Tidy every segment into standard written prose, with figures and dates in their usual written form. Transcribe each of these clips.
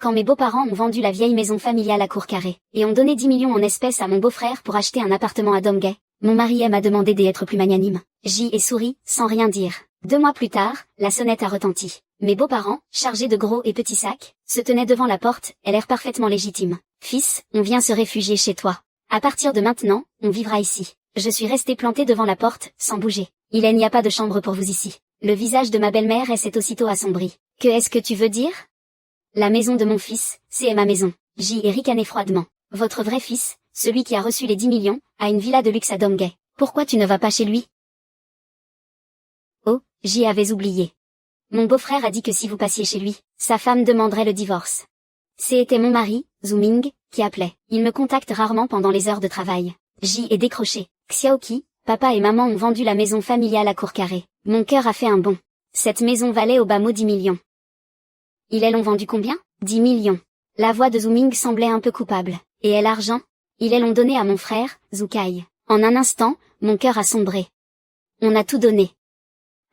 quand mes beaux-parents ont vendu la vieille maison familiale à Courcarré, et ont donné 10 millions en espèces à mon beau-frère pour acheter un appartement à Domgay, mon mari m'a demandé d'être plus magnanime. J'y ai souri, sans rien dire. 2 mois plus tard, la sonnette a retenti. Mes beaux-parents, chargés de gros et petits sacs, se tenaient devant la porte, l'air parfaitement légitime. Fils, on vient se réfugier chez toi. À partir de maintenant, on vivra ici. Je suis resté planté devant la porte, sans bouger. Il n'y a pas de chambre pour vous ici. Le visage de ma belle-mère s'est aussitôt assombri. Que est-ce que tu veux dire? La maison de mon fils, c'est ma maison. J'y ai ricané froidement. Votre vrai fils, celui qui a reçu les 10 millions, a une villa de luxe à Domgay. Pourquoi tu ne vas pas chez lui? Oh, j'y avais oublié. Mon beau-frère a dit que si vous passiez chez lui, sa femme demanderait le divorce. C'était mon mari, Zooming, qui appelait. Il me contacte rarement pendant les heures de travail. J'y ai décroché. Xiaoqi, papa et maman ont vendu la maison familiale à Courcarré. Mon cœur a fait un bond. Cette maison valait au bas mot 10 millions. Ils l'ont vendu combien? 10 millions. La voix de Zooming semblait un peu coupable. Et l'argent? Ils l'ont donné à mon frère, Zukai. En un instant, mon cœur a sombré. On a tout donné.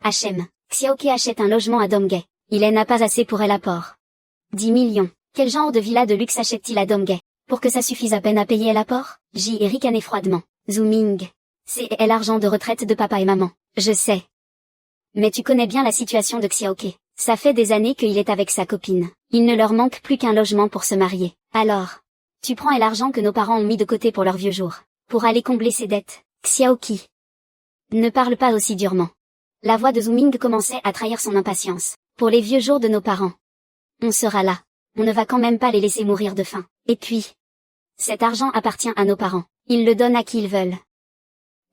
H.M. Xiaoqi achète un logement à Domgay. Il n'a pas assez pour l'apport. 10 millions. Quel genre de villa de luxe achète-t-il à Domgay? Pour que ça suffise à peine à payer l'apport? J'y ai ricané froidement. Zooming. C'est l'argent de retraite de papa et maman. Je sais. Mais tu connais bien la situation de Xiaoqi. Ça fait des années qu'il est avec sa copine. Il ne leur manque plus qu'un logement pour se marier. Alors, tu prends l'argent que nos parents ont mis de côté pour leurs vieux jours, pour aller combler ses dettes. Xiaoqi. Ne parle pas aussi durement. La voix de Zooming commençait à trahir son impatience. Pour les vieux jours de nos parents. On sera là. On ne va quand même pas les laisser mourir de faim. Et puis, cet argent appartient à nos parents. Ils le donnent à qui ils veulent.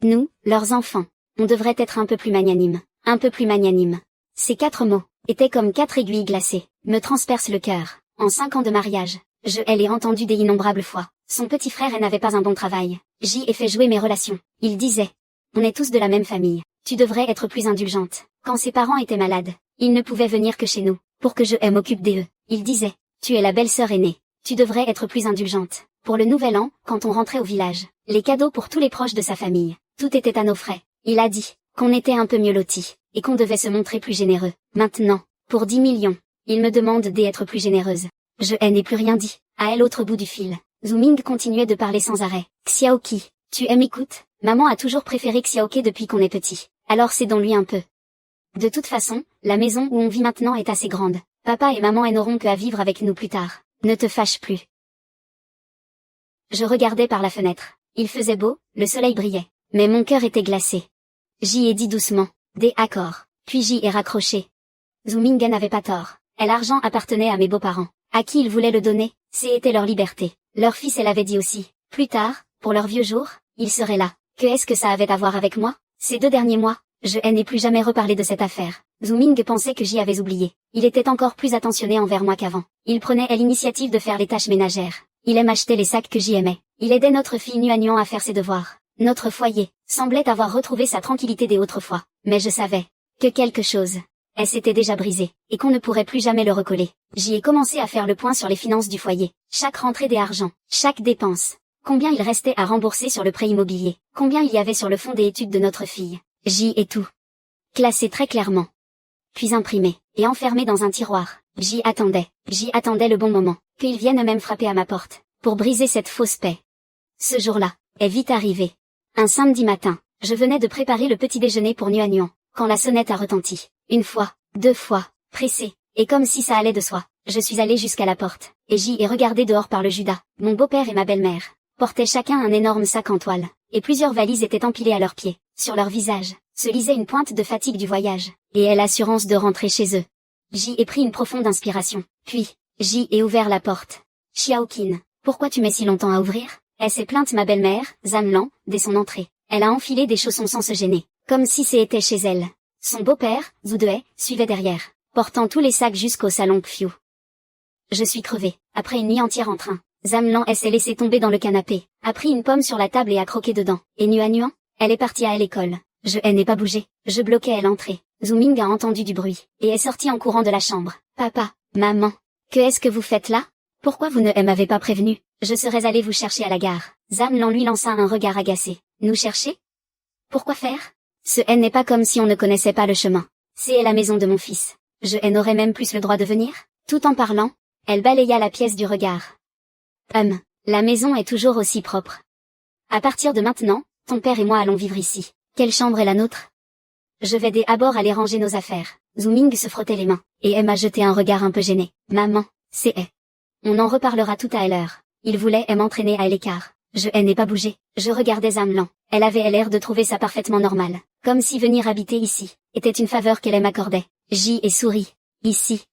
Nous, leurs enfants, on devrait être un peu plus magnanime. Un peu plus magnanime. Ces 4 mots étaient comme 4 aiguilles glacées, me transpercent le cœur. En 5 ans de mariage, je l'ai entendu des innombrables fois. Son petit frère n'avait pas un bon travail. J'y ai fait jouer mes relations. Il disait, on est tous de la même famille. Tu devrais être plus indulgente. Quand ses parents étaient malades, ils ne pouvaient venir que chez nous, pour que je m'occupe d'eux. Il disait, tu es la belle-sœur aînée. Tu devrais être plus indulgente. Pour le nouvel an, quand on rentrait au village, les cadeaux pour tous les proches de sa famille, tout était à nos frais. Il a dit qu'on était un peu mieux lotis, et qu'on devait se montrer plus généreux. Maintenant, pour 10 millions, il me demande d'être plus généreuse. Je n'ai plus rien dit. À l'autre bout du fil, Zooming continuait de parler sans arrêt. Xiaoqi, tu m'écoutes? Maman a toujours préféré Xiaoqi depuis qu'on est petit. Alors c'est dans lui un peu. De toute façon, la maison où on vit maintenant est assez grande. Papa et maman n'auront qu'à vivre avec nous plus tard. Ne te fâche plus. Je regardais par la fenêtre. Il faisait beau, le soleil brillait. Mais mon cœur était glacé. J'y ai dit doucement. Des accords. Puis j'y ai raccroché. Zooming n'avait pas tort. L'argent appartenait à mes beaux-parents. À qui ils voulaient le donner, c'était leur liberté. Leur fils l'avait dit aussi. Plus tard, pour leurs vieux jours, ils seraient là. Que est-ce que ça avait à voir avec moi? Ces 2 derniers mois, je n'ai plus jamais reparlé de cette affaire. Zooming pensait que j'y avais oublié. Il était encore plus attentionné envers moi qu'avant. Il prenait l'initiative de faire les tâches ménagères. Il acheter les sacs que j'y aimais. Il aidait notre fille Nuagnon à faire ses devoirs. Notre foyer semblait avoir retrouvé sa tranquillité des autres fois. Mais je savais que quelque chose, elle s'était déjà brisée, et qu'on ne pourrait plus jamais le recoller. J'y ai commencé à faire le point sur les finances du foyer. Chaque rentrée d'argent, chaque dépense. Combien il restait à rembourser sur le prêt immobilier. Combien il y avait sur le fonds des études de notre fille. J'y ai tout classé très clairement. Puis imprimé, et enfermé dans un tiroir. J'y attendais le bon moment, qu'ils viennent même frapper à ma porte, pour briser cette fausse paix. Ce jour-là, est vite arrivé. Un samedi matin, je venais de préparer le petit déjeuner pour Nuagnon, quand la sonnette a retenti. 1 fois, 2 fois, pressée, et comme si ça allait de soi, je suis allée jusqu'à la porte, et j'y ai regardé dehors par le Judas. Mon beau-père et ma belle-mère portaient chacun un énorme sac en toile, et plusieurs valises étaient empilées à leurs pieds. Sur leur visage, se lisait une pointe de fatigue du voyage, et l'assurance de rentrer chez eux. J'y ai pris une profonde inspiration, puis, j'y ai ouvert la porte. Xiaoqin, pourquoi tu mets si longtemps à ouvrir? Elle s'est plainte ma belle-mère, Zamlan, dès son entrée. Elle a enfilé des chaussons sans se gêner, comme si c'était chez elle. Son beau-père, Zudue, suivait derrière, portant tous les sacs jusqu'au salon Pfiou. Je suis crevée, après une nuit entière en train. Zamlan s'est laissé tomber dans le canapé, a pris une pomme sur la table et a croqué dedans. Et Nuagnon, elle est partie à l'école. Je n'ai pas bougé, je bloquais l'entrée. Zooming a entendu du bruit, et est sorti en courant de la chambre. Papa, maman, que est-ce que vous faites là? Pourquoi vous ne m'avez pas prévenu? Je serais allé vous chercher à la gare. Zamlan lui lança un regard agacé. Nous chercher? Pourquoi faire? Ce n'est pas comme si on ne connaissait pas le chemin. C'est la maison de mon fils. Je n'aurais même plus le droit de venir? Tout en parlant, Elle balaya la pièce du regard. La maison est toujours aussi propre. À partir de maintenant, ton père et moi allons vivre ici. Quelle chambre est la nôtre? Je vais d'abord aller ranger nos affaires. Ming se frottait les mains, et Emma jetait un regard un peu gêné. Maman, c'est On en reparlera tout à l'heure. Il voulait m'entraîner à l'écart. Je n'ai pas bougé. Je regardais Lan. Elle avait l'air de trouver ça parfaitement normal. Comme si venir habiter ici était une faveur qu'elle m'accordait. Et sourit. Ici.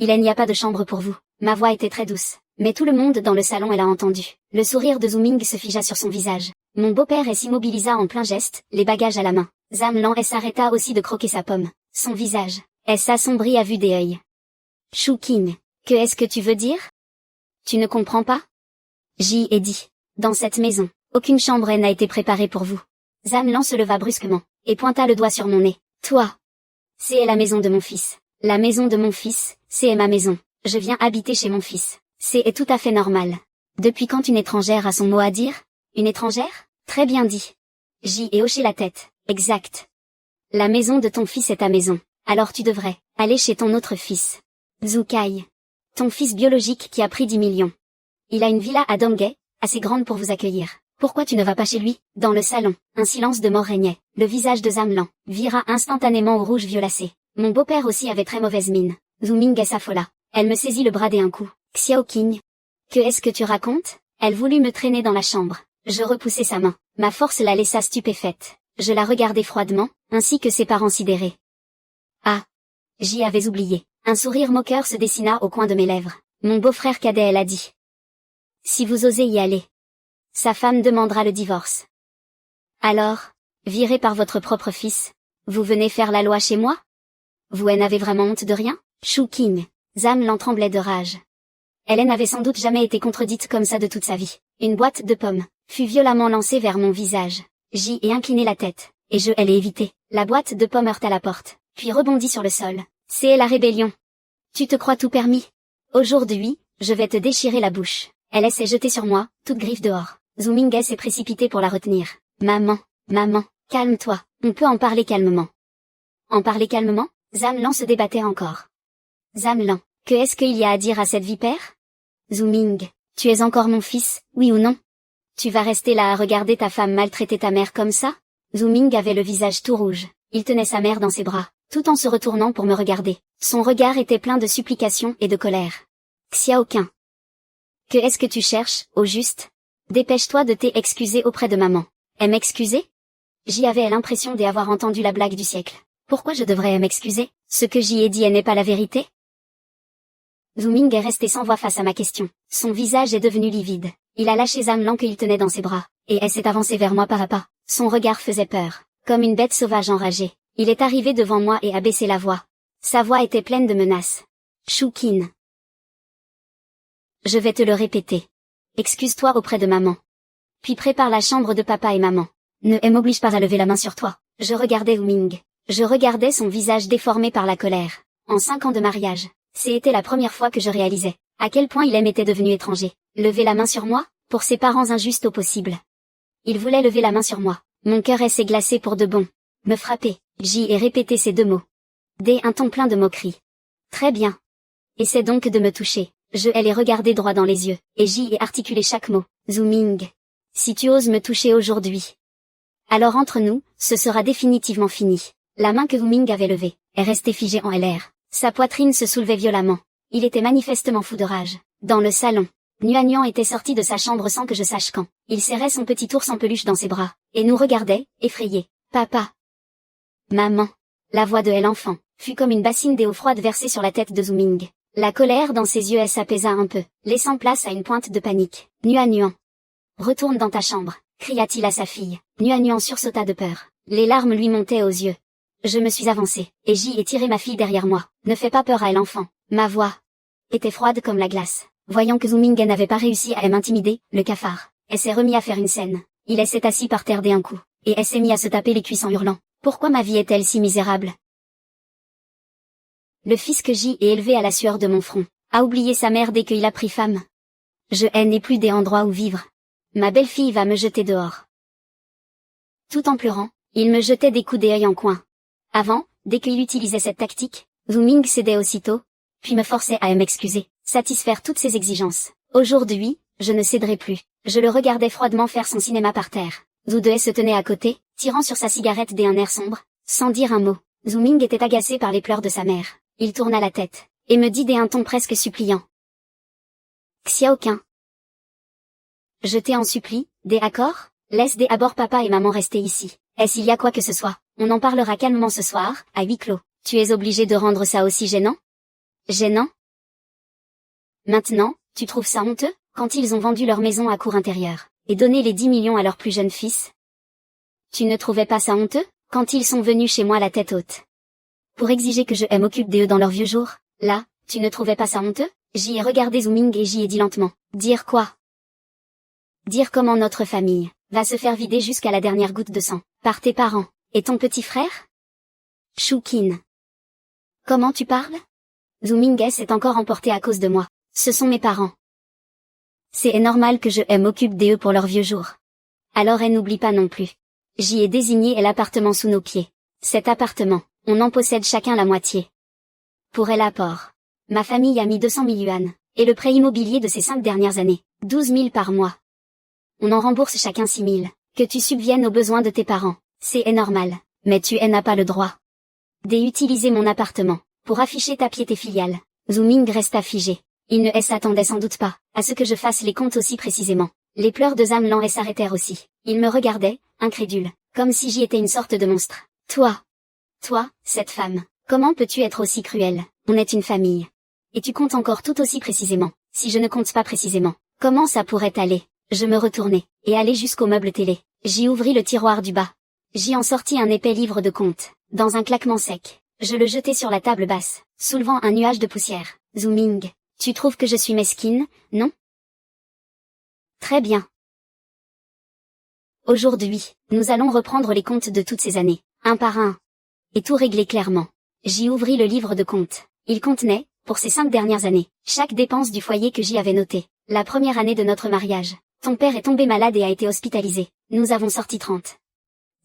Il n'y a pas de chambre pour vous. Ma voix était très douce. Mais tout le monde dans le salon elle a entendu. Le sourire de Ming se figea sur son visage. Mon beau-père s'immobilisa en plein geste, les bagages à la main. Lan s'arrêta aussi de croquer sa pomme. Son visage s'assombrit à vue des œils. Choukin, que est-ce que tu veux dire? Tu ne comprends pas? J'y ai dit. Dans cette maison, aucune chambre n'a été préparée pour vous. Lan se leva brusquement, et pointa le doigt sur mon nez. Toi. C'est la maison de mon fils. La maison de mon fils, c'est ma maison. Je viens habiter chez mon fils. C'est tout à fait normal. Depuis quand une étrangère a son mot à dire? Une étrangère? Très bien dit. J'y ai hoché la tête. Exact. La maison de ton fils est ta maison. Alors tu devrais aller chez ton autre fils. Zukai. Ton fils biologique qui a pris 10 millions. Il a une villa à Donghae, assez grande pour vous accueillir. Pourquoi tu ne vas pas chez lui? Dans le salon, un silence de mort régnait. Le visage de Lan vira instantanément au rouge violacé. Mon beau-père aussi avait très mauvaise mine. Ming s'affola. Elle me saisit le bras d'un coup. Xiaoqing. Que est-ce que tu racontes? Elle voulut me traîner dans la chambre. Je repoussai sa main. Ma force la laissa stupéfaite. Je la regardai froidement, ainsi que ses parents sidérés. Ah. J'y avais oublié. Un sourire moqueur se dessina au coin de mes lèvres. Mon beau-frère cadet elle a dit. Si vous osez y aller. Sa femme demandera le divorce. Alors, viré par votre propre fils, vous venez faire la loi chez moi? Vous n'avez vraiment honte de rien? Choukin. Lan tremblait de rage. Elle n'avait sans doute jamais été contredite comme ça de toute sa vie. Une boîte de pommes fut violemment lancée vers mon visage. J'y ai incliné la tête, et je l'ai évité. La boîte de pommes heurta la porte, puis rebondit sur le sol. C'est la rébellion. Tu te crois tout permis? Aujourd'hui, je vais te déchirer la bouche. Elle s'est jetée sur moi, toute griffe dehors. Ming s'est précipité pour la retenir. Maman, calme-toi, on peut en parler calmement. En parler calmement? Lan se débattait encore. Lan, que est-ce qu'il y a à dire à cette vipère? Ming, tu es encore mon fils, oui ou non? Tu vas rester là à regarder ta femme maltraiter ta mère comme ça? Ming avait le visage tout rouge. Il tenait sa mère dans ses bras, tout en se retournant pour me regarder. Son regard était plein de supplication et de colère. Xiaoqing. Que est-ce que tu cherches, au juste? Dépêche-toi de t'excuser auprès de maman. M'excuser? J'y avais l'impression d'avoir entendu la blague du siècle. Pourquoi je devrais m'excuser? Ce que j'y ai dit n'est pas la vérité? Ming est resté sans voix face à ma question. Son visage est devenu livide. Il a lâché Lan qu'il tenait dans ses bras, et elle s'est avancée vers moi pas à pas. Son regard faisait peur, comme une bête sauvage enragée. Il est arrivé devant moi et a baissé la voix. Sa voix était pleine de menaces. Choukin. Je vais te le répéter. Excuse-toi auprès de maman. Puis prépare la chambre de papa et maman. Ne m'oblige pas à lever la main sur toi. Je regardais Ming. Je regardais son visage déformé par la colère. En 5 ans de mariage, c'était la première fois que je réalisais à quel point il m'était devenu étranger. Lever la main sur moi, pour ses parents injustes au possible. Il voulait lever la main sur moi. Mon cœur s'est glacé pour de bon. Me frapper. J'y ai répété ces 2 mots. Un ton plein de moquerie. Très bien. Essaie donc de me toucher. Je l'ai regardé droit dans les yeux, et j'y ai articulé chaque mot. Ming. Si tu oses me toucher aujourd'hui. Alors entre nous, ce sera définitivement fini. La main que Ming avait levée est restée figée en l'air. Sa poitrine se soulevait violemment. Il était manifestement fou de rage. Dans le salon, Nuan était sorti de sa chambre sans que je sache quand. Il serrait son petit ours en peluche dans ses bras, et nous regardait, effrayé. Papa. Maman. La voix de l'enfant fut comme une bassine d'eau froide versée sur la tête de Ming. La colère dans ses yeux s'apaisa un peu, laissant place à une pointe de panique. Nuan. Retourne dans ta chambre, cria-t-il à sa fille. Nuan sursauta de peur. Les larmes lui montaient aux yeux. Je me suis avancée, et j'y ai tiré ma fille derrière moi. Ne fais pas peur à l'enfant. Ma voix était froide comme la glace. Voyant que Ming n'avait pas réussi à m'intimider, le cafard, elle s'est remis à faire une scène. Il s'est assis par terre d'un coup, et elle s'est mis à se taper les cuisses en hurlant. Pourquoi ma vie est-elle si misérable? Le fils que j'y ai élevé à la sueur de mon front, a oublié sa mère dès qu'il a pris femme. Je n'ai plus d'endroit où vivre. Ma belle-fille va me jeter dehors. Tout en pleurant, il me jetait des coups d'œil en coin. Avant, dès qu'il utilisait cette tactique, Ming cédait aussitôt, puis me forçait à m'excuser. satisfaire toutes ses exigences. Aujourd'hui, je ne céderai plus. Je le regardais froidement faire son cinéma par terre. Zhu Due se tenait à côté, tirant sur sa cigarette d'un air sombre, sans dire un mot. Zhu Ming était agacé par les pleurs de sa mère. Il tourna la tête, et me dit d'un ton presque suppliant. Xiaoqun. Je t'en supplie, d'accord? Laisse à bord papa et maman rester ici. S'il y a quoi que ce soit, on en parlera calmement ce soir, à huis clos. Tu es obligé de rendre ça aussi gênant? Gênant? Maintenant, tu trouves ça honteux, quand ils ont vendu leur maison à cour intérieure, et donné les 10 millions à leur plus jeune fils? Tu ne trouvais pas ça honteux, quand ils sont venus chez moi la tête haute, pour exiger que je m'occupe d'eux dans leurs vieux jours? Là, tu ne trouvais pas ça honteux? J'y ai regardé Zhu Ming et j'y ai dit lentement. Dire quoi? Dire comment notre famille va se faire vider jusqu'à la dernière goutte de sang, par tes parents, et ton petit frère? Shuqin. Comment tu parles? Zhu Ming s'est encore emporté à cause de moi. Ce sont mes parents. C'est normal que je m'occupe d'eux pour leurs vieux jours. Alors elle n'oublie pas non plus. J'y ai désigné l'appartement sous nos pieds. Cet appartement, on en possède chacun la moitié. Pour l'apport, ma famille a mis 200 000 yuan, et le prêt immobilier de ces 5 dernières années, 12 000 par mois. On en rembourse chacun 6 000, que tu subviennes aux besoins de tes parents, c'est normal, mais tu n'as pas le droit d'utiliser mon appartement, pour afficher ta piété filiale. Zhu Ming resta figé. Il ne s'attendait sans doute pas, à ce que je fasse les comptes aussi précisément. Les pleurs de Zhang Lan s'arrêtèrent aussi. Il me regardait, incrédule, comme si j'y étais une sorte de monstre. Toi, cette femme, comment peux-tu être aussi cruelle? On est une famille. Et tu comptes encore tout aussi précisément. Si je ne compte pas précisément, comment ça pourrait aller? Je me retournai, et allai jusqu'au meuble télé. J'y ouvris le tiroir du bas. J'y en sortis un épais livre de comptes. Dans un claquement sec, je le jetai sur la table basse, soulevant un nuage de poussière. Zhu Ming, tu trouves que je suis mesquine, non? Très bien. Aujourd'hui, nous allons reprendre les comptes de toutes ces années, un par un. Et tout régler clairement. J'y ouvris le livre de comptes. Il contenait, pour ces 5 dernières années, chaque dépense du foyer que j'y avais notée. La première année de notre mariage, ton père est tombé malade et a été hospitalisé. Nous avons sorti 30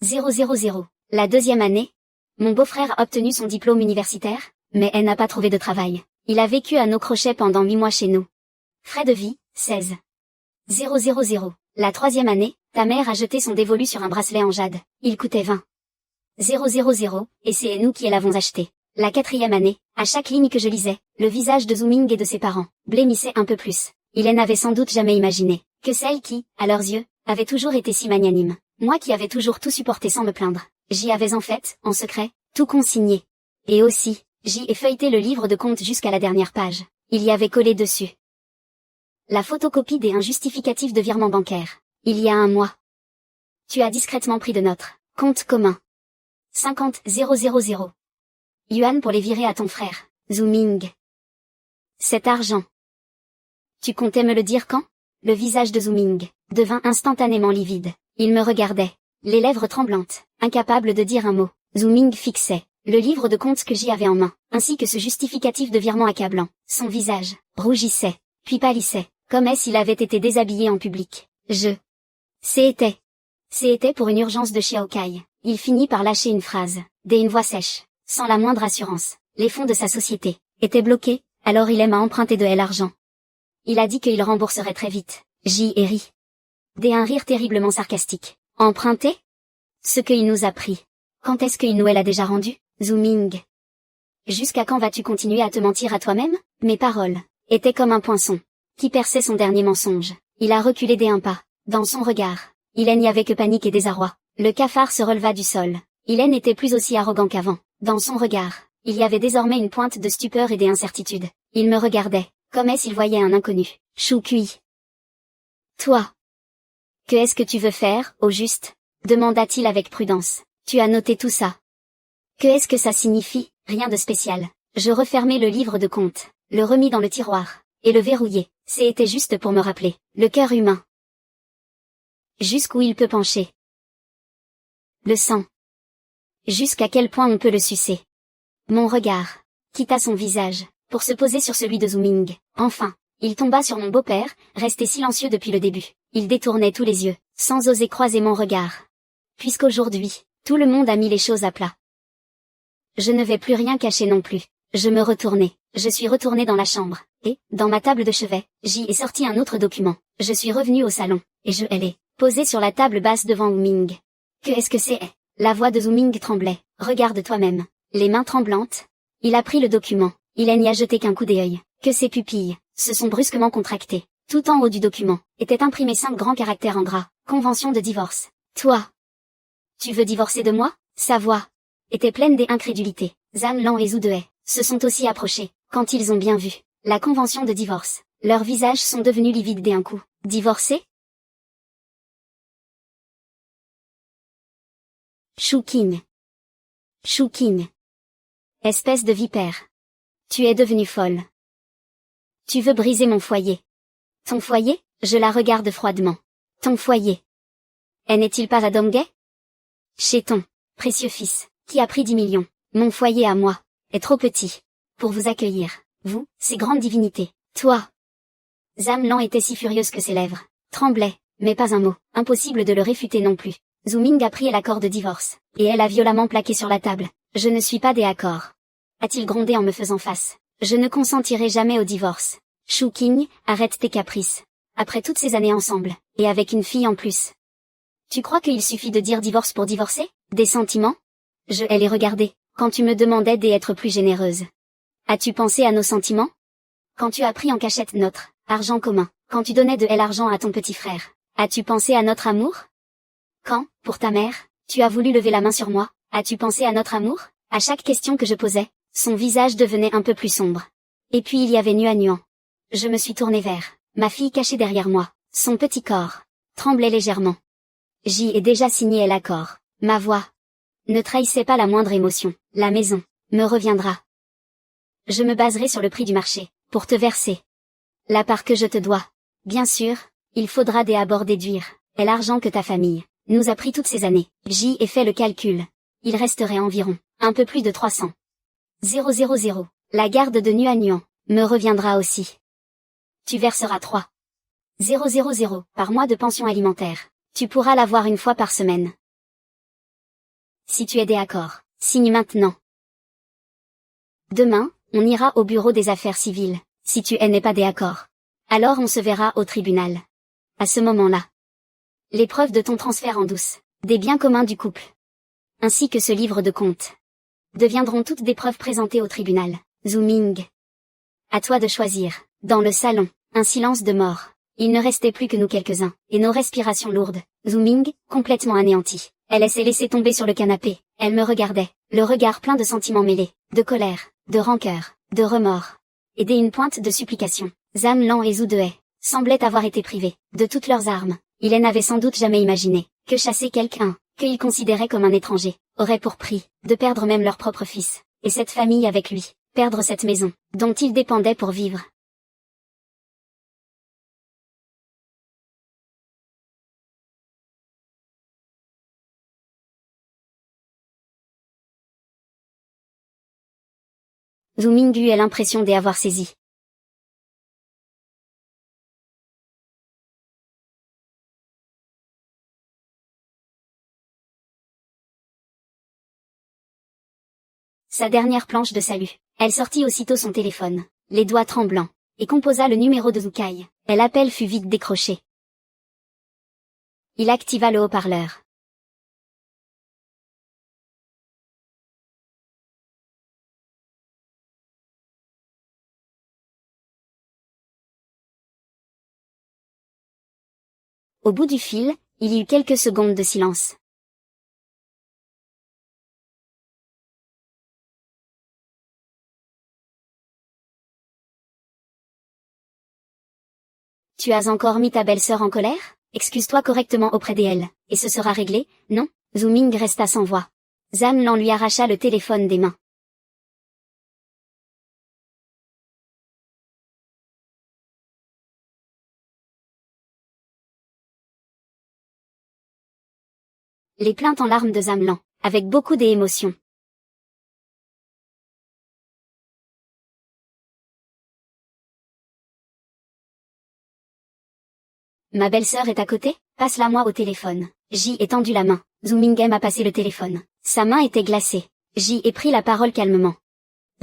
000. La deuxième année, mon beau-frère a obtenu son diplôme universitaire, mais elle n'a pas trouvé de travail. Il a vécu à nos crochets pendant 8 mois chez nous. Frais de vie, 16 000. La troisième année, ta mère a jeté son dévolu sur un bracelet en jade. Il coûtait 20 000, et c'est nous qui l'avons acheté. La quatrième année, à chaque ligne que je lisais, le visage de Zhu Ming et de ses parents blêmissait un peu plus. Ils n'avaient sans doute jamais imaginé que celle qui, à leurs yeux, avait toujours été si magnanime, moi qui avais toujours tout supporté sans me plaindre, j'y avais en fait, en secret, tout consigné. Et aussi, j'y ai feuilleté le livre de comptes jusqu'à la dernière page. Il y avait collé dessus la photocopie d'un justificatif de virement bancaire. Il y a un mois. Tu as discrètement pris de notre compte commun 50 000 yuan pour les virer à ton frère, Zhu Ming. Cet argent. Tu comptais me le dire quand? Le visage de Zhu Ming devint instantanément livide. Il me regardait, les lèvres tremblantes, incapable de dire un mot. Zhu Ming fixait le livre de comptes que j'y avais en main, ainsi que ce justificatif de virement accablant. Son visage rougissait, puis pâlissait, comme s'il avait été déshabillé en public. C'était pour une urgence de Xiaokai. Il finit par lâcher une phrase, d'une voix sèche, sans la moindre assurance. Les fonds de sa société étaient bloqués, alors il m'a emprunté de l'argent. Il a dit qu'il rembourserait très vite. J'y ai ri. Un rire terriblement sarcastique. Emprunté? Ce qu'il nous a pris. Quand est-ce qu'il nous l'a déjà rendu, Zhu Ming? Jusqu'à quand vas-tu continuer à te mentir à toi-même? Mes paroles étaient comme un poinçon qui perçait son dernier mensonge. Il a reculé d'un pas. Dans son regard, il n'y avait que panique et désarroi. Le cafard se releva du sol. Il n'était plus aussi arrogant qu'avant. Dans son regard, il y avait désormais une pointe de stupeur et d'incertitude. Il me regardait, comme s'il voyait un inconnu. Choukui. Toi. Que est-ce que tu veux faire, au juste? Demanda-t-il avec prudence. Tu as noté tout ça. Que est-ce que ça signifie? Rien de spécial. Je refermai le livre de comptes, le remis dans le tiroir, et le verrouillai. C'était juste pour me rappeler, le cœur humain. Jusqu'où il peut pencher. Le sang. Jusqu'à quel point on peut le sucer. Mon regard quitta son visage, pour se poser sur celui de Zhu Ming. Enfin, il tomba sur mon beau-père, resté silencieux depuis le début. Il détournait tous les yeux, sans oser croiser mon regard. Puisqu'aujourd'hui, tout le monde a mis les choses à plat. Je ne vais plus rien cacher non plus. Je me retournai. Je suis retournée dans la chambre, et, dans ma table de chevet, j'y ai sorti un autre document. Je suis revenue au salon, et je l'ai posé sur la table basse devant Wu Ming. Que est-ce que c'est? La voix de Zhu Ming tremblait. Regarde toi-même. Les mains tremblantes. Il a pris le document. Il n'y a jeté qu'un coup d'œil. Que ses pupilles se sont brusquement contractées. Tout en haut du document, étaient imprimés 5 grands caractères en gras. Convention de divorce. Toi. Tu veux divorcer de moi? Sa voix était pleine d'incrédulité. Zhang Lan et Zhu Dehai se sont aussi approchés. Quand ils ont bien vu la convention de divorce, leurs visages sont devenus livides d'un coup. Divorcer? Shu Qing. Shu Qing. Espèce de vipère. Tu es devenue folle. Tu veux briser mon foyer. Ton foyer? Je la regarde froidement. Ton foyer. N'est-il pas à Donghae? Chez ton précieux fils, qui a pris 10 millions. Mon foyer à moi est trop petit pour vous accueillir, vous, ces grandes divinités. Toi. Zhang Lan était si furieuse que ses lèvres tremblaient, mais pas un mot. Impossible de le réfuter non plus. Zhu Ming a pris l'accord de divorce, et elle a violemment plaqué sur la table. Je ne suis pas d'accord. A-t-il grondé en me faisant face. Je ne consentirai jamais au divorce. Shu Qing, arrête tes caprices. Après toutes ces années ensemble, et avec une fille en plus. Tu crois qu'il suffit de dire divorce pour divorcer? Des sentiments? Je les regardais, quand tu me demandais d'être plus généreuse. As-tu pensé à nos sentiments? Quand tu as pris en cachette notre argent commun, quand tu donnais de l'argent à ton petit frère, as-tu pensé à notre amour? Quand, pour ta mère, tu as voulu lever la main sur moi, as-tu pensé à notre amour? À chaque question que je posais, son visage devenait un peu plus sombre. Et puis il y avait Nuan. Je me suis tournée vers ma fille cachée derrière moi. Son petit corps tremblait légèrement. J'y ai déjà signé l'accord. Ma voix ne trahissait pas la moindre émotion. La maison me reviendra. Je me baserai sur le prix du marché, pour te verser la part que je te dois. Bien sûr, il faudra des abords déduire, et l'argent que ta famille nous a pris toutes ces années. J'y ai fait le calcul. Il resterait environ un peu plus de 300 000. La garde de Nuan me reviendra aussi. Tu verseras 3 000 par mois de pension alimentaire. Tu pourras l'avoir une fois par semaine. Si tu es d'accord, signe maintenant. Demain, on ira au bureau des affaires civiles. Si tu n'es pas d'accord, alors on se verra au tribunal. À ce moment-là, les preuves de ton transfert en douce, des biens communs du couple, ainsi que ce livre de comptes, deviendront toutes des preuves présentées au tribunal. Zhu Ming. À toi de choisir. Dans le salon, un silence de mort. Il ne restait plus que nous quelques-uns, et nos respirations lourdes. Zhu Ming, complètement anéantie. Elle s'est laissée tomber sur le canapé. Elle me regardait, le regard plein de sentiments mêlés, de colère, de rancœur, de remords, et d'une pointe de supplication. Zhang Lan et Zhu Dehai semblaient avoir été privés de toutes leurs armes. Ils n'avaient sans doute jamais imaginé que chasser quelqu'un, qu'ils considéraient comme un étranger, aurait pour prix de perdre même leur propre fils, et cette famille avec lui, perdre cette maison, dont ils dépendaient pour vivre. Zhu Ming eut l'impression d'y avoir saisi. Sa dernière planche de salut. Elle sortit aussitôt son téléphone, les doigts tremblants, et composa le numéro de Zhu Kai. L'appel fut vite décroché. Il activa le haut-parleur. Au bout du fil, il y eut quelques secondes de silence. Tu as encore mis ta belle-sœur en colère? Excuse-toi correctement auprès d'elle, et ce sera réglé, non? Zhu Ming resta sans voix. Zhang Lan lui arracha le téléphone des mains. Les plaintes en larmes de Zhang Lan, avec beaucoup d'émotion. Ma belle-sœur est à côté? Passe-la-moi au téléphone. J'y ai tendu la main. Zhu Ming m'a passé le téléphone. Sa main était glacée. J'y ai pris la parole calmement.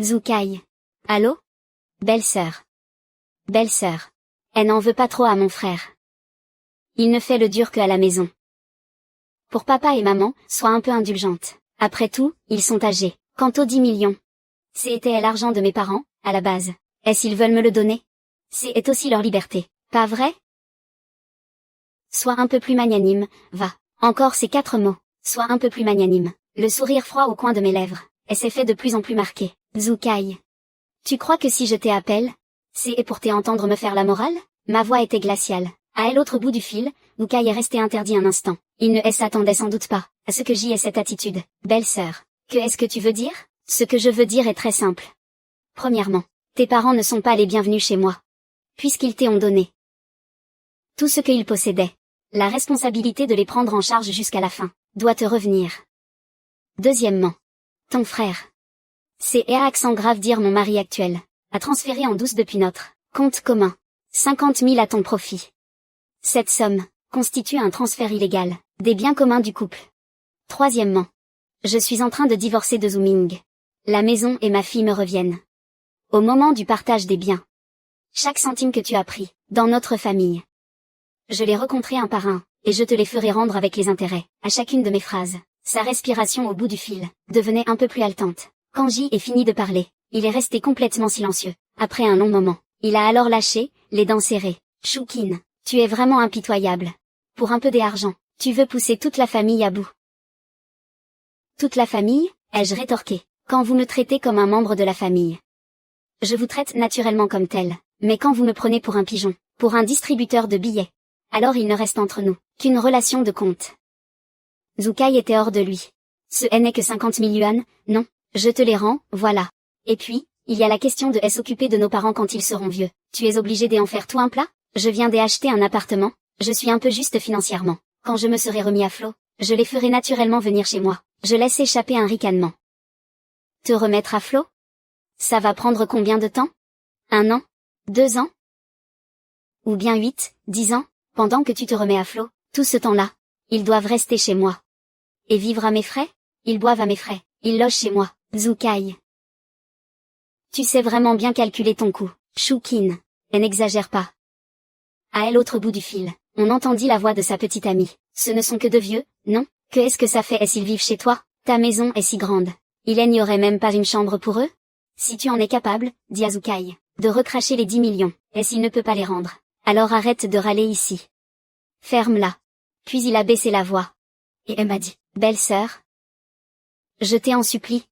Zhu Kai. Allô? Belle-sœur. Belle-sœur. Elle n'en veut pas trop à mon frère. Il ne fait le dur qu'à la maison. Pour papa et maman, sois un peu indulgente. Après tout, ils sont âgés. Quant aux 10 millions. C'était l'argent de mes parents, à la base. Et s'ils veulent me le donner? C'est aussi leur liberté. Pas vrai? Sois un peu plus magnanime, va. Encore ces 4 mots. Sois un peu plus magnanime. Le sourire froid au coin de mes lèvres. Et s'est fait de plus en plus marqué. Zoukai. Tu crois que si je t'appelle, c'est pour t'entendre me faire la morale? Ma voix était glaciale. À l'autre bout du fil, Zoukai est resté interdit un instant. Il ne s'attendait sans doute pas à ce que j'y ai cette attitude. Belle-sœur. Que est-ce que tu veux dire? Ce que je veux dire est très simple. Premièrement, tes parents ne sont pas les bienvenus chez moi. Puisqu'ils t'ont donné tout ce qu'ils possédaient. La responsabilité de les prendre en charge jusqu'à la fin doit te revenir. Deuxièmement, ton frère. C'est à accent grave dire mon mari actuel, a transféré en douce depuis notre compte commun 50 000 à ton profit. Cette somme constitue un transfert illégal des biens communs du couple. Troisièmement, je suis en train de divorcer de Zooming. La maison et ma fille me reviennent. Au moment du partage des biens. Chaque centime que tu as pris, dans notre famille. Je les recompterai un par un, et je te les ferai rendre avec les intérêts, à chacune de mes phrases. Sa respiration au bout du fil, devenait un peu plus haletante. Quand J est fini de parler, il est resté complètement silencieux. Après un long moment, il a alors lâché, les dents serrées. Choukine, tu es vraiment impitoyable. Pour un peu d'argent, tu veux pousser toute la famille à bout. Toute la famille, ai-je rétorqué, quand vous me traitez comme un membre de la famille. Je vous traite naturellement comme tel, mais quand vous me prenez pour un pigeon, pour un distributeur de billets, alors il ne reste entre nous qu'une relation de compte. Zoukai était hors de lui. Ce n'est que 50 000 yuan, non, je te les rends, voilà. Et puis, il y a la question de s'occuper de nos parents quand ils seront vieux. Tu es obligé d'en faire tout un plat? Je viens d'acheter un appartement, je suis un peu juste financièrement. Quand je me serai remis à flot, je les ferai naturellement venir chez moi. Je laisse échapper un ricanement. Te remettre à flot? Ça va prendre combien de temps? 1 an? 2 ans? Ou bien 8, 10 ans, pendant que tu te remets à flot? Tout ce temps-là, ils doivent rester chez moi. Et vivre à mes frais? Ils boivent à mes frais, ils logent chez moi, Zoukai. Tu sais vraiment bien calculer ton coût, Choukine, et n'exagère pas. À l'autre bout du fil, on entendit la voix de sa petite amie. Ce ne sont que de vieux, non? Que est-ce que ça fait s'ils vivent chez toi? Ta maison est si grande. Il n'y aurait même pas une chambre pour eux? Si tu en es capable, dit Zoukai, de recracher les 10 millions, et s'il ne peut pas les rendre, alors arrête de râler ici. Ferme-la. Puis il a baissé la voix. Et elle m'a dit, belle-sœur. Je t'en supplie.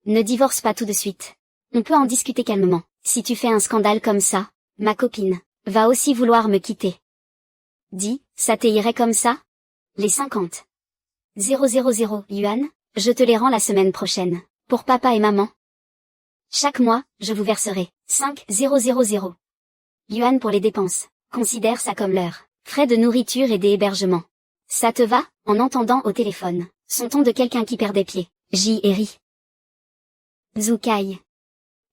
Ne divorce pas tout de suite. On peut en discuter calmement. Si tu fais un scandale comme ça, ma copine va aussi vouloir me quitter. Dis, ça t'irait comme ça? Les 50 000 yuan, je te les rends la semaine prochaine, pour papa et maman. Chaque mois, je vous verserai 5 000 yuan pour les dépenses. Considère ça comme leur frais de nourriture et d'hébergement. Ça te va? En entendant au téléphone son ton de quelqu'un qui perd des pieds, J et rit. Zoukai.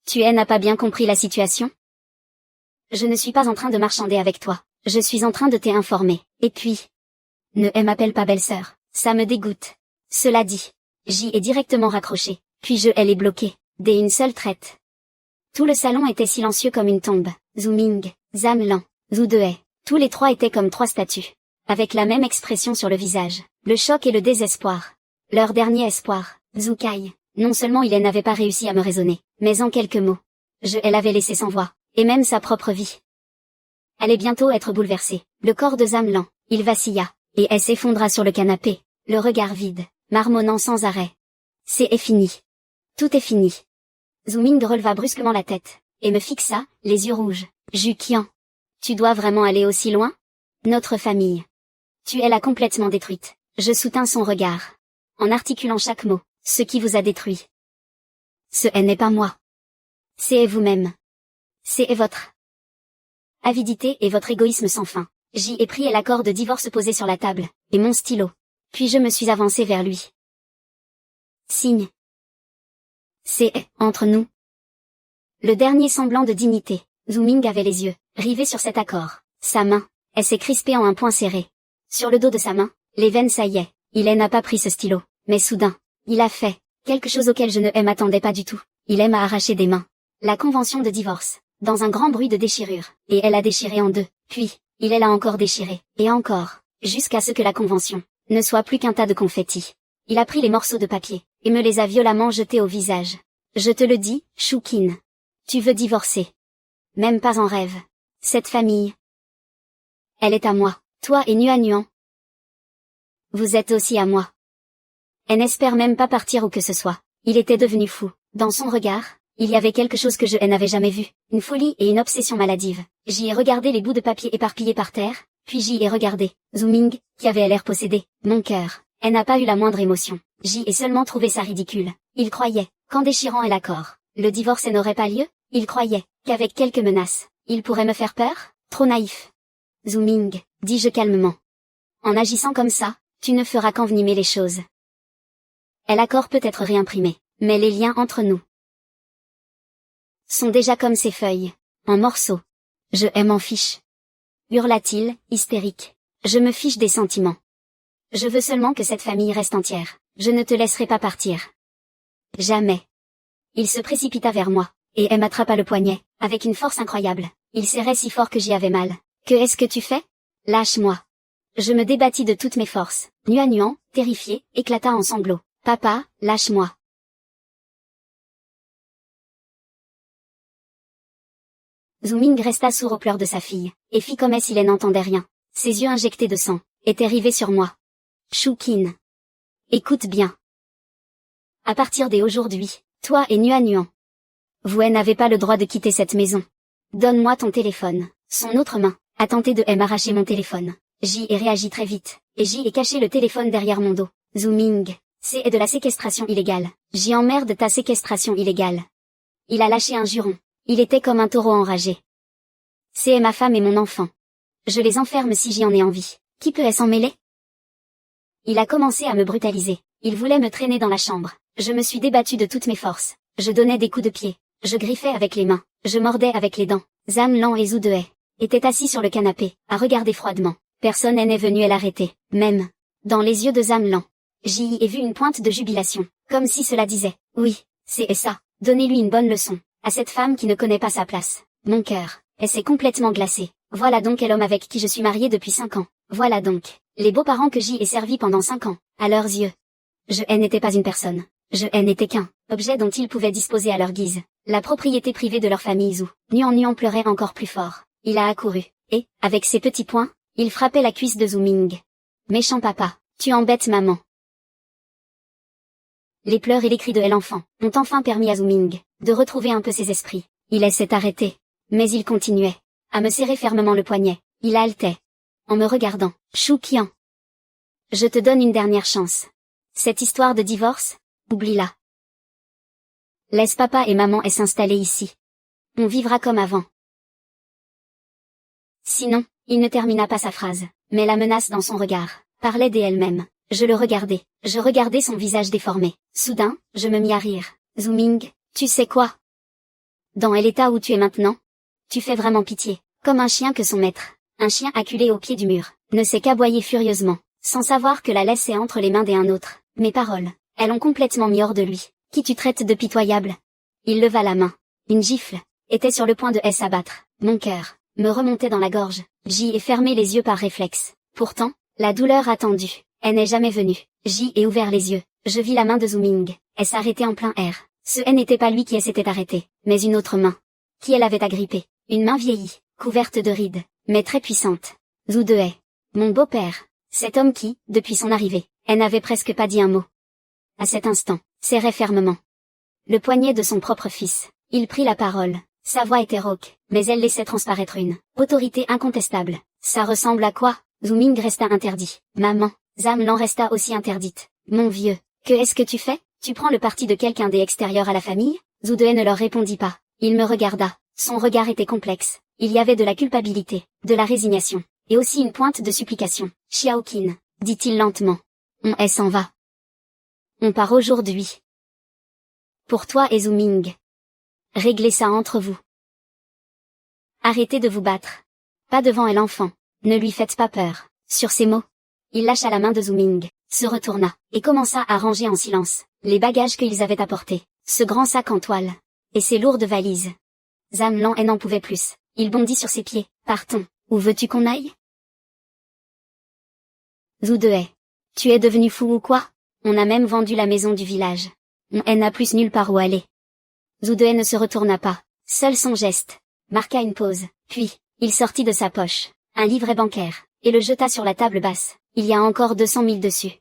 Tu n'as pas bien compris la situation? Je ne suis pas en train de marchander avec toi, je suis en train de t'informer. Et puis, ne m'appelle pas belle-sœur, ça me dégoûte. Cela dit, J est directement raccroché, puis elle est bloquée, dès une seule traite. Tout le salon était silencieux comme une tombe. Zooming, Zamlan, Zoudehe, tous les trois étaient comme 3 statues, avec la même expression sur le visage, le choc et le désespoir. Leur dernier espoir, Zoukai, non seulement il n'avait pas réussi à me raisonner, mais en quelques mots, elle avait laissé sans voix, et même sa propre vie. Allait bientôt être bouleversée. Le corps de Zamlan, il vacilla, et elle s'effondra sur le canapé, le regard vide, marmonnant sans arrêt. C'est fini. Tout est fini. Zooming releva brusquement la tête, et me fixa, les yeux rouges. Jukian. Tu dois vraiment aller aussi loin? Notre famille. Tu es là complètement détruite. Je soutins son regard. En articulant chaque mot, ce qui vous a détruit. Ce n'est pas moi. C'est vous-même. C'est votre avidité et votre égoïsme sans fin. J'y ai pris l'accord de divorce posé sur la table, et mon stylo. Puis je me suis avancé vers lui. Signe. C'est entre nous. Le dernier semblant de dignité. Zooming avait les yeux rivés sur cet accord. Sa main, elle s'est crispée en un poing serré. Sur le dos de sa main, les veines saillaient. Il n'a pas pris ce stylo, mais soudain, il a fait quelque chose auquel je ne m'attendais pas du tout. Il m'a arraché des mains. La convention de divorce. Dans un grand bruit de déchirure. Et elle a déchiré en deux. Puis, elle a encore déchiré. Et encore. Jusqu'à ce que la convention ne soit plus qu'un tas de confettis. Il a pris les morceaux de papier, et me les a violemment jetés au visage. Je te le dis, Choukin. Tu veux divorcer. Même pas en rêve. Cette famille. Elle est à moi. Toi et Nuan. Vous êtes aussi à moi. Elle n'espère même pas partir où que ce soit. Il était devenu fou. Dans son regard, il y avait quelque chose que je n'avais jamais vu. Une folie et une obsession maladive. J'y ai regardé les bouts de papier éparpillés par terre, puis j'y ai regardé Zooming, qui avait l'air possédé. Mon cœur. Elle n'a pas eu la moindre émotion. J'y ai seulement trouvé ça ridicule. Il croyait, qu'en déchirant l'accord, le divorce n'aurait pas lieu. Il croyait, qu'avec quelques menaces, il pourrait me faire peur. Trop naïf. Zooming, dis-je calmement. En agissant comme ça, tu ne feras qu'envenimer les choses. L'accord peut être réimprimé, mais les liens entre nous sont déjà comme ces feuilles, en morceaux. Je m'en fiche. Hurla-t-il, hystérique. Je me fiche des sentiments. Je veux seulement que cette famille reste entière. Je ne te laisserai pas partir. Jamais. Il se précipita vers moi, et elle m'attrapa le poignet, avec une force incroyable. Il serrait si fort que j'y avais mal. Que est-ce que tu fais? Lâche-moi. Je me débattis de toutes mes forces. Nuan, terrifié, éclata en sanglots. Papa, lâche-moi. Zooming resta sourd aux pleurs de sa fille, et fit comme s'il n'entendait rien. Ses yeux injectés de sang étaient rivés sur moi. Choukin. Écoute bien. À partir d'aujourd'hui, toi et Nuan, vous n'avez pas le droit de quitter cette maison. Donne-moi ton téléphone. Son autre main a tenté de m'arracher mon téléphone. J'y ai réagi très vite, et j'y ai caché le téléphone derrière mon dos. Zooming. C'est de la séquestration illégale. J'y emmerde ta séquestration illégale. Il a lâché un juron. Il était comme un taureau enragé. C'est ma femme et mon enfant. Je les enferme si j'y en ai envie. Qui peut s'en mêler? Il a commencé à me brutaliser. Il voulait me traîner dans la chambre. Je me suis débattue de toutes mes forces. Je donnais des coups de pied. Je griffais avec les mains. Je mordais avec les dents. Zamlan et Zoudehe étaient assis sur le canapé, à regarder froidement. Personne n'est venu l'arrêter. Même. Dans les yeux de Zamlan. J'y ai vu une pointe de jubilation. Comme si cela disait. Oui, c'est ça. Donnez-lui une bonne leçon. À cette femme qui ne connaît pas sa place. Mon cœur. Elle s'est complètement glacé. Voilà donc l'homme avec qui je suis mariée depuis 5 ans. Voilà donc. Les beaux-parents que j'y ai servis pendant 5 ans. À leurs yeux. Je n'étais pas une personne. Je n'étais qu'un objet dont ils pouvaient disposer à leur guise. La propriété privée de leur famille Zou. Nuan pleurait encore plus fort. Il a accouru. Et, avec ses petits poings, il frappait la cuisse de Zooming. Méchant papa. Tu embêtes maman. Les pleurs et les cris de l'enfant ont enfin permis à Zooming de retrouver un peu ses esprits. Il s'est arrêté. Mais il continuait à me serrer fermement le poignet. Il haletait. En me regardant. Choukian. Je te donne une dernière chance. Cette histoire de divorce, oublie-la. Laisse papa et maman s'installer ici. On vivra comme avant. Sinon, il ne termina pas sa phrase, mais la menace dans son regard parlait d'elle-même. Je le regardais. Je regardais son visage déformé. Soudain, je me mis à rire. Zooming, tu sais quoi? Dans l'état où tu es maintenant, tu fais vraiment pitié. Comme un chien que son maître, un chien acculé au pied du mur, ne sait qu'aboyer furieusement, sans savoir que la laisse est entre les mains d'un autre. Mes paroles, elles l'ont complètement mis hors de lui. Qui tu traites de pitoyable? Il leva la main. Une gifle était sur le point de s'abattre. Mon cœur me remontait dans la gorge. J'y ai fermé les yeux par réflexe. Pourtant, la douleur attendue, elle n'est jamais venue. J'y ai ouvert les yeux. Je vis la main de Zooming. Elle s'arrêtait en plein air. Ce n'était pas lui qui s'était arrêté, mais une autre main. Qui elle avait agrippé. Une main vieillie, couverte de rides, mais très puissante. Zoudehe. Mon beau-père. Cet homme qui, depuis son arrivée, elle n'avait presque pas dit un mot. À cet instant, serrait fermement le poignet de son propre fils. Il prit la parole. Sa voix était rauque, mais elle laissait transparaître une autorité incontestable. Ça ressemble à quoi? Zooming resta interdit. Maman, Zamlan resta aussi interdite. Mon vieux, que est-ce que tu fais? Tu prends le parti de quelqu'un des extérieurs à la famille? Zoudehe ne leur répondit pas. Il me regarda. Son regard était complexe. Il y avait de la culpabilité, de la résignation, et aussi une pointe de supplication. Xiaoqin, dit-il lentement. On s'en va. On part aujourd'hui. Pour toi et Zooming. Réglez ça entre vous. Arrêtez de vous battre. Pas devant l'enfant. Ne lui faites pas peur. Sur ces mots, il lâcha la main de Zooming, se retourna, et commença à ranger en silence les bagages qu'ils avaient apportés. Ce grand sac en toile. et ses lourdes valises. Zhang Lan n'en pouvait plus. Il bondit sur ses pieds. Partons. Où veux-tu qu'on aille? Zhu Dehe. Tu es devenu fou ou quoi? On a même vendu la maison du village. On n'a plus nulle part où aller. Zhu Dehe ne se retourna pas. Seul son geste marqua une pause. Puis, il sortit de sa poche un livret bancaire, et le jeta sur la table basse. Il y a encore 200 000 dessus.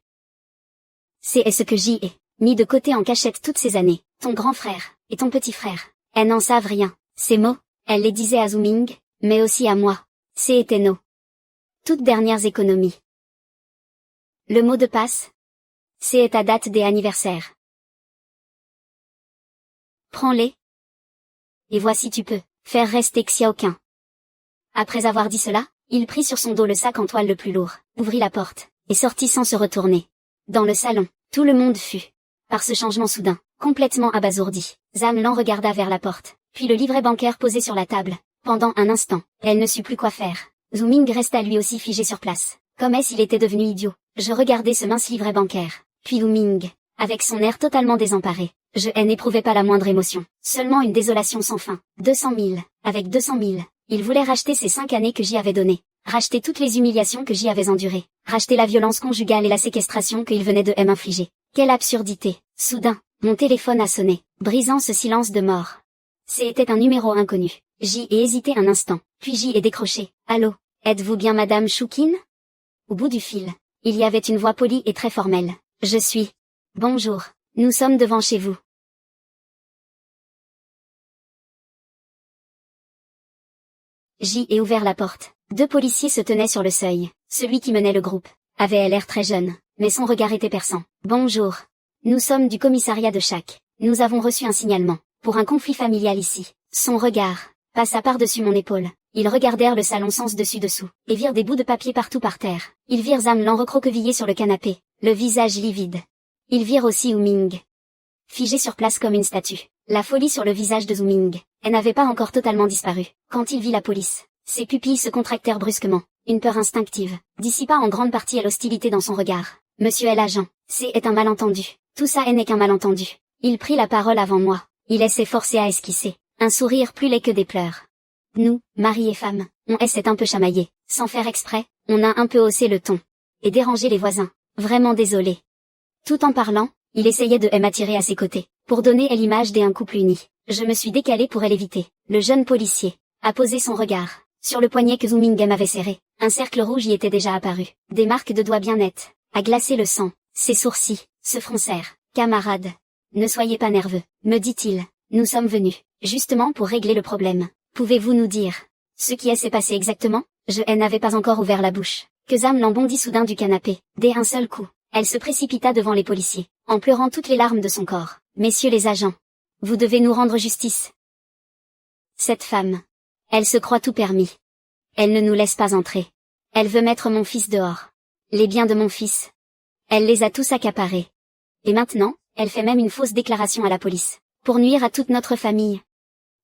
C'est ce que j'y ai mis de côté en cachette toutes ces années. Ton grand frère, et ton petit frère, elles n'en savent rien. Ces mots, elle les disait à Zhu Ming, mais aussi à moi. C'étaient nos toutes dernières économies. Le mot de passe, c'est ta date des anniversaires. Prends-les. Et vois si tu peux faire rester Xiaoqing. Après avoir dit cela, il prit sur son dos le sac en toile le plus lourd, ouvrit la porte, et sortit sans se retourner. Dans le salon, tout le monde fut, par ce changement soudain, complètement abasourdi. Zhang Lan regarda vers la porte, puis le livret bancaire posé sur la table. Pendant un instant, elle ne sut plus quoi faire. Zhu Ming resta lui aussi figé sur place. Comme s'il était devenu idiot. Je regardais ce mince livret bancaire. Puis Zhu Ming, avec son air totalement désemparé. Je n'éprouvais pas la moindre émotion. Seulement une désolation sans fin. 200 000. Avec 200 000. Il voulait racheter ces 5 années que j'y avais données. Racheter toutes les humiliations que j'y avais endurées. Racheter la violence conjugale et la séquestration qu'il venait de m'infliger. Quelle absurdité. Soudain, mon téléphone a sonné, brisant ce silence de mort. C'était un numéro inconnu. J'y ai hésité un instant, puis j'y ai décroché. Allô, êtes-vous bien Madame Choukin? Au bout du fil, il y avait une voix polie et très formelle. Je suis. Bonjour, nous sommes devant chez vous. J'y ai ouvert la porte. 2 policiers se tenaient sur le seuil. Celui qui menait le groupe avait l'air très jeune, mais son regard était perçant. Bonjour. Nous sommes du commissariat de Shak. Nous avons reçu un signalement pour un conflit familial ici. Son regard passa par-dessus mon épaule. Ils regardèrent le salon sens dessus-dessous, et virent des bouts de papier partout par terre. Ils virent Zhang Lan recroquevillé sur le canapé, le visage livide. Ils virent aussi Zhu Ming, figé sur place comme une statue. La folie sur le visage de Zhu Ming, elle n'avait pas encore totalement disparu. Quand il vit la police, ses pupilles se contractèrent brusquement. Une peur instinctive dissipa en grande partie l'hostilité dans son regard. Monsieur l'agent, c'est un malentendu. Tout ça n'est qu'un malentendu. Il prit la parole avant moi. Il s'efforçait à esquisser un sourire plus laid que des pleurs. Nous, mari et femme, on s'est un peu chamaillé. Sans faire exprès, on a un peu haussé le ton. Et dérangé les voisins. Vraiment désolé. Tout en parlant, il essayait de m'attirer à ses côtés, pour donner l'image d'un couple uni. Je me suis décalé pour l'éviter. Le jeune policier a posé son regard sur le poignet que Zhu Ming avait serré. Un cercle rouge y était déjà apparu. Des marques de doigts bien nettes, a glacé le sang. Ses sourcils se froncèrent. Camarade, ne soyez pas nerveux, me dit-il. Nous sommes venus, justement pour régler le problème. Pouvez-vous nous dire ce qui s'est passé exactement? Je n'avais pas encore ouvert la bouche, que Zhang Lan bondit soudain du canapé. Dès un seul coup, elle se précipita devant les policiers, en pleurant toutes les larmes de son corps. Messieurs les agents, vous devez nous rendre justice. Cette femme, elle se croit tout permis. Elle ne nous laisse pas entrer. Elle veut mettre mon fils dehors. Les biens de mon fils, elle les a tous accaparés. Et maintenant, elle fait même une fausse déclaration à la police, pour nuire à toute notre famille.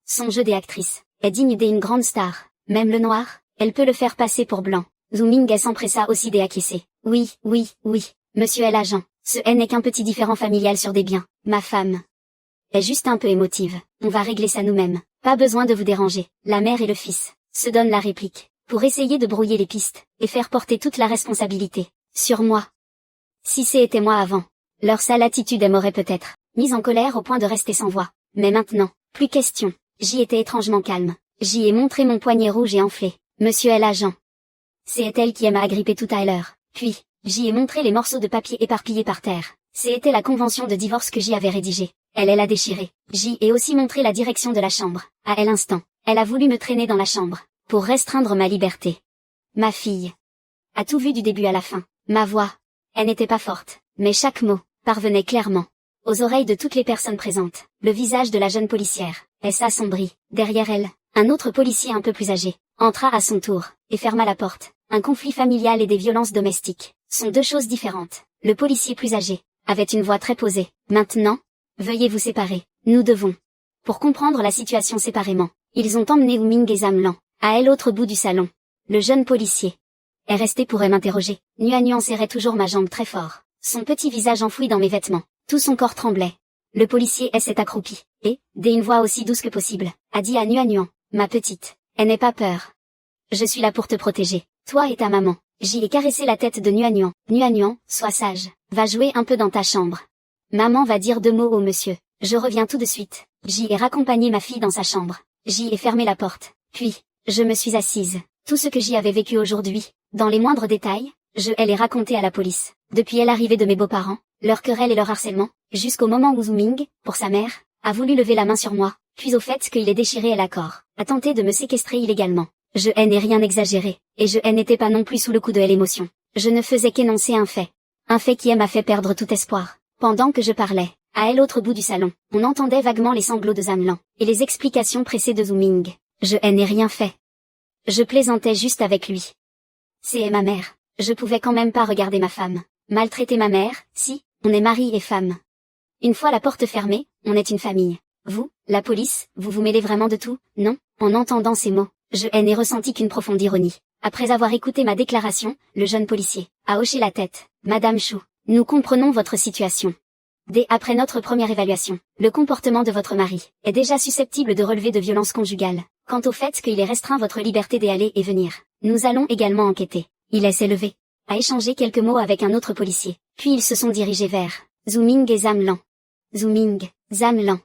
Son jeu des actrices est digne d'une grande star. Même le noir, elle peut le faire passer pour blanc. Zhu Ming s'empressa aussi d'acquiescer. Oui, monsieur l'agent, ce n'est qu'un petit différend familial sur des biens. Ma femme est juste un peu émotive. On va régler ça nous-mêmes. Pas besoin de vous déranger. La mère et le fils se donnent la réplique, pour essayer de brouiller les pistes, et faire porter toute la responsabilité sur moi. Si c'était moi avant, leur sale attitude m'aurait peut-être mise en colère au point de rester sans voix. Mais maintenant, plus question. J'y étais étrangement calme. J'y ai montré mon poignet rouge et enflé. Monsieur l'agent. C'est elle qui m'a agrippé tout à l'heure. Puis, j'y ai montré les morceaux de papier éparpillés par terre. C'était la convention de divorce que j'y avais rédigée. Elle l'a déchirée. J'y ai aussi montré la direction de la chambre. À l'instant, elle a voulu me traîner dans la chambre, pour restreindre ma liberté. Ma fille a tout vu du début à la fin. Ma voix, elle n'était pas forte, mais chaque mot parvenait clairement aux oreilles de toutes les personnes présentes. Le visage de la jeune policière s'assombrit. Derrière elle, un autre policier un peu plus âgé entra à son tour, et ferma la porte. Un conflit familial et des violences domestiques sont 2 choses différentes. Le policier plus âgé avait une voix très posée. Maintenant, veuillez vous séparer. Nous devons, pour comprendre la situation séparément. Ils ont emmené Zhu Ming et Zhang Lan à l'autre bout du salon. Le jeune policier est resté pour m'interroger. Nuan serrait toujours ma jambe très fort. Son petit visage enfoui dans mes vêtements. Tout son corps tremblait. Le policier s'est accroupi, et, d'une voix aussi douce que possible, a dit à Nuan, ma petite, n'aie pas peur. Je suis là pour te protéger, toi et ta maman. J'y ai caressé la tête de Nuan. Nuan, sois sage, va jouer un peu dans ta chambre. Maman va dire 2 mots au monsieur, je reviens tout de suite. J'y ai raccompagné ma fille dans sa chambre. J'y ai fermé la porte. Puis, je me suis assise. Tout ce que j'y avais vécu aujourd'hui, dans les moindres détails, je l'ai raconté à la police. Depuis l'arrivée de mes beaux-parents, leur querelle et leur harcèlement, jusqu'au moment où Zuming, pour sa mère, a voulu lever la main sur moi, puis au fait qu'il ait déchiré l'accord, a tenté de me séquestrer illégalement. Je n'ai rien exagéré, et je n'étais pas non plus sous le coup de l'émotion. Je ne faisais qu'énoncer un fait. Un fait qui m'a fait perdre tout espoir. Pendant que je parlais, à l'autre bout du salon, on entendait vaguement les sanglots de Zamlan, et les explications pressées de Zuming. Je n'ai rien fait. Je plaisantais juste avec lui. C'est ma mère. Je pouvais quand même pas regarder ma femme. Maltraiter ma mère, si, on est mari et femme. Une fois la porte fermée, on est une famille. Vous, la police, vous vous mêlez vraiment de tout, non? En entendant ces mots, je n'ai ressenti qu'une profonde ironie. Après avoir écouté ma déclaration, le jeune policier a hoché la tête. Madame Chou, nous comprenons votre situation. Dès après notre première évaluation, le comportement de votre mari est déjà susceptible de relever de violences conjugales. Quant au fait qu'il ait restreint votre liberté d'aller et venir, nous allons également enquêter. Il s'est levé, a échangé quelques mots avec un autre policier, puis ils se sont dirigés vers Zuming et Zamlan. Zuming, Zamlan.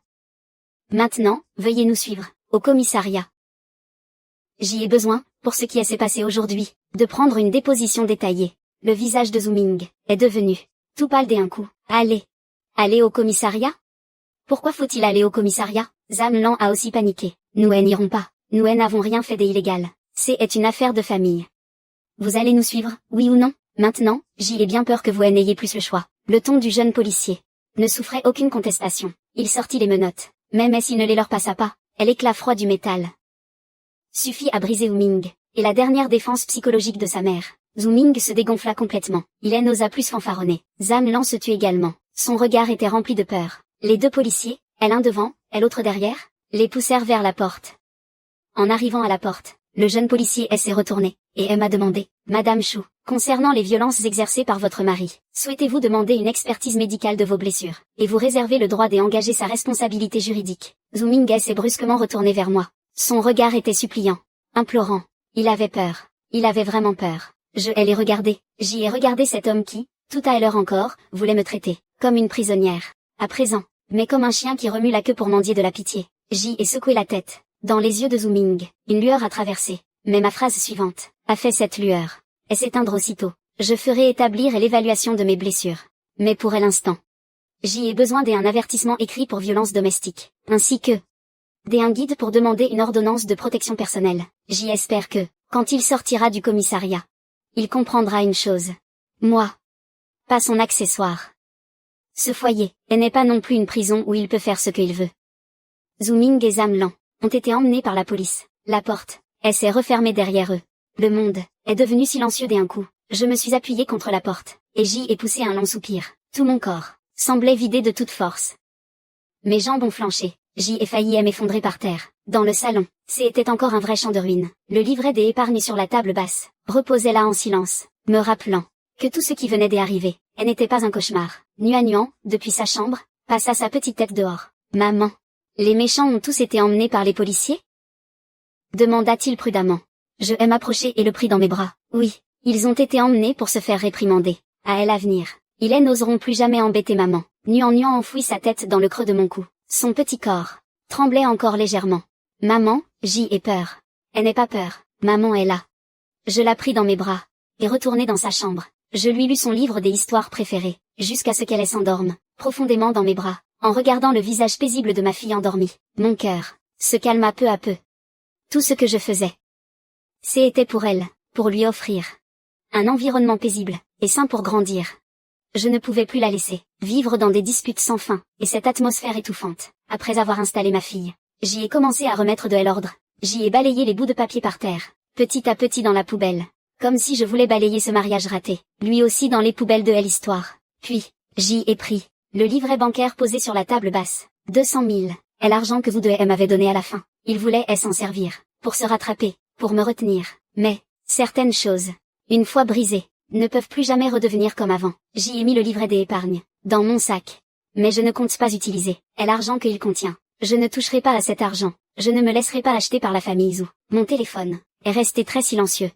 Maintenant, veuillez nous suivre, au commissariat. J'y ai besoin, pour ce qui s'est passé aujourd'hui, de prendre une déposition détaillée. Le visage de Zuming est devenu tout pâle d'un coup. Allez au commissariat? Pourquoi faut-il aller au commissariat? Zamlan a aussi paniqué. Nous n'irons pas, nous n'avons rien fait d'illégal. C'est une affaire de famille. Vous allez nous suivre, oui ou non? Maintenant, j'y ai bien peur que vous n'ayez plus le choix. Le ton du jeune policier ne souffrait aucune contestation. Il sortit les menottes, même s'il ne les leur passa pas, l'éclat froid du métal suffit à briser Zuming, et la dernière défense psychologique de sa mère. Zuming se dégonfla complètement. Il n'osa plus fanfaronner. Zamlan se tut également. Son regard était rempli de peur. Les 2 policiers, l'un devant, l'autre derrière, les poussèrent vers la porte. En arrivant à la porte, le jeune policier s'est retourné, et m'a demandé, Madame Chou, concernant les violences exercées par votre mari, souhaitez-vous demander une expertise médicale de vos blessures, et vous réservez le droit d'engager sa responsabilité juridique? Zuming s'est brusquement retourné vers moi. Son regard était suppliant, implorant. Il avait peur. Il avait vraiment peur. Je l'ai regardé. J'y ai regardé cet homme qui, tout à l'heure encore, voulait me traiter comme une prisonnière. À présent, mais comme un chien qui remue la queue pour mendier de la pitié. J'y ai secoué la tête. Dans les yeux de Zuming, une lueur a traversé. Mais ma phrase suivante a fait cette lueur et s'éteindre aussitôt. Je ferai établir l'évaluation de mes blessures. Mais pour l'instant, j'y ai besoin d'un avertissement écrit pour violence domestique, ainsi que d'un guide pour demander une ordonnance de protection personnelle. J'y espère que, quand il sortira du commissariat, il comprendra une chose. Moi. Pas son accessoire. Ce foyer n'est pas non plus une prison où il peut faire ce qu'il veut. Zuming et Zamlan ont été emmenés par la police. La porte s'est refermée derrière eux. Le monde est devenu silencieux d'un coup. Je me suis appuyé contre la porte, et j'y ai poussé un long soupir. Tout mon corps semblait vidé de toute force. Mes jambes ont flanché. J'y ai failli m'effondrer par terre. Dans le salon, c'était encore un vrai champ de ruines. Le livret des épargnes sur la table basse reposait là en silence, me rappelant que tout ce qui venait d'arriver n'était pas un cauchemar. Nuan, depuis sa chambre, passa sa petite tête dehors. Maman, les méchants ont tous été emmenés par les policiers? Demanda-t-il prudemment. Je m'approchai et le pris dans mes bras. Oui, ils ont été emmenés pour se faire réprimander. À l'avenir, ils n'oseront plus jamais embêter maman. Nuan enfouit sa tête dans le creux de mon cou. Son petit corps tremblait encore légèrement. Maman, j'y ai peur. Elle n'est pas peur, maman est là. Je la pris dans mes bras, et retournai dans sa chambre. Je lui lus son livre des histoires préférées, jusqu'à ce qu'elle s'endorme, profondément dans mes bras. En regardant le visage paisible de ma fille endormie, mon cœur se calma peu à peu. Tout ce que je faisais, c'était pour elle, pour lui offrir un environnement paisible et sain pour grandir. Je ne pouvais plus la laisser vivre dans des disputes sans fin, et cette atmosphère étouffante. Après avoir installé ma fille, j'y ai commencé à remettre de l'ordre. J'y ai balayé les bouts de papier par terre, petit à petit dans la poubelle, comme si je voulais balayer ce mariage raté, lui aussi dans les poubelles de l'histoire. Puis, j'y ai pris le livret bancaire posé sur la table basse. 200 000, est l'argent que vous deux m'avez donné à la fin. Il voulait s'en servir, pour se rattraper, pour me retenir. Mais, certaines choses, une fois brisées, ne peuvent plus jamais redevenir comme avant. J'y ai mis le livret des épargnes, dans mon sac. mais je ne compte pas utiliser l'argent qu'il contient. Je ne toucherai pas à cet argent. Je ne me laisserai pas acheter par la famille Zhu. Mon téléphone est resté très silencieux.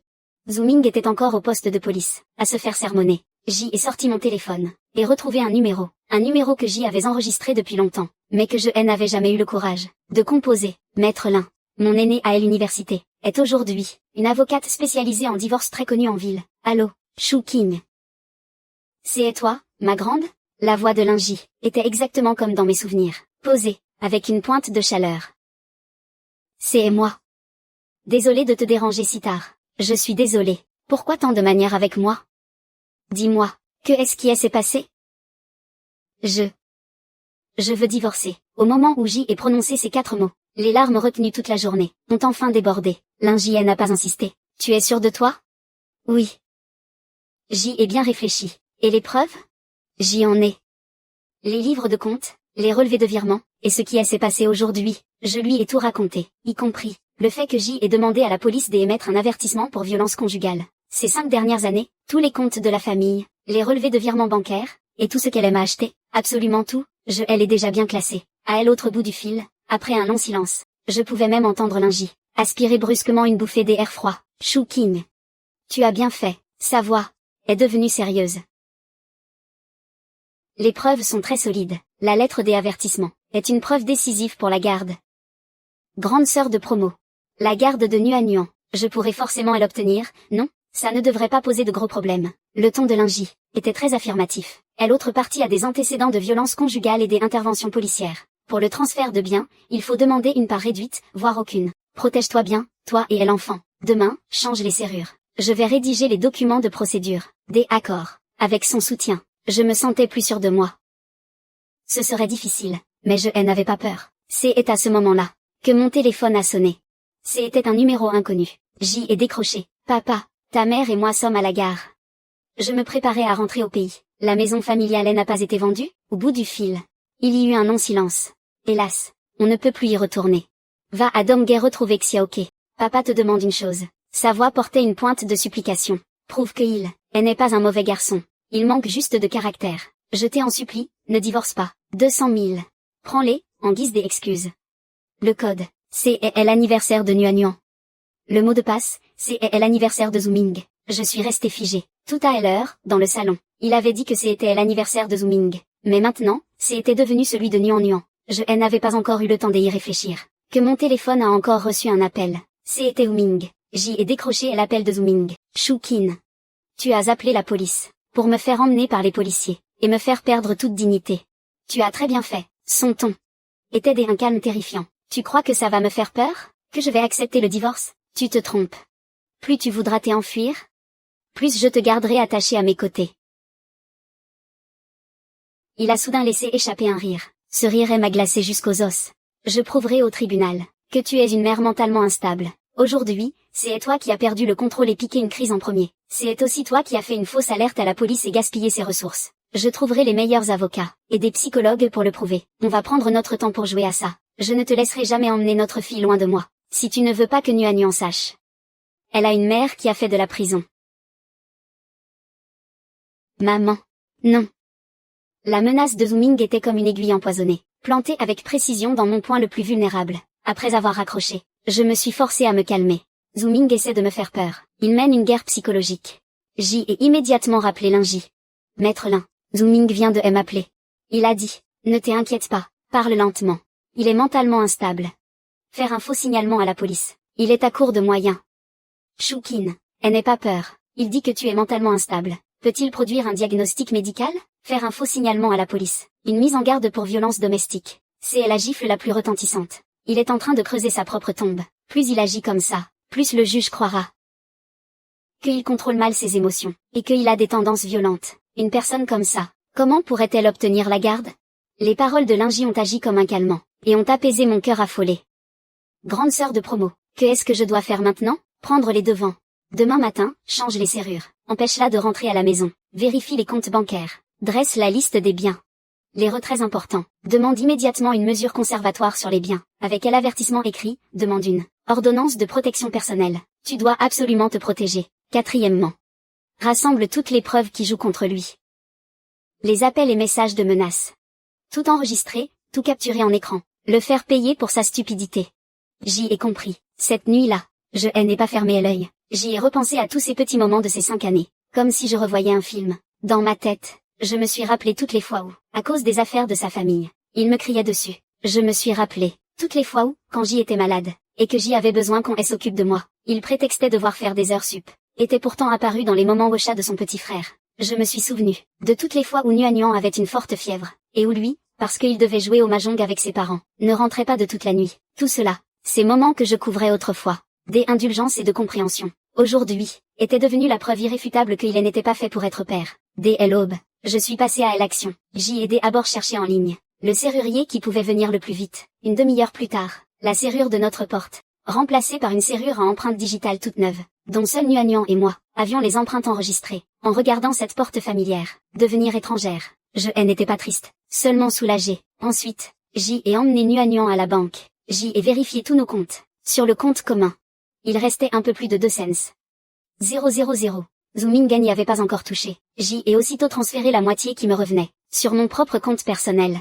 Zhu Ming était encore au poste de police, à se faire sermonner. J ai sorti mon téléphone, et retrouvé un numéro que J avait enregistré depuis longtemps, mais que je n'avais jamais eu le courage de composer. Maître Lin, mon aînée à l'université, est aujourd'hui une avocate spécialisée en divorce très connue en ville. Allô, Shu King. C'est toi, ma grande? La voix de Lin Ji était exactement comme dans mes souvenirs, posée, avec une pointe de chaleur. C'est moi. Désolée de te déranger si tard. Je suis désolée. Pourquoi tant de manière avec moi? Dis-moi, que est-ce qui s'est passé? Je veux divorcer. Au moment où J ai prononcé ces 4 mots, les larmes retenues toute la journée ont enfin débordé. Lin Ji n'a pas insisté. Tu es sûre de toi? Oui. J ai bien réfléchi. Et les preuves? J'y en ai. Les livres de comptes, les relevés de virement, et ce qui s'est passé aujourd'hui, je lui ai tout raconté, y compris le fait que J ait demandé à la police d'émettre un avertissement pour violence conjugale. Ces 5 dernières années, tous les comptes de la famille, les relevés de virement bancaire, et tout ce qu'elle aime acheter, absolument tout, elle est déjà bien classée. À elle l'autre bout du fil, après un long silence, je pouvais même entendre Lin Ji aspirer brusquement une bouffée d'air froid. Shu King. Tu as bien fait, sa voix est devenue sérieuse. Les preuves sont très solides. La lettre des avertissements est une preuve décisive pour la garde. Grande sœur de promo. La garde de Nuan. Je pourrais forcément l'obtenir, non? Ça ne devrait pas poser de gros problèmes. Le ton de Lin Ji était très affirmatif. L'autre partie a des antécédents de violence conjugale et des interventions policières. Pour le transfert de biens, il faut demander une part réduite, voire aucune. Protège-toi bien, toi et l'enfant. Demain, change les serrures. Je vais rédiger les documents de procédure. Des accords. Avec son soutien, je me sentais plus sûre de moi. Ce serait difficile, mais je n'avais pas peur. C'est à ce moment-là que mon téléphone a sonné. C'était un numéro inconnu. J'y ai décroché. Papa, ta mère et moi sommes à la gare. Je me préparais à rentrer au pays. La maison familiale n'a pas été vendue, au bout du fil. Il y eut un long-silence. Hélas, on ne peut plus y retourner. Va à Donghae retrouver Xiaoke. Papa te demande une chose. Sa voix portait une pointe de supplication. Prouve qu'il n'est pas un mauvais garçon. Il manque juste de caractère. Je t'en supplie, ne divorce pas. 200 000. Prends-les, en guise des excuses. Le code, c'est l'anniversaire de Nuan. Le mot de passe, c'est l'anniversaire de Zhu Ming. Je suis restée figée. Tout à l'heure, dans le salon, il avait dit que c'était l'anniversaire de Zhu Ming. Mais maintenant, c'était devenu celui de Nuan. Je n'avais pas encore eu le temps d'y réfléchir. Que mon téléphone a encore reçu un appel. C'était Zhu Ming. J'y ai décroché l'appel de Zhu Ming. Shu King. Tu as appelé la police, pour me faire emmener par les policiers, et me faire perdre toute dignité. Tu as très bien fait. Son ton était d'un calme terrifiant. Tu crois que ça va me faire peur? Que je vais accepter le divorce? Tu te trompes. Plus tu voudras t'enfuir, plus je te garderai attaché à mes côtés. Il a soudain laissé échapper un rire. Ce rire m'a glacé jusqu'aux os. Je prouverai au tribunal que tu es une mère mentalement instable. Aujourd'hui, c'est toi qui as perdu le contrôle et piqué une crise en premier. C'est aussi toi qui as fait une fausse alerte à la police et gaspillé ses ressources. Je trouverai les meilleurs avocats et des psychologues pour le prouver. On va prendre notre temps pour jouer à ça. Je ne te laisserai jamais emmener notre fille loin de moi. Si tu ne veux pas que Nuan sache. Elle a une mère qui a fait de la prison. Maman. Non. La menace de Zhu Ming était comme une aiguille empoisonnée, plantée avec précision dans mon point le plus vulnérable. Après avoir raccroché, je me suis forcée à me calmer. Zhu Ming essaie de me faire peur. Il mène une guerre psychologique. J'y ai immédiatement rappelé Lin Ji. Maître Lin, Zhu Ming vient de m'appeler. Il a dit, ne t'inquiète pas, parle lentement. Il est mentalement instable. Faire un faux signalement à la police. Il est à court de moyens. Shu King, n'aie pas peur. Il dit que tu es mentalement instable. Peut-il produire un diagnostic médical? Faire un faux signalement à la police. Une mise en garde pour violence domestique. C'est la gifle la plus retentissante. Il est en train de creuser sa propre tombe. Plus il agit comme ça, plus le juge croira qu'il contrôle mal ses émotions, et qu'il a des tendances violentes. Une personne comme ça, comment pourrait-elle obtenir la garde? Les paroles de Lin Ji ont agi comme un calmant, et ont apaisé mon cœur affolé. Grande sœur de promo, que est-ce que je dois faire maintenant? Prendre les devants. Demain matin, change les serrures, empêche-la de rentrer à la maison, vérifie les comptes bancaires, dresse la liste des biens. Les retraits importants, demande immédiatement une mesure conservatoire sur les biens, avec l'avertissement écrit, demande une ordonnance de protection personnelle. Tu dois absolument te protéger. 4e. Rassemble toutes les preuves qui jouent contre lui. Les appels et messages de menaces. Tout enregistrer, tout capturer en écran. Le faire payer pour sa stupidité. J'y ai compris. Cette nuit-là, je n'ai pas fermé l'œil. J'y ai repensé à tous ces petits moments de ces 5 années. Comme si je revoyais un film. Dans ma tête, je me suis rappelé toutes les fois où, à cause des affaires de sa famille, il me criait dessus. Je me suis rappelé, toutes les fois où, quand j'y étais malade, et que j'y avais besoin qu'on s'occupe de moi, il prétextait devoir faire des heures sup. Était pourtant apparu dans les moments au chat de son petit frère. Je me suis souvenu de toutes les fois où Nuan avait une forte fièvre, et où lui, parce qu'il devait jouer au mahjong avec ses parents, ne rentrait pas de toute la nuit. Tout cela, ces moments que je couvrais autrefois, des indulgences et de compréhension, aujourd'hui, étaient devenus la preuve irréfutable qu'il n'était pas fait pour être père. Dès l'aube, je suis passé à l'action. J'y ai d'abord cherché en ligne le serrurier qui pouvait venir le plus vite. Une demi-heure plus tard, la serrure de notre porte, remplacée par une serrure à empreinte digitale toute neuve, dont seul Nuan et moi avions les empreintes enregistrées. En regardant cette porte familière, devenir étrangère, je n'étais pas triste, seulement soulagée. Ensuite, j'y ai emmené Nuan à la banque. J'y ai vérifié tous nos comptes. Sur le compte commun, il restait un peu plus de 2 cents. 000. Zooming n'y avait pas encore touché. J'y ai aussitôt transféré la moitié qui me revenait, sur mon propre compte personnel.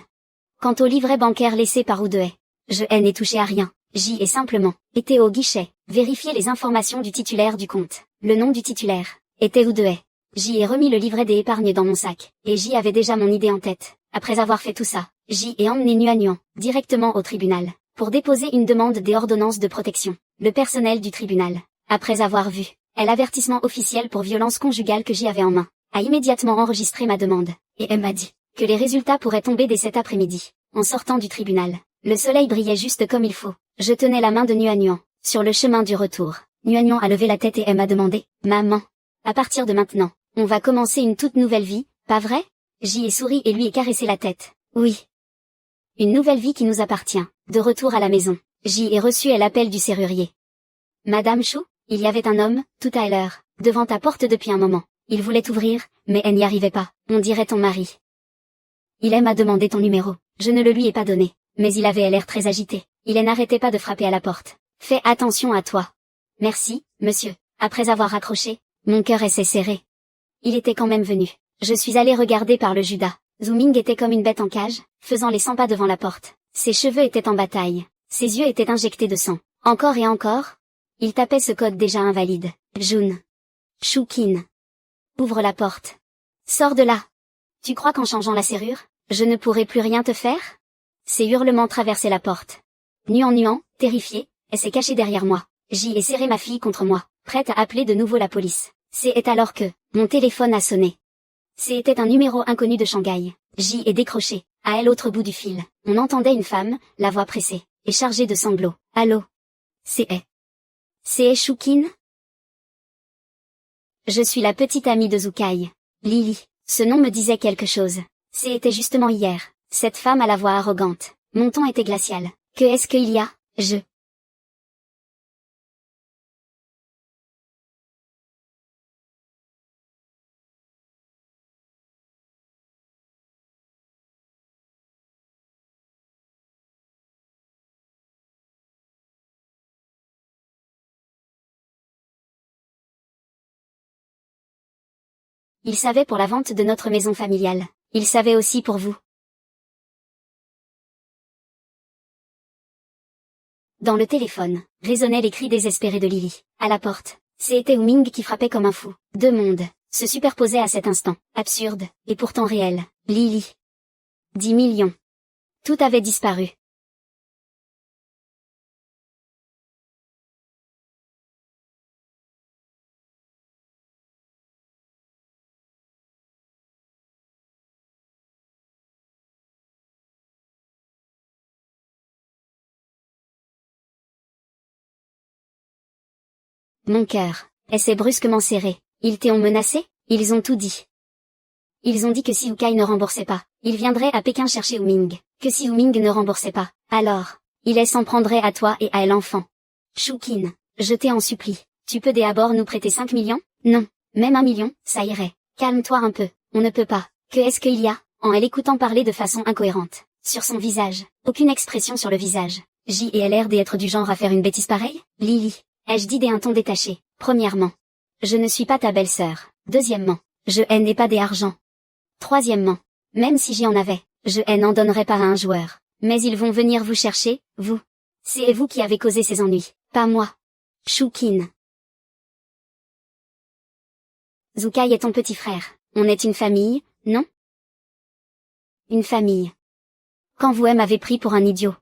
Quant au livret bancaire laissé par Oudoué, je n'ai touché à rien. J'y ai simplement été au guichet, vérifier les informations du titulaire du compte. Le nom du titulaire était Oudoué. J'y ai remis le livret des épargnes dans mon sac, et j'y avais déjà mon idée en tête. Après avoir fait tout ça, j'y ai emmené Nuan directement au tribunal, pour déposer une demande des ordonnances de protection. Le personnel du tribunal, après avoir vu l'avertissement officiel pour violence conjugale que j'y avais en main, a immédiatement enregistré ma demande, et elle m'a dit que les résultats pourraient tomber dès cet après-midi. En sortant du tribunal, le soleil brillait juste comme il faut. Je tenais la main de Nuan, sur le chemin du retour. Nuan a levé la tête et elle m'a demandé, « Maman, à partir de maintenant, on va commencer une toute nouvelle vie, pas vrai ?» J'y ai souri et lui ai caressé la tête. « Oui. Une nouvelle vie qui nous appartient. » De retour à la maison, j'y ai reçu l'appel du serrurier. « Madame Chou, il y avait un homme, tout à l'heure, devant ta porte depuis un moment. Il voulait t'ouvrir, mais elle n'y arrivait pas. On dirait ton mari. Il m'a demandé ton numéro. Je ne le lui ai pas donné, mais il avait l'air très agité. Il n'arrêtait pas de frapper à la porte. Fais attention à toi. »« Merci, monsieur. » Après avoir raccroché, mon cœur s'est serré. Il était quand même venu. Je suis allé regarder par le Judas. Zooming était comme une bête en cage, faisant les 100 pas devant la porte. Ses cheveux étaient en bataille. Ses yeux étaient injectés de sang. Encore et encore. Il tapait ce code déjà invalide. Jun. Choukin. Ouvre la porte. Sors de là. Tu crois qu'en changeant la serrure, je ne pourrai plus rien te faire? Ses hurlements traversaient la porte. Nuan, terrifié, elle s'est cachée derrière moi. J'y ai serré ma fille contre moi, prête à appeler de nouveau la police. C'est alors que mon téléphone a sonné. C'était un numéro inconnu de Shanghai. J'y ai décroché. À l'autre bout du fil, on entendait une femme, la voix pressée, et chargée de sanglots. « Allô? C'est Choukin? Je suis la petite amie de Zoukai. Lily. » Ce nom me disait quelque chose. C'était justement hier. Cette femme à la voix arrogante. Mon ton était glacial. « Que est-ce qu'il y a? » Il savait pour la vente de notre maison familiale. Il savait aussi pour vous. Dans le téléphone, résonnaient les cris désespérés de Lily. À la porte, c'était Ming qui frappait comme un fou. 2 mondes se superposaient à cet instant, absurde, et pourtant réel. Lily. 10 millions. Tout avait disparu. Mon cœur s'est brusquement serré. Ils t'ont menacé? Ils ont tout dit. Ils ont dit que si Ukai ne remboursait pas, ils viendraient à Pékin chercher Ming. Que si Ming ne remboursait pas, alors, il s'en prendrait à toi et à l'enfant. Choukin, je t'en supplie, tu peux d'abord nous prêter 5 millions? Non, même 1 million, ça irait. Calme-toi un peu, on ne peut pas. Que est-ce qu'il y a? En l'écoutant parler de façon incohérente. Sur son visage, aucune expression sur le visage. J et l'air d'être du genre à faire une bêtise pareille? Lily. Ai-je dit d'un ton détaché? Premièrement, je ne suis pas ta belle-sœur. Deuxièmement, je n'ai pas d'argent. Troisièmement, même si j'y en avais, Je n'en donnerai pas à un joueur. Mais ils vont venir vous chercher, vous. C'est vous qui avez causé ces ennuis, pas moi. Choukin. Zukai est ton petit frère. On est une famille, non? Une famille. Quand vous m'avez pris pour un idiot.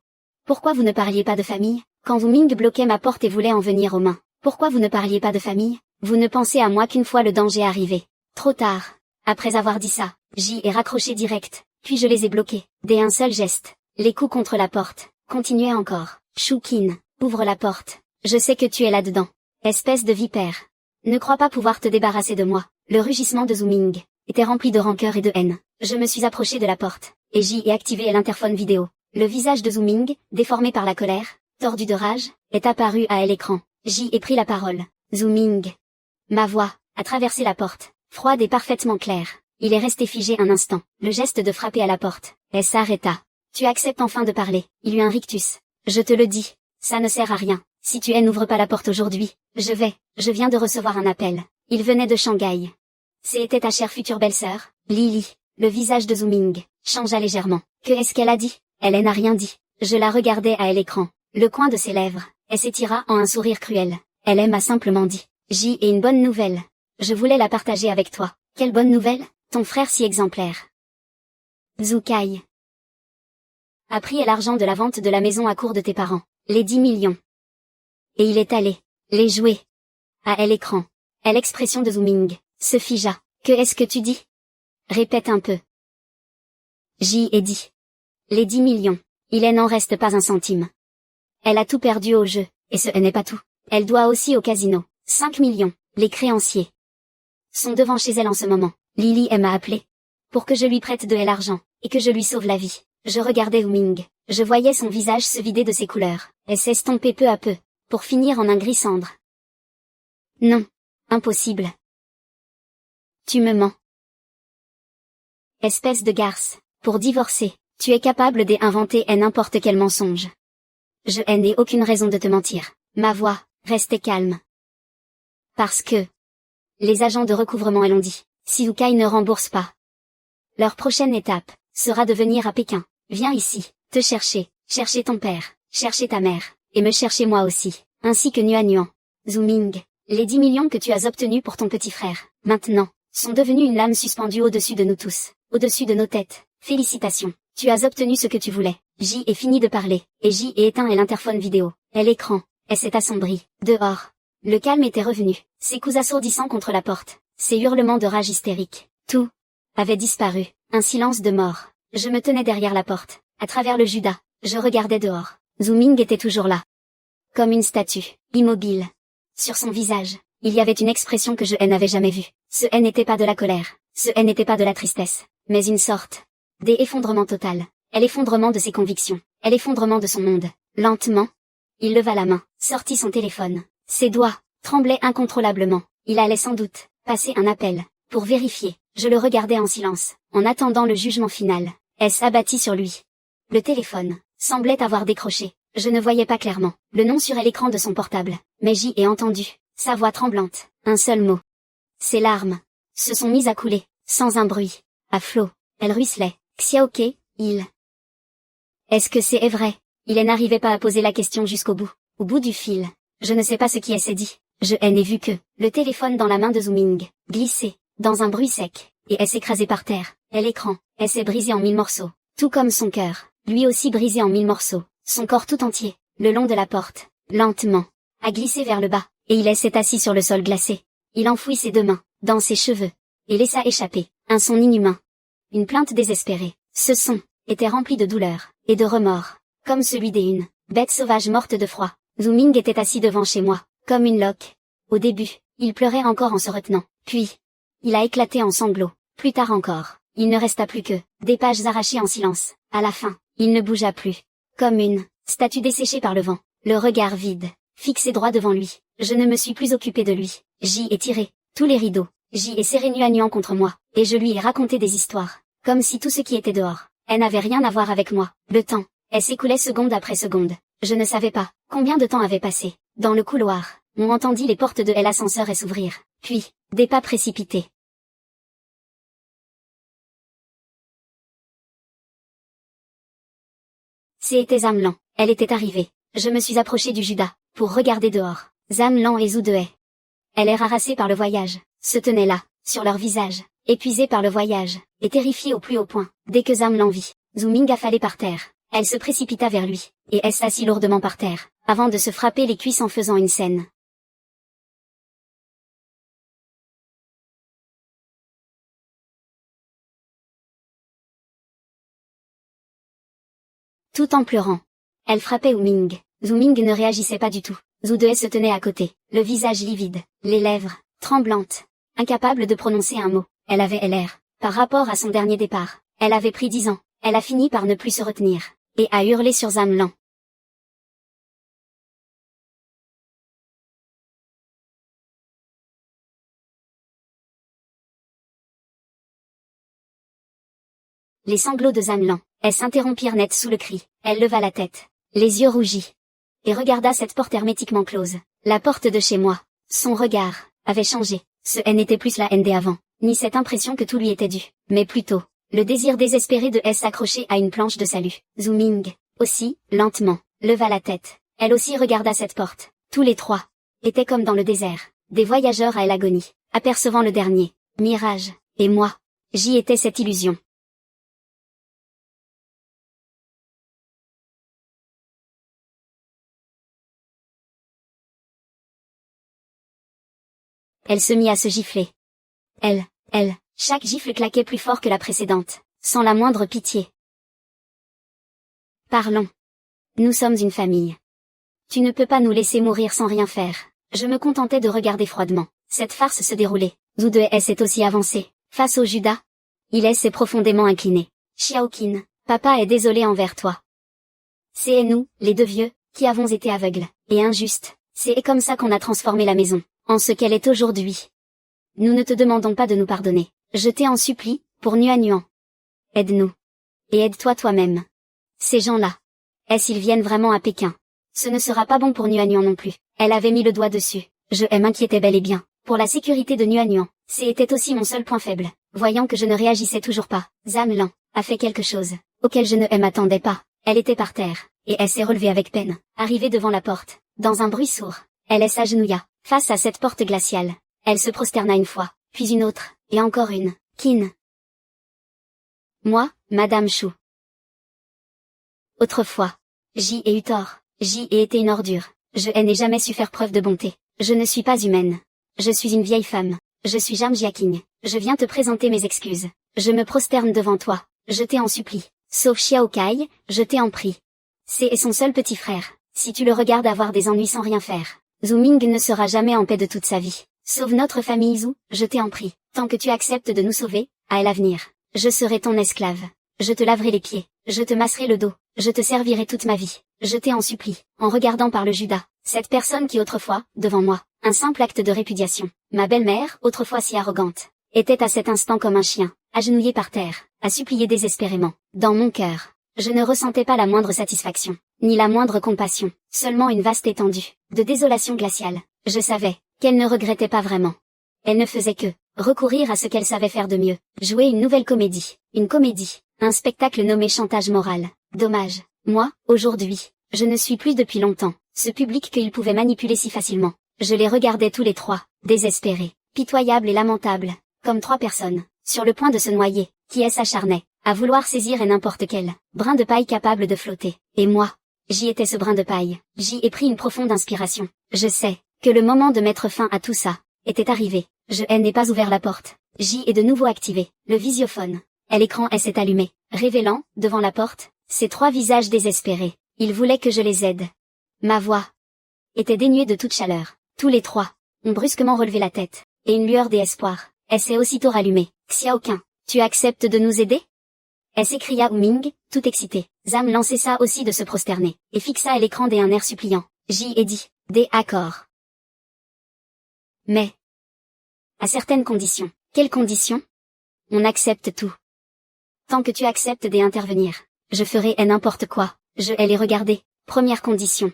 Pourquoi vous ne parliez pas de famille? Quand vous Ming bloquait ma porte et voulait en venir aux mains. Pourquoi vous ne parliez pas de famille? Vous ne pensez à moi qu'une fois le danger arrivé. Trop tard. Après avoir dit ça, j'y ai raccroché direct, puis je les ai bloqués. Dès un seul geste. Les coups contre la porte. Continuez encore. Choukin, ouvre la porte. Je sais que tu es là-dedans. Espèce de vipère. Ne crois pas pouvoir te débarrasser de moi. Le rugissement de Zooming était rempli de rancœur et de haine. Je me suis approché de la porte, et j'y ai activé l'interphone vidéo. Le visage de Zooming, déformé par la colère, tordu de rage, est apparu à l'écran. J'y ai pris la parole. Zooming. Ma voix a traversé la porte, froide et parfaitement claire. Il est resté figé un instant. Le geste de frapper à la porte. Elle s'arrêta. Tu acceptes enfin de parler. Il eut un rictus. Je te le dis. Ça ne sert à rien. Si tu n'ouvres pas la porte aujourd'hui, je viens de recevoir un appel. Il venait de Shanghai. C'était ta chère future belle-sœur, Lily. Le visage de Zooming changea légèrement. Que est-ce qu'elle a dit? Elle n'a rien dit. Je la regardais à l'écran. Le coin de ses lèvres, elle s'étira en un sourire cruel. Elle m'a simplement dit. J'y ai une bonne nouvelle. Je voulais la partager avec toi. Quelle bonne nouvelle? Ton frère si exemplaire. Zukai a pris l'argent de la vente de la maison à court de tes parents, les 10 millions. Et il est allé les jouer. À l'écran. L'expression de Zooming se figea. Que est-ce que tu dis? Répète un peu. J'y ai dit. Les 10 millions. Il n'en reste pas un centime. Elle a tout perdu au jeu, et ce n'est pas tout. Elle doit aussi au casino. 5 millions. Les créanciers sont devant chez elle en ce moment. Lily m'a appelé. Pour que je lui prête de l'argent, et que je lui sauve la vie. Je regardais Zooming. Je voyais son visage se vider de ses couleurs. Elle s'estompait peu à peu, pour finir en un gris cendre. Non. Impossible. Tu me mens. Espèce de garce. Pour divorcer, tu es capable d'inventer n'importe quel mensonge. Je n'ai aucune raison de te mentir. Ma voix restait calme. Parce que les agents de recouvrement l'ont dit. Si Zukai ne rembourse pas, leur prochaine étape sera de venir à Pékin. Viens ici, te chercher ton père, chercher ta mère, et me chercher moi aussi, ainsi que Nuan. Zooming, les 10 millions que tu as obtenus pour ton petit frère, maintenant, sont devenus une lame suspendue au-dessus de nous tous, au-dessus de nos têtes. Félicitations, tu as obtenu ce que tu voulais. J'y ai fini de parler, et j'y ai éteint l'interphone vidéo. Et l'écran, elle s'est assombrie. Dehors. Le calme était revenu, ses coups assourdissants contre la porte, ses hurlements de rage hystérique. Tout avait disparu, un silence de mort. Je me tenais derrière la porte, à travers le judas, je regardais dehors. Zooming était toujours là. Comme une statue, immobile. Sur son visage, il y avait une expression que je n'avais jamais vue. Ce n'était pas de la colère, ce n'était pas de la tristesse, mais une sorte d'effondrement total. L'effondrement de ses convictions, l'effondrement de son monde. Lentement, il leva la main, sortit son téléphone. Ses doigts tremblaient incontrôlablement. Il allait sans doute passer un appel. Pour vérifier, je le regardais en silence, en attendant le jugement final. Elle s'abattit sur lui. Le téléphone semblait avoir décroché. Je ne voyais pas clairement le nom sur l'écran de son portable, mais j'y ai entendu sa voix tremblante, un seul mot. Ses larmes se sont mises à couler, sans un bruit, à flot. Elles ruisselaient. Xiaoke, il... Est-ce que c'est vrai? Il n'arrivait pas à poser la question jusqu'au bout. Au bout du fil. Je ne sais pas ce qui s'est dit. Je n'ai vu que le téléphone dans la main de Zooming glisser dans un bruit sec, et elle s'écrasait par terre. Et l'écran, elle s'est brisée en 1000 morceaux. Tout comme son cœur, lui aussi brisé en 1000 morceaux. Son corps tout entier, le long de la porte, lentement, a glissé vers le bas, et il s'est assis sur le sol glacé. Il enfouit ses 2 mains dans ses cheveux, et laissa échapper un son inhumain. Une plainte désespérée. Ce son était rempli de douleur et de remords, comme celui d'une bête sauvage morte de froid. Zooming était assis devant chez moi, comme une loque. Au début, il pleurait encore en se retenant, puis il a éclaté en sanglots. Plus tard encore, il ne resta plus que des pages arrachées en silence. À la fin, il ne bougea plus, comme une statue desséchée par le vent, le regard vide, fixé droit devant lui. Je ne me suis plus occupé de lui. J'y ai tiré tous les rideaux, j'y ai serré Nuan contre moi, et je lui ai raconté des histoires, comme si tout ce qui était dehors, elle n'avait rien à voir avec moi. Le temps, elle s'écoulait seconde après seconde. Je ne savais pas combien de temps avait passé. Dans le couloir, on entendit les portes de l'ascenseur s'ouvrir, puis des pas précipités. C'était Zhang Lan. Elle était arrivée. Je me suis approchée du Judas, pour regarder dehors. Zhang Lan et Zhu Dehe. Elle est harassée par le voyage, se tenaient là, sur leur visage, épuisée par le voyage, et terrifiée au plus haut point. Dès que Zhang Lan vit Zhu Ming affalé par terre, elle se précipita vers lui, et elle s'assit lourdement par terre, avant de se frapper les cuisses en faisant une scène. Tout en pleurant. Elle frappait Wu Ming. Zhu Ming ne réagissait pas du tout. Zhu Dehe se tenait à côté, le visage livide, les lèvres tremblantes, incapable de prononcer un mot. Elle avait l'air, par rapport à son dernier départ, elle avait pris 10 ans. Elle a fini par ne plus se retenir, et a hurlé sur Zhang Lan. Les sanglots de Zhang Lan, elles s'interrompirent net sous le cri. Elle leva la tête, les yeux rougis, et regarda cette porte hermétiquement close. La porte de chez moi. Son regard avait changé. Ce haine n'était plus la haine d'avant, ni cette impression que tout lui était dû, mais plutôt le désir désespéré de s'accrocher à une planche de salut. Zhu Ming, aussi, lentement, leva la tête. Elle aussi regarda cette porte. Tous les trois étaient comme dans le désert, des voyageurs à l'agonie, apercevant le dernier mirage. Et moi, j'y étais cette illusion. Elle se mit à se gifler. Elle, chaque gifle claquait plus fort que la précédente, sans la moindre pitié. Parlons. Nous sommes une famille. Tu ne peux pas nous laisser mourir sans rien faire. Je me contentais de regarder froidement cette farce se dérouler. Zhu Dehe s'est aussi avancé, face au Judas. Il s'est profondément incliné. Xiaoqin, papa est désolé envers toi. C'est nous, les deux vieux, qui avons été aveugles, et injustes. C'est comme ça qu'on a transformé la maison, en ce qu'elle est aujourd'hui. Nous ne te demandons pas de nous pardonner. Je t'en supplie, pour Nuan. Aide-nous. Et aide-toi toi-même. Ces gens-là. Ils viennent vraiment à Pékin. Ce ne sera pas bon pour Nuan non plus. Elle avait mis le doigt dessus. Je m'inquiétais bel et bien. Pour la sécurité de Nuan. C'était aussi mon seul point faible. Voyant que je ne réagissais toujours pas, Zhang Lan a fait quelque chose, auquel je ne m'attendais pas. Elle était par terre, et elle s'est relevée avec peine, arrivée devant la porte. Dans un bruit sourd, elle s'agenouilla, face à cette porte glaciale. Elle se prosterna une fois, puis une autre, et encore une. Qin. Moi, Madame Shu. Autrefois, j'y ai eu tort, j'y ai été une ordure. Je n'ai jamais su faire preuve de bonté. Je ne suis pas humaine. Je suis une vieille femme. Je suis Zhang Jiaqing. Je viens te présenter mes excuses. Je me prosterne devant toi. Je t'en supplie. Sauf Xiao Kai, je t'en prie. C'est son seul petit frère. Si tu le regardes avoir des ennuis sans rien faire, Zhu Ming ne sera jamais en paix de toute sa vie. Sauve notre famille Zhu, je t'en prie. Tant que tu acceptes de nous sauver, à l'avenir, je serai ton esclave. Je te laverai les pieds, je te masserai le dos, je te servirai toute ma vie. Je t'en supplie, en regardant par le Judas, cette personne qui autrefois, devant moi, un simple acte de répudiation, ma belle-mère, autrefois si arrogante, était à cet instant comme un chien, agenouillé par terre, à supplier désespérément. Dans mon cœur, je ne ressentais pas la moindre satisfaction, ni la moindre compassion, seulement une vaste étendue, de désolation glaciale. Je savais qu'elle ne regrettait pas vraiment. Elle ne faisait que recourir à ce qu'elle savait faire de mieux, jouer une nouvelle comédie, un spectacle nommé chantage moral. Dommage, moi, aujourd'hui, je ne suis plus depuis longtemps, ce public qu'il pouvait manipuler si facilement. Je les regardais tous les trois, désespérés, pitoyables et lamentables, comme trois personnes, sur le point de se noyer, qui s'acharnaient, à vouloir saisir n'importe quel brin de paille capable de flotter. Et moi, j'y étais ce brin de paille, j'y ai pris une profonde inspiration. Je sais que le moment de mettre fin à tout ça était arrivé. Je n'ai pas ouvert la porte. J'y ai de nouveau activé le visiophone. Et l'écran s'est allumé, révélant, devant la porte, ces trois visages désespérés. Ils voulaient que je les aide. Ma voix était dénuée de toute chaleur. Tous les trois ont brusquement relevé la tête, et une lueur d'espoir. Elle s'est aussitôt rallumée. Xiaoqin, tu acceptes de nous aider? Elle s'écria Wu Ming, tout excitée. Zhang Lan cessa aussi de se prosterner, et fixa à l'écran d'un air suppliant. J'y ai dit, des accords. Mais, à certaines conditions. Quelles conditions? On accepte tout. Tant que tu acceptes d'intervenir, je ferai n'importe quoi. Je les regarder. Première condition.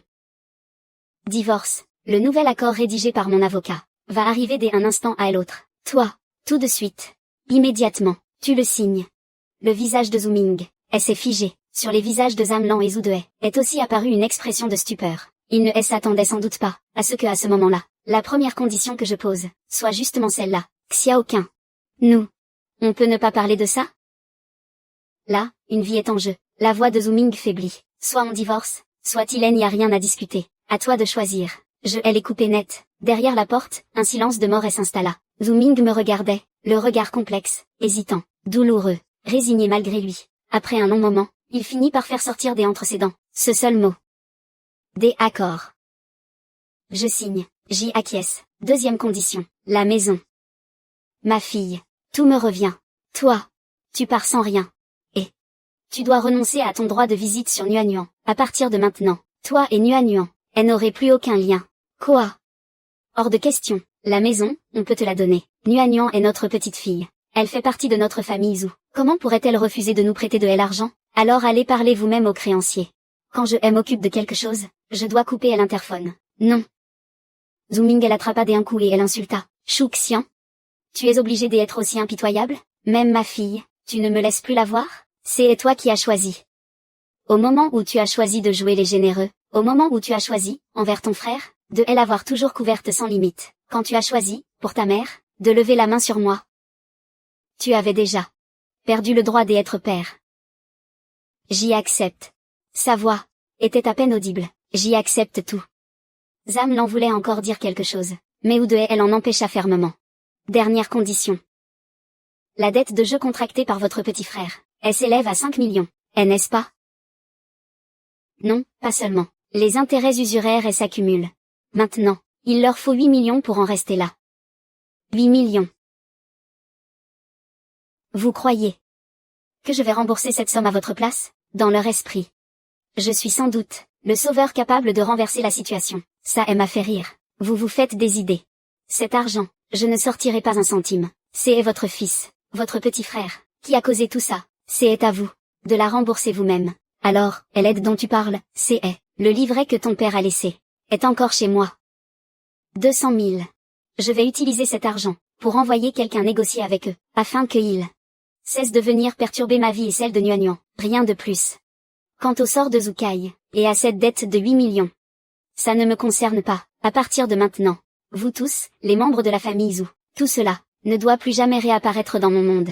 Divorce. Le nouvel accord rédigé par mon avocat va arriver d'un instant à l'autre. Toi, tout de suite, immédiatement, tu le signes. Le visage de Zhu Ming s'est figé. Sur les visages de Zamlan et Zoudehe est aussi apparue une expression de stupeur. Ils ne s'attendaient sans doute pas à ce que à ce moment-là, la première condition que je pose, soit justement celle-là. Xiaoqun. Nous. On peut ne pas parler de ça? Là, une vie est en jeu. La voix de Zhu Ming faiblit. Soit on divorce, soit il n'y a rien à discuter. À toi de choisir. Elle est coupée net. Derrière la porte, un silence de mort s'installa. Zhu Ming me regardait, le regard complexe, hésitant, douloureux, résigné malgré lui. Après un long moment, il finit par faire sortir entre ses dents, ce seul mot. Des accords. Je signe, j'y acquiesce. Deuxième condition, la maison. Ma fille, tout me revient. Toi, tu pars sans rien. Et tu dois renoncer à ton droit de visite sur Nuanyuan. À partir de maintenant, toi et Nuanyuan, elle n'aurait plus aucun lien. Quoi? Hors de question. La maison, on peut te la donner. Nuanyuan est notre petite fille. Elle fait partie de notre famille Zhu. Comment pourrait-elle refuser de nous prêter de l'argent? Alors allez parler vous-même au créancier. Quand je m'occupe de quelque chose, je dois couper à l'interphone. Non. Zhu Ming elle attrapa d'un coup et elle insulta. Shu Xian. Tu es obligé d'être aussi impitoyable? Même ma fille, tu ne me laisses plus la voir? C'est toi qui as choisi. Au moment où tu as choisi de jouer les généreux, au moment où tu as choisi, envers ton frère, de l'avoir toujours couverte sans limite, quand tu as choisi, pour ta mère, de lever la main sur moi. Tu avais déjà perdu le droit d'être père. J'y accepte. Sa voix était à peine audible. J'y accepte tout. Zamlan voulait encore dire quelque chose, mais Zoudehe elle en empêcha fermement. Dernière condition. La dette de jeu contractée par votre petit frère, elle s'élève à 5 millions, n'est-ce pas? Non, pas seulement. Les intérêts usuraires s'accumulent. Maintenant, il leur faut 8 millions pour en rester là. 8 millions. Vous croyez que je vais rembourser cette somme à votre place? Dans leur esprit. Je suis sans doute le sauveur capable de renverser la situation. Ça m'a fait rire. Vous vous faites des idées. Cet argent, je ne sortirai pas un centime. C'est votre fils, votre petit frère, qui a causé tout ça. C'est à vous de la rembourser vous-même. Alors, l'aide dont tu parles, c'est le livret que ton père a laissé. Est encore chez moi. 200 000. Je vais utiliser cet argent pour envoyer quelqu'un négocier avec eux, afin qu'ils cessent de venir perturber ma vie et celle de Nuanyuan. Rien de plus. Quant au sort de Zhu Kai, et à cette dette de 8 millions. Ça ne me concerne pas, à partir de maintenant. Vous tous, les membres de la famille Zhu, tout cela, ne doit plus jamais réapparaître dans mon monde.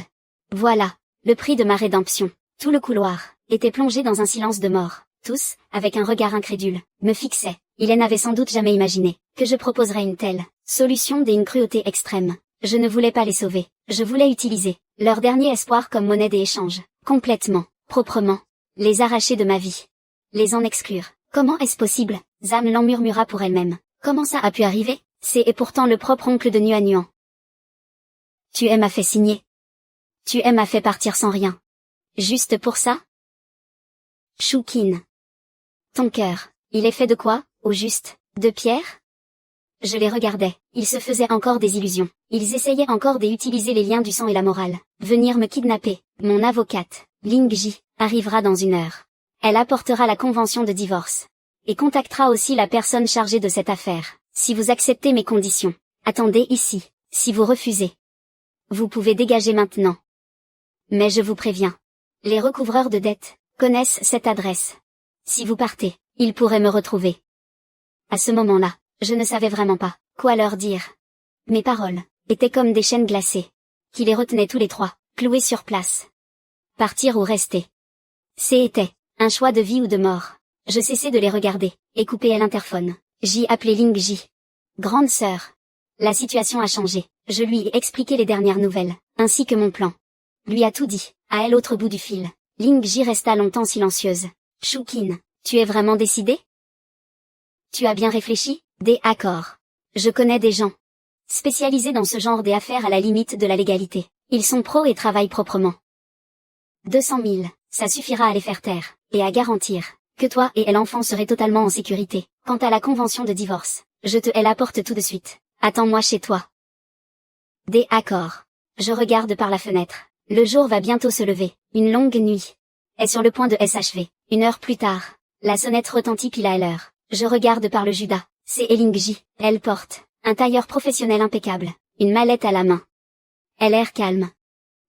Voilà, le prix de ma rédemption. Tout le couloir était plongé dans un silence de mort. Tous, avec un regard incrédule, me fixaient. Il n'avait sans doute jamais imaginé que je proposerais une telle solution d'une cruauté extrême. Je ne voulais pas les sauver, je voulais utiliser leur dernier espoir comme monnaie d'échange, complètement, proprement, les arracher de ma vie. Les en exclure. Comment est-ce possible? Zamlan murmura pour elle-même. Comment ça a pu arriver? C'est pourtant le propre oncle de Nuanyuan. Tu m'a fait signer. Tu m'a fait partir sans rien. Juste pour ça? Shukin. Ton cœur, il est fait de quoi, au juste? De pierre? Je les regardais, ils se faisaient encore des illusions. Ils essayaient encore d'utiliser les liens du sang et la morale. Venir me kidnapper. Mon avocate, Ling Ji, arrivera dans 1 heure. Elle apportera la convention de divorce. Et contactera aussi la personne chargée de cette affaire. Si vous acceptez mes conditions, attendez ici. Si vous refusez, vous pouvez dégager maintenant. Mais je vous préviens. Les recouvreurs de dettes connaissent cette adresse. Si vous partez, ils pourraient me retrouver. À ce moment-là, je ne savais vraiment pas quoi leur dire. Mes paroles étaient comme des chaînes glacées, qui les retenaient tous les trois, cloués sur place. Partir ou rester. C'était un choix de vie ou de mort. Je cessai de les regarder, et coupai à l'interphone. J'y appelai Ling Ji. Grande sœur. La situation a changé. Je lui ai expliqué les dernières nouvelles, ainsi que mon plan. Lui a tout dit, à elle autre bout du fil. Ling Ji resta longtemps silencieuse. Shukin, tu es vraiment décidé? Tu as bien réfléchi? Des accords. Je connais des gens spécialisés dans ce genre d'affaires à la limite de la légalité. Ils sont pros et travaillent proprement. 200 000, ça suffira à les faire taire, et à garantir que toi et l'enfant seraient totalement en sécurité. Quant à la convention de divorce, je te l'apporte tout de suite. Attends-moi chez toi. Des accords. Je regarde par la fenêtre. Le jour va bientôt se lever. Une longue nuit est sur le point de s'achever. 1 heure plus tard, la sonnette retentit pile à l'heure. Je regarde par le Judas. C'est Ling Ji. Elle porte un tailleur professionnel impeccable, une mallette à la main. Elle a l'air calme.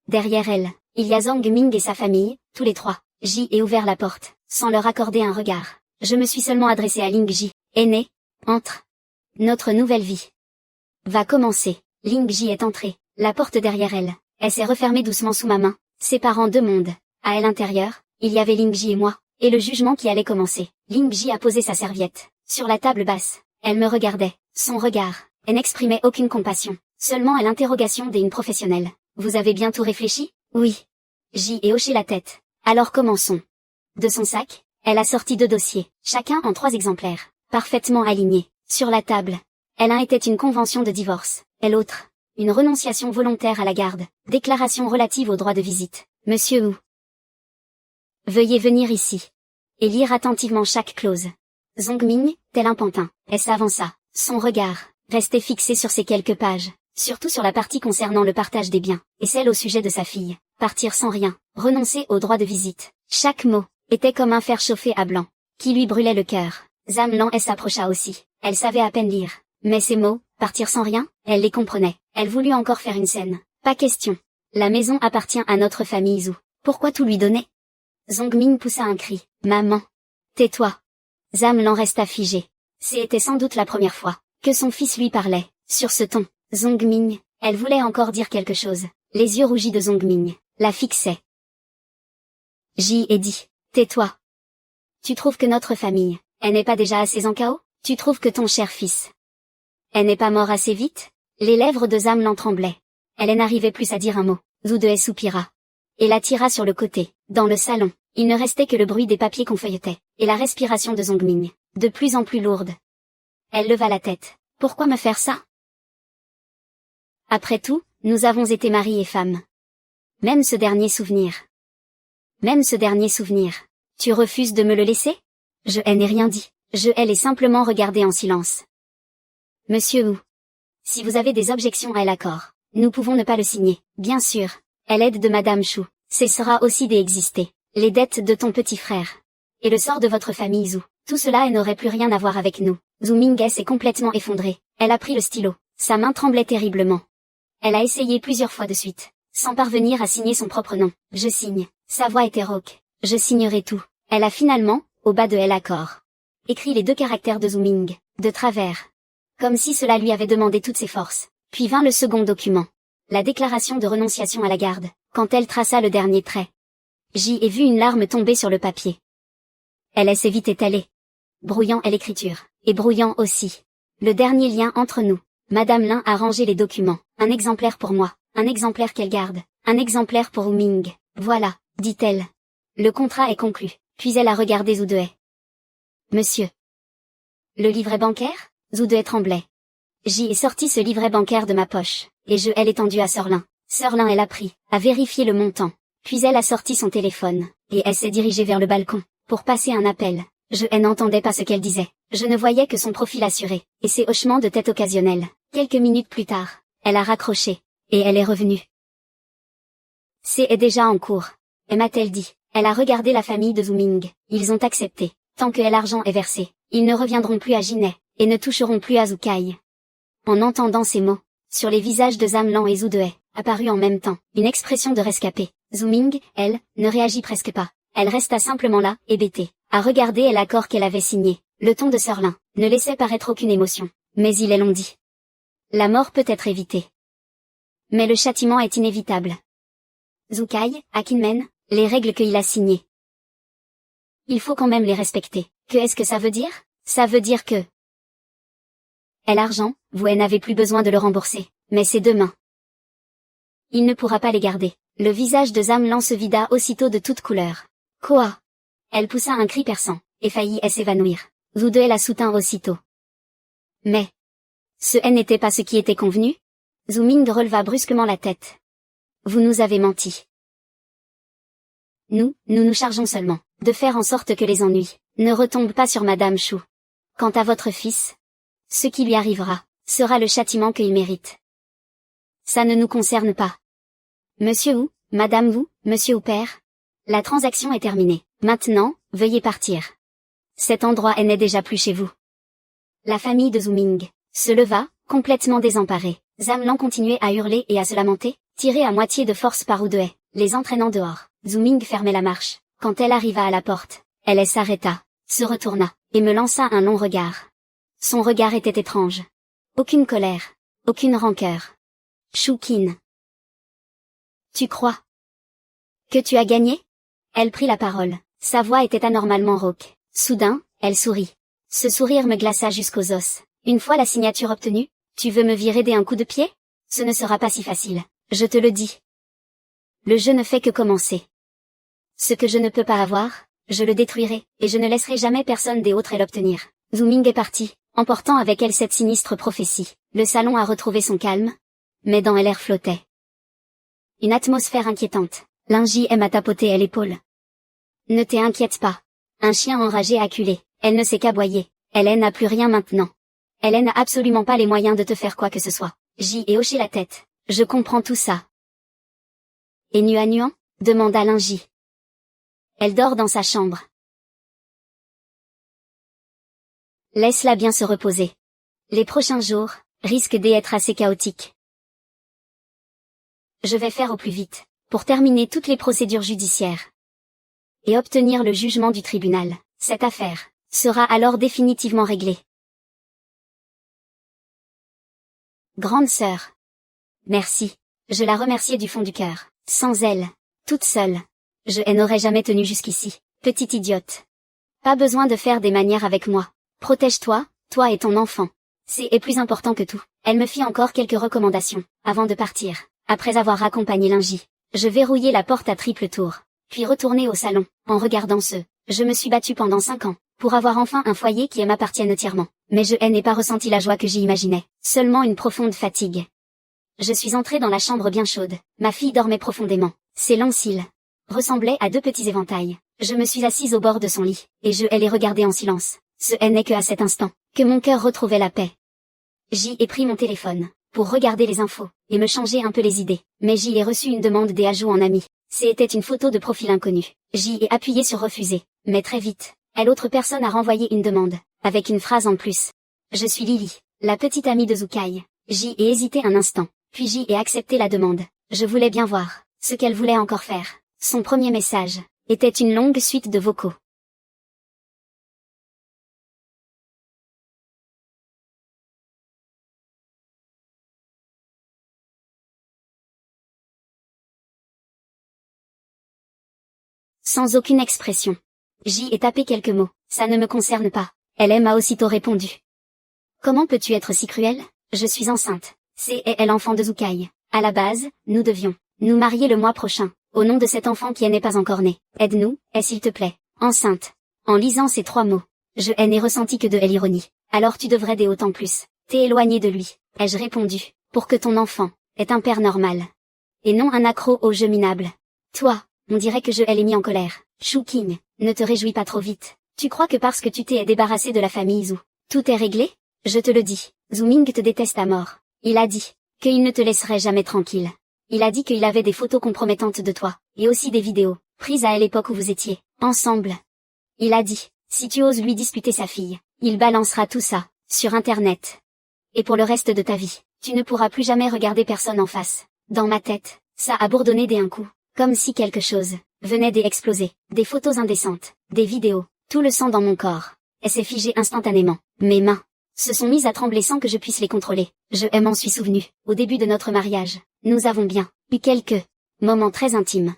Derrière elle, il y a Zhang Ming et sa famille, tous les trois, Ji a ouvert la porte, sans leur accorder un regard. Je me suis seulement adressé à Ling Ji. Aîné, entre. Notre nouvelle vie va commencer. Ling Ji est entrée, la porte derrière elle. Elle s'est refermée doucement sous ma main, séparant deux mondes. À l'intérieur, il y avait Ling Ji et moi, et le jugement qui allait commencer. Ling Ji a posé sa serviette sur la table basse. Elle me regardait. Son regard, elle n'exprimait aucune compassion, seulement à l'interrogation d'une professionnelle. Vous avez bien tout réfléchi? Oui. Ji a hoché la tête. Alors commençons. De son sac, elle a sorti deux dossiers, chacun en 3 exemplaires, parfaitement alignés, sur la table. L'un était une convention de divorce, et l'autre, une renonciation volontaire à la garde, déclaration relative au droit de visite. Monsieur Wu, veuillez venir ici et lire attentivement chaque clause. Zongming, tel un pantin, elle s'avança, son regard restait fixé sur ces quelques pages, surtout sur la partie concernant le partage des biens, et celle au sujet de sa fille. Partir sans rien, renoncer au droit de visite. Chaque mot était comme un fer chauffé à blanc, qui lui brûlait le cœur. Zam Lan s'approcha aussi. Elle savait à peine lire, mais ces mots, partir sans rien, elle les comprenait. Elle voulut encore faire une scène. Pas question. La maison appartient à notre famille Zhu. Pourquoi tout lui donner? Zongming poussa un cri. Maman. Tais-toi. Zam Lan resta figé. C'était sans doute la première fois que son fils lui parlait, sur ce ton. Zongming, elle voulait encore dire quelque chose. Les yeux rougis de Zongming la fixaient. Ji a dit, tais-toi. Tu trouves que notre famille, elle n'est pas déjà assez en chaos? Tu trouves que ton cher fils, elle n'est pas mort assez vite? Les lèvres de Zam Lan tremblaient. Elle n'arrivait plus à dire un mot. Zhu De soupira et la tira sur le côté. Dans le salon, il ne restait que le bruit des papiers qu'on feuilletait, et la respiration de Zongming, de plus en plus lourde. Elle leva la tête. Pourquoi me faire ça? Après tout, nous avons été mari et femme. Même ce dernier souvenir. Tu refuses de me le laisser? Je n'ai rien dit. Je l'ai simplement regardé en silence. Monsieur Wu. Si vous avez des objections à l'accord, nous pouvons ne pas le signer. Bien sûr. L'aide de Madame Shu cessera aussi d'exister. Les dettes de ton petit frère. Et le sort de votre famille Zhu. Tout cela n'aurait plus rien à voir avec nous. Zhu Ming s'est complètement effondrée. Elle a pris le stylo. Sa main tremblait terriblement. Elle a essayé plusieurs fois de suite, sans parvenir à signer son propre nom. Je signe. Sa voix était rauque. Je signerai tout. Elle a finalement, au bas de l'accord, écrit les 2 caractères de Zhu Ming, de travers. Comme si cela lui avait demandé toutes ses forces. Puis vint le second document. La déclaration de renonciation à la garde, quand elle traça le dernier trait. J'y ai vu une larme tomber sur le papier. Elle s'est vite étalée. Brouillant est l'écriture, et brouillant aussi. Le dernier lien entre nous. Madame Lin a rangé les documents. Un exemplaire pour moi, un exemplaire qu'elle garde, un exemplaire pour Wu Ming. Voilà, dit-elle. Le contrat est conclu. Puis elle a regardé Zhu De. Monsieur. Le livret bancaire? Zhu De tremblait. J'y ai sorti ce livret bancaire de ma poche, et je l'ai étendu à Sœur Lin. Sœur Lin elle a pris, a vérifié le montant. Puis elle a sorti son téléphone, et elle s'est dirigée vers le balcon, pour passer un appel. Je n'entendais pas ce qu'elle disait. Je ne voyais que son profil assuré, et ses hochements de tête occasionnels. Quelques minutes plus tard, elle a raccroché, et elle est revenue. C'est déjà en cours, m'a-t-elle dit. Elle a regardé la famille de Zhu Ming. Ils ont accepté. Tant que l'argent est versé, ils ne reviendront plus à Jinet, et ne toucheront plus à Zhu Kai. En entendant ces mots, sur les visages de Zam Lan et Zhu De, apparut en même temps, une expression de rescapé. Zhu Ming, elle, ne réagit presque pas. Elle resta simplement là, hébétée, à regarder l'accord qu'elle avait signé. Le ton de Sœur Lin ne laissait paraître aucune émotion. Mais ils l'ont dit. La mort peut être évitée. Mais le châtiment est inévitable. Zhu Kai, Akinmen, les règles qu'il a signées. Il faut quand même les respecter. Qu'est-ce que ça veut dire? Ça veut dire que... l'argent, vous n'avez plus besoin de le rembourser, mais c'est demain. Il ne pourra pas les garder. Le visage de Zam Lan se vida aussitôt de toute couleur. Quoi? Elle poussa un cri perçant, et faillit s'évanouir. Zhu De la soutint aussitôt. Mais... ce n'était pas ce qui était convenu? Zhu Ming releva brusquement la tête. Vous nous avez menti. Nous nous chargeons seulement de faire en sorte que les ennuis ne retombent pas sur Madame Shu. Quant à votre fils, ce qui lui arrivera sera le châtiment qu'il mérite. Ça ne nous concerne pas. Monsieur Wu, Madame Wu, Monsieur Wu père, la transaction est terminée. Maintenant, veuillez partir. Cet endroit n'est déjà plus chez vous. La famille de Zhu Ming se leva, complètement désemparée. Zam Lan continuait à hurler et à se lamenter, tiré à moitié de force par Zhu De, les entraînant dehors. Zhu Ming fermait la marche, Quand elle arriva à la porte, elle s'arrêta, se retourna, et me lança un long regard. Son regard était étrange. Aucune colère, aucune rancœur. Choukin. Tu crois que tu as gagné? Elle prit la parole. Sa voix était anormalement rauque. Soudain, elle sourit. Ce sourire me glaça jusqu'aux os. Une fois la signature obtenue, tu veux me virer d'un coup de pied? Ce ne sera pas si facile, je te le dis. Le jeu ne fait que commencer. Ce que je ne peux pas avoir, je le détruirai, et je ne laisserai jamais personne d'autre l'obtenir. Zhu Ming est partie, emportant avec elle cette sinistre prophétie. Le salon a retrouvé son calme. Mes dents et l'air flottaient. Une atmosphère inquiétante. Lin Ji m'a tapoté à l'épaule. Ne t'inquiète pas. Un chien enragé acculé. Elle ne sait qu'aboyer. Elle n'a plus rien maintenant. Elle n'a absolument pas les moyens de te faire quoi que ce soit. J ai hoché la tête. Je comprends tout ça. Et Nuan? Demanda Lin Ji. Elle dort dans sa chambre. Laisse-la bien se reposer. Les prochains jours risquent d'être assez chaotiques. Je vais faire au plus vite, pour terminer toutes les procédures judiciaires. Et obtenir le jugement du tribunal. Cette affaire sera alors définitivement réglée. Grande sœur. Merci. Je la remerciais du fond du cœur. Sans elle, toute seule, je n'aurais jamais tenu jusqu'ici. Petite idiote. Pas besoin de faire des manières avec moi. Protège-toi, toi et ton enfant. C'est plus important que tout. Elle me fit encore quelques recommandations, avant de partir. Après avoir accompagné Lin Ji, je verrouillai la porte à triple tour, puis retournai au salon, en regardant je me suis battue pendant 5 ans, pour avoir enfin un foyer qui m'appartienne entièrement. Mais je n'ai pas ressenti la joie que j'y imaginais, seulement une profonde fatigue. Je suis entrée dans la chambre bien chaude, ma fille dormait profondément. Ses longs cils ressemblaient à 2 petits éventails. Je me suis assise au bord de son lit, et je les regardais en silence. Ce n'est que à cet instant, que mon cœur retrouvait la paix. J'y ai pris mon téléphone, pour regarder les infos, et me changer un peu les idées. Mais j'y ai reçu une demande d'ajouts en ami. C'était une photo de profil inconnu. J'y ai appuyé sur refuser. Mais très vite, l'autre personne a renvoyé une demande, avec une phrase en plus. Je suis Lily, la petite amie de Zhu Kai. J'y ai hésité un instant, puis j'y ai accepté la demande. Je voulais bien voir ce qu'elle voulait encore faire. Son premier message était une longue suite de vocaux. Sans aucune expression. J'y ai tapé quelques mots. Ça ne me concerne pas. Elle m'a aussitôt répondu. Comment peux-tu être si cruel? Je suis enceinte. C'est elle l'enfant de Zhu Kai. À la base, nous devions nous marier le mois prochain. Au nom de cet enfant qui n'est pas encore né. Aide-nous, s'il te plaît. Enceinte. En lisant ces 3 mots, je n'ai ressenti que de l'ironie. Alors tu devrais d'autant plus t'es éloigné de lui. Ai-je répondu. Pour que ton enfant ait un père normal. Et non un accro aux jeux minables. Toi, on dirait que je l'ai mis en colère. Choukin, ne te réjouis pas trop vite. Tu crois que parce que tu t'es débarrassé de la famille Zhu, tout est réglé? Je te le dis, Zhu Ming te déteste à mort. Il a dit qu'il ne te laisserait jamais tranquille. Il a dit qu'il avait des photos compromettantes de toi, et aussi des vidéos, prises à l'époque où vous étiez ensemble. Il a dit, si tu oses lui disputer sa fille, il balancera tout ça, sur Internet. Et pour le reste de ta vie, tu ne pourras plus jamais regarder personne en face. Dans ma tête, ça a bourdonné d'un coup, comme si quelque chose venait d'exploser. Des photos indécentes, des vidéos, tout le sang dans mon corps. Et s'est figé instantanément. Mes mains se sont mises à trembler sans que je puisse les contrôler. Je m'en suis souvenu, au début de notre mariage. Nous avons bien eu quelques moments très intimes.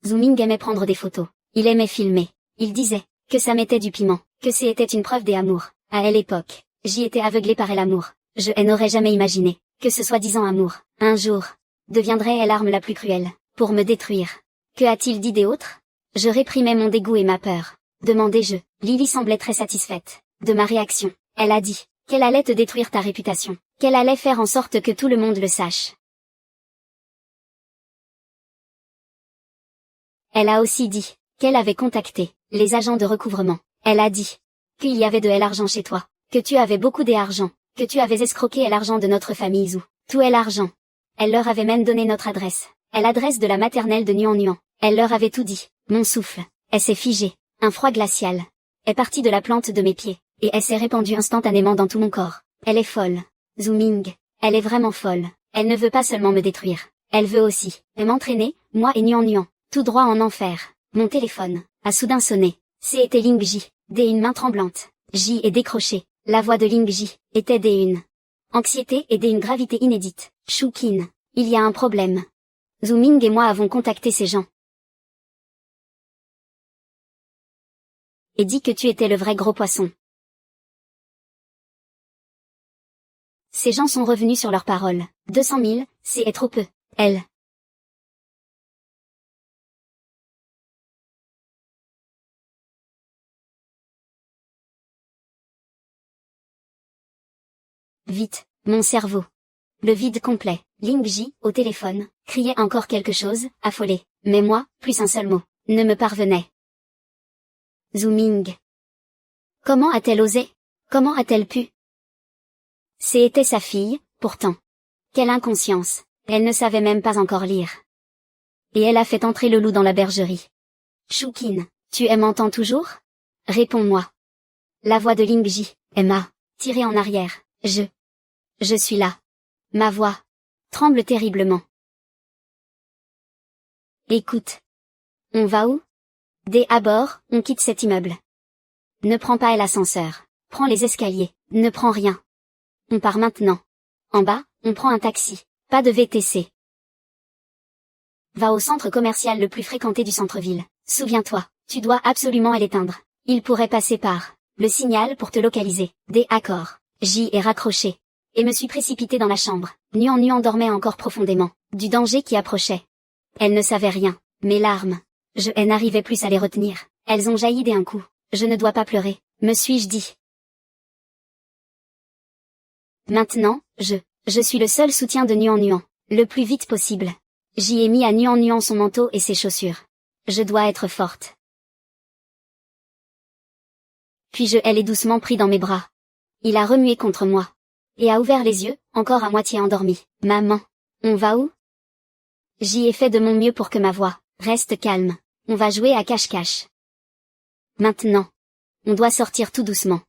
Zhu Ming aimait prendre des photos. Il aimait filmer. Il disait que ça mettait du piment, que c'était une preuve d'amour. À l'époque, j'y étais aveuglée par l'amour. Je n'aurais jamais imaginé que ce soi-disant amour, un jour, deviendrait l'arme la plus cruelle, pour me détruire. Que a-t-il dit d'autre? Je réprimais mon dégoût et ma peur. Demandai-je. Lily semblait très satisfaite de ma réaction. Elle a dit qu'elle allait te détruire ta réputation, qu'elle allait faire en sorte que tout le monde le sache. Elle a aussi dit qu'elle avait contacté les agents de recouvrement. Elle a dit qu'il y avait de l'argent chez toi, que tu avais beaucoup d'argent, que tu avais escroqué l'argent de notre famille Zhu. Tout est l'argent. Elle leur avait même donné notre adresse. L'adresse de la maternelle de Nuan. Elle leur avait tout dit. Mon souffle, elle s'est figé. Un froid glacial est parti de la plante de mes pieds, et elle s'est répandue instantanément dans tout mon corps. Elle est folle. Zhu Ming, elle est vraiment folle. Elle ne veut pas seulement me détruire. Elle veut aussi m'entraîner, moi et Nuan, tout droit en enfer. Mon téléphone a soudain sonné. C'était Ling Ji, dès une main tremblante. Ji est décroché. La voix de Ling Ji était dès une anxiété et dès une gravité inédite. Shukin, il y a un problème. Zhu Ming et moi avons contacté ces gens. Et dit que tu étais le vrai gros poisson. Ces gens sont revenus sur leurs paroles. 200 000, c'est trop peu. Elle. Vite, mon cerveau. Le vide complet. Ling Ji, au téléphone, criait encore quelque chose, affolé. Mais moi, plus un seul mot, ne me parvenait. Zhu Ming. Comment a-t-elle osé? Comment a-t-elle pu? C'était sa fille, pourtant. Quelle inconscience. Elle ne savait même pas encore lire. Et elle a fait entrer le loup dans la bergerie. Shukin, tu m'entends toujours? Réponds-moi. La voix de Ling Ji, Emma, tirée en arrière. Je suis là. Ma voix tremble terriblement. Écoute. On va où? Dès à bord, on quitte cet immeuble. Ne prends pas l'ascenseur. Prends les escaliers. Ne prends rien. On part maintenant. En bas, on prend un taxi. Pas de VTC. Va au centre commercial le plus fréquenté du centre-ville. Souviens-toi, tu dois absolument l'éteindre. Il pourrait passer par le signal pour te localiser. Des accords. J'y ai raccroché. Et me suis précipitée dans la chambre. Nuan dormait encore profondément. Du danger qui approchait. Elle ne savait rien. Mes larmes. Je n'arrivais plus à les retenir. Elles ont jailli d'un coup. Je ne dois pas pleurer, me suis-je dit. Maintenant, je suis le seul soutien de Nuan, le plus vite possible. J'y ai mis à Nuan son manteau et ses chaussures. Je dois être forte. Puis je l'ai doucement pris dans mes bras. Il a remué contre moi. Et a ouvert les yeux, encore à moitié endormi. Maman, on va où? J'y ai fait de mon mieux pour que ma voix reste calme. On va jouer à cache-cache. Maintenant. On doit sortir tout doucement.